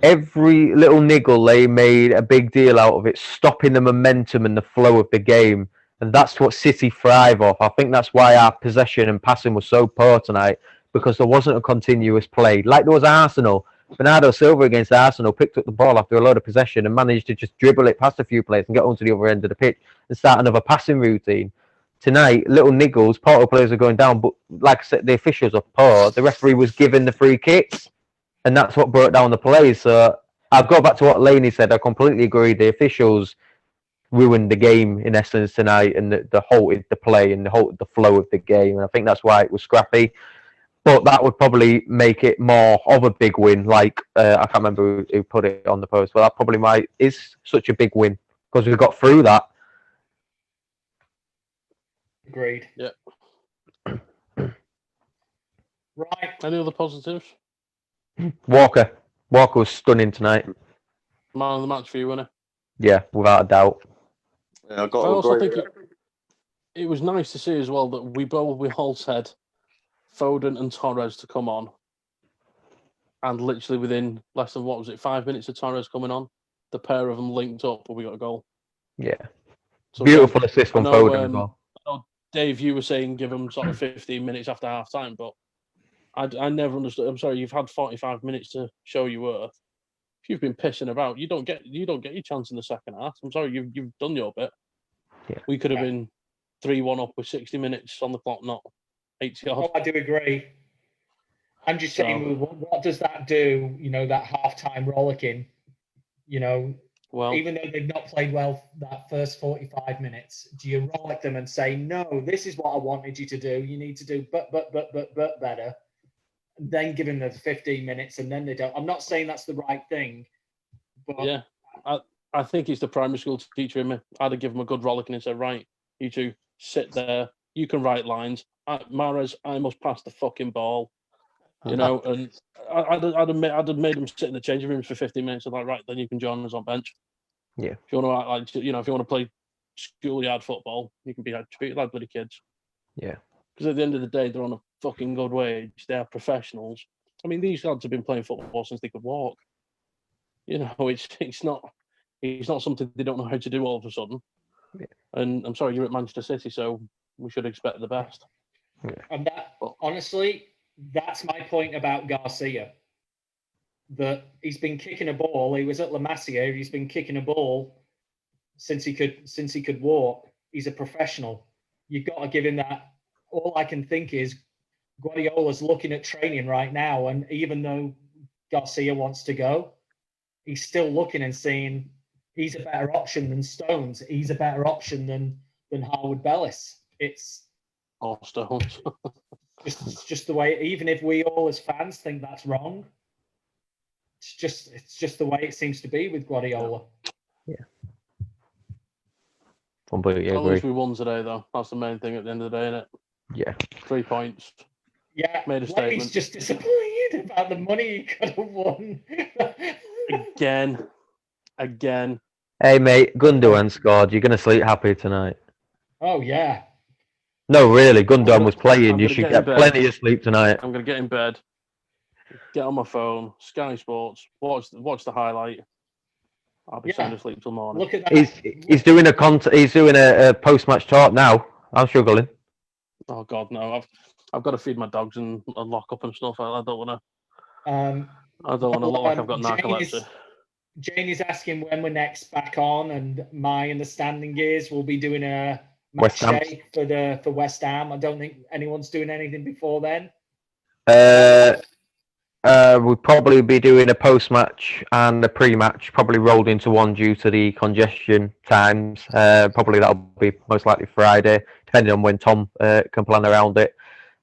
every little niggle they made a big deal out of it, stopping the momentum and the flow of the game. And that's what City thrive off. I think that's why our possession and passing was so poor tonight, because there wasn't a continuous play. Like there was Arsenal. Bernardo Silva against Arsenal picked up the ball after a load of possession and managed to just dribble it past a few players and get onto the other end of the pitch and start another passing routine. Tonight, little niggles, Porto players are going down, but like I said, the officials are poor. The referee was given the free kicks, and that's what brought down the play. So I'll go back to what Laney said. I completely agree. The officials ruined the game in essence tonight, and the halted the play and the flow of the game. And I think that's why it was scrappy. But that would probably make it more of a big win. Like I can't remember who put it on the post, but that probably is such a big win because we got through that. Agreed. Yeah. Right. Any other positives? Walker was stunning tonight. Man of the match for you, wasn't Yeah, without a doubt. Yeah, I also think it was nice to see as well that we all said Foden and Torres to come on, and literally within less than 5 minutes of Torres coming on, the pair of them linked up and we got a goal. Yeah. So beautiful assist from Foden as well. I know, Dave, you were saying give them sort of 15 minutes after half time, but I never understood. I'm sorry, you've had 45 minutes to show your worth. If you've been pissing about, you don't get your chance in the second half. I'm sorry, you've done your bit. Yeah. We could have been 3-1 up with 60 minutes on the clock, not 80 odd. Oh, I do agree. I'm just saying, what does that do? You know, that half-time rollicking. You know, even though they've not played well that first 45 minutes, do you rollick them and say, no, this is what I wanted you to do. You need to do but better. Then give them the 15 minutes and then they don't. I'm not saying that's the right thing. But yeah, I think it's the primary school teacher in me. I'd have given him a good rollicking and said, right, you two sit there. You can write lines. Mahrez, I must pass the fucking ball. You know, and I'd have made them sit in the changing rooms for 15 minutes. And like, right, then you can join us on bench. Yeah. If you want to, if you want to play schoolyard football, you can be treated like bloody kids. Yeah. Because at the end of the day, they're on a fucking good wage. They are professionals. I mean, these lads have been playing football since they could walk. You know, it's not something they don't know how to do all of a sudden. Yeah. And I'm sorry, you're at Manchester City, so we should expect the best. And that, honestly, that's my point about Garcia. That he's been kicking a ball. He was at La Masia. He's been kicking a ball since he could walk. He's a professional. You've got to give him that. All I can think is Guardiola's looking at training right now, and even though Garcia wants to go, he's still looking and saying he's a better option than Stones. He's a better option than Harwood Bellis. It's Or Stones. it's just the way. Even if we all as fans think that's wrong, it's just the way it seems to be with Guardiola. Yeah. Completely At agree. least we won today, though. That's the main thing at the end of the day, isn't it? Yeah. 3 points. Yeah, Made a statement. He's just disappointed about the money he could have won. Again. Hey, mate, Gundogan scored. You're going to sleep happy tonight. Oh, yeah. No, really, Gundogan was playing. I'm You gonna should get get in bed. plenty of sleep tonight. I'm going to get in bed, get on my phone, Sky Sports, watch the highlight. I'll be sound asleep till morning. Look at that. He's doing a post-match talk now. I'm struggling. Oh, God, no. I've got to feed my dogs and lock up and stuff. I don't want to look like I've got narcolepsy. Jane is asking when we're next back on, and my understanding is we'll be doing a West match Ham. day for West Ham. I don't think anyone's doing anything before then. We'll probably be doing a post-match and a pre-match, probably rolled into one due to the congestion times. Probably that'll be most likely Friday, depending on when Tom can plan around it.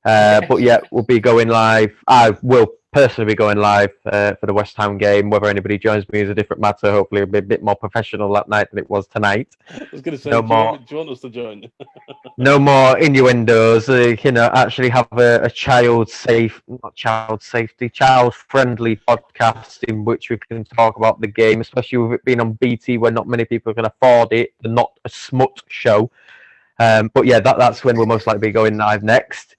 But yeah, we'll be going live. I will personally be going live for the West Ham game. Whether anybody joins me is a different matter. Hopefully it'll be a bit more professional that night than it was tonight. I was going to say, no do more, you want us to join? No more innuendos. Actually have a child-friendly podcast in which we can talk about the game, especially with it being on BT where not many people can afford it. They're not a smut show. But yeah, that's when we'll most likely be going live next.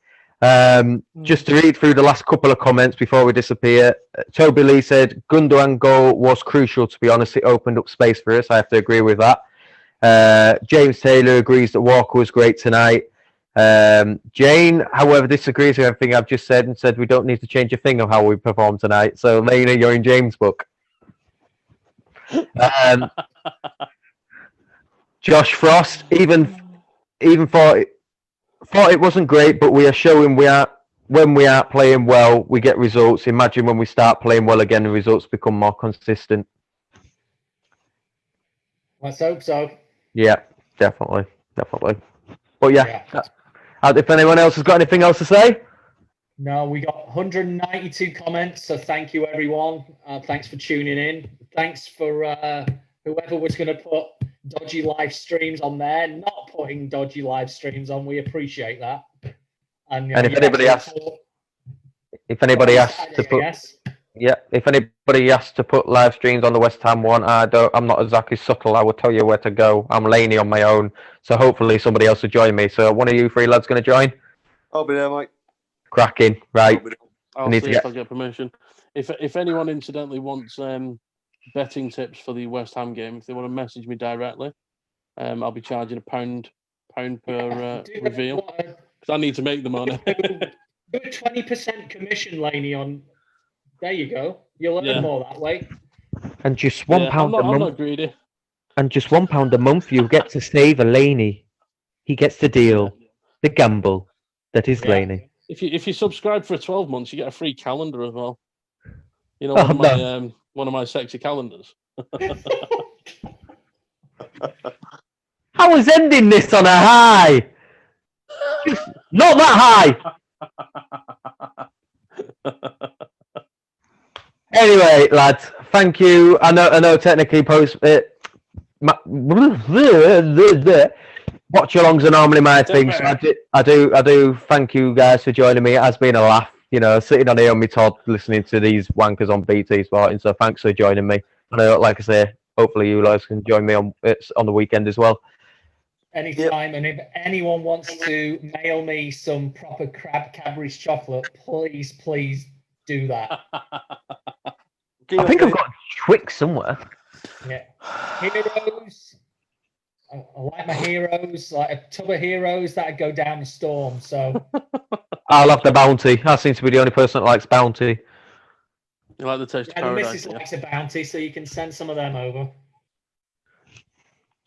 Just to read through the last couple of comments before we disappear. Toby Lee said, Gundogan goal was crucial, to be honest. It opened up space for us. I have to agree with that. James Taylor agrees that Walker was great tonight. Jane, however, disagrees with everything I've just said and said we don't need to change a thing of how we perform tonight. So, Lena, you're in James' book. Josh Frost, even thought it wasn't great, but we are showing when we aren't playing well, we get results. Imagine when we start playing well again, the results become more consistent. Let's hope so. Yeah, definitely. But yeah. If anyone else has got anything else to say? No, we got 192 comments, so thank you, everyone. Thanks for tuning in. Thanks for whoever was going to put dodgy live streams on there, not putting dodgy live streams on. We appreciate that. And if anybody asks to put... Yeah, if anybody asks to put live streams on the West Ham one, I'm not exactly subtle. I will tell you where to go. I'm Laney on my own, so hopefully somebody else will join me. So one of you three lads going to join? I'll be there, mate. Cracking, right. I'll see if I get permission. If anyone incidentally wants betting tips for the West Ham game, if they want to message me directly, I'll be charging £1 per reveal. Because I need to make the money. Do a 20% commission, Laney, on... There you go. You'll earn more that way. And just £1 a month. I'm not greedy. And just £1 a month, you get to save a Laney. He gets the deal, the gamble that is Laney. If you subscribe for 12 months, you get a free calendar as well. You know, one of my sexy calendars. I was ending this on a high. Just not that high. Anyway, lads, thank you. I know. Technically, watch-alongs are normally my thing, so I do. Thank you guys for joining me. It has been a laugh, sitting on here on my Todd, listening to these wankers on BT Sporting. So thanks for joining me. And like I say, hopefully you guys can join me on the weekend as well. Anytime, and if anyone wants to mail me some proper Cadbury's chocolate, please do that. I think I've got Twix somewhere. Yeah. Heroes. I like my heroes, like a tub of heroes that'd go down the storm. So I'll have the bounty. I seem to be the only person that likes bounty. You like the taste yeah, of the paradise? missus Yeah? likes a bounty, so you can send some of them over.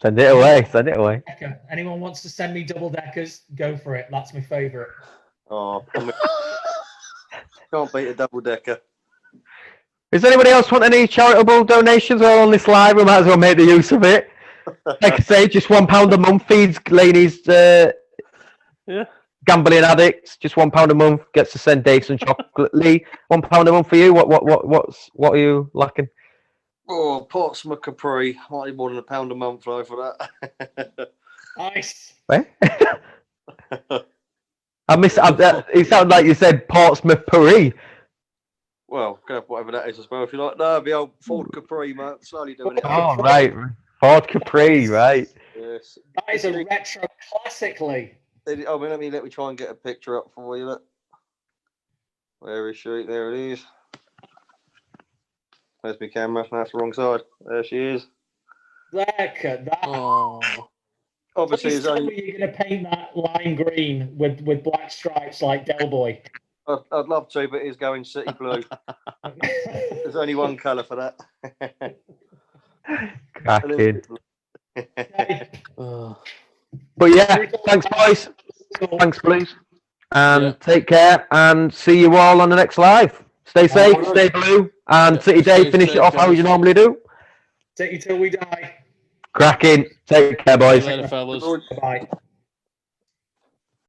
Send it away. Send it away. Anyone wants to send me double deckers? Go for it. That's my favourite. Oh, can't beat a double decker. Does anybody else want any charitable donations while on this live? We might as well make the use of it. Like I say, just £1 a month feeds Laney's Yeah. gambling addicts. Just £1 a month gets to send Dave some chocolate. Lee, £1 a month for you. What are you lacking? Oh, Portsmouth Capri. Might need more than £1 a month though for that. Nice. Eh? It sounded like you said Portsmouth Paris. Well, go for whatever that is as well. If you like, no, the old Ford Capri, mate. Slowly doing it. Oh, right. Ford Capri, right. Yes. That is a retro classic, Lee. Oh, let me try and get a picture up for you. Look. Where is she? There it is. There's my camera. That's the wrong side. There she is. Look at that. Oh. Obviously, Please it's tell only. me you're going to paint that lime green with black stripes like Del Boy. I'd love to, but it's going city blue. There's only one colour for that. Cracking. Okay. But yeah, thanks, boys. Thanks, please. And take care and see you all on the next live. Stay safe, stay blue, and City Day, finish it off how you normally do. Take you till we die. Cracking. Take care, See boys. you later, fellas. Bye.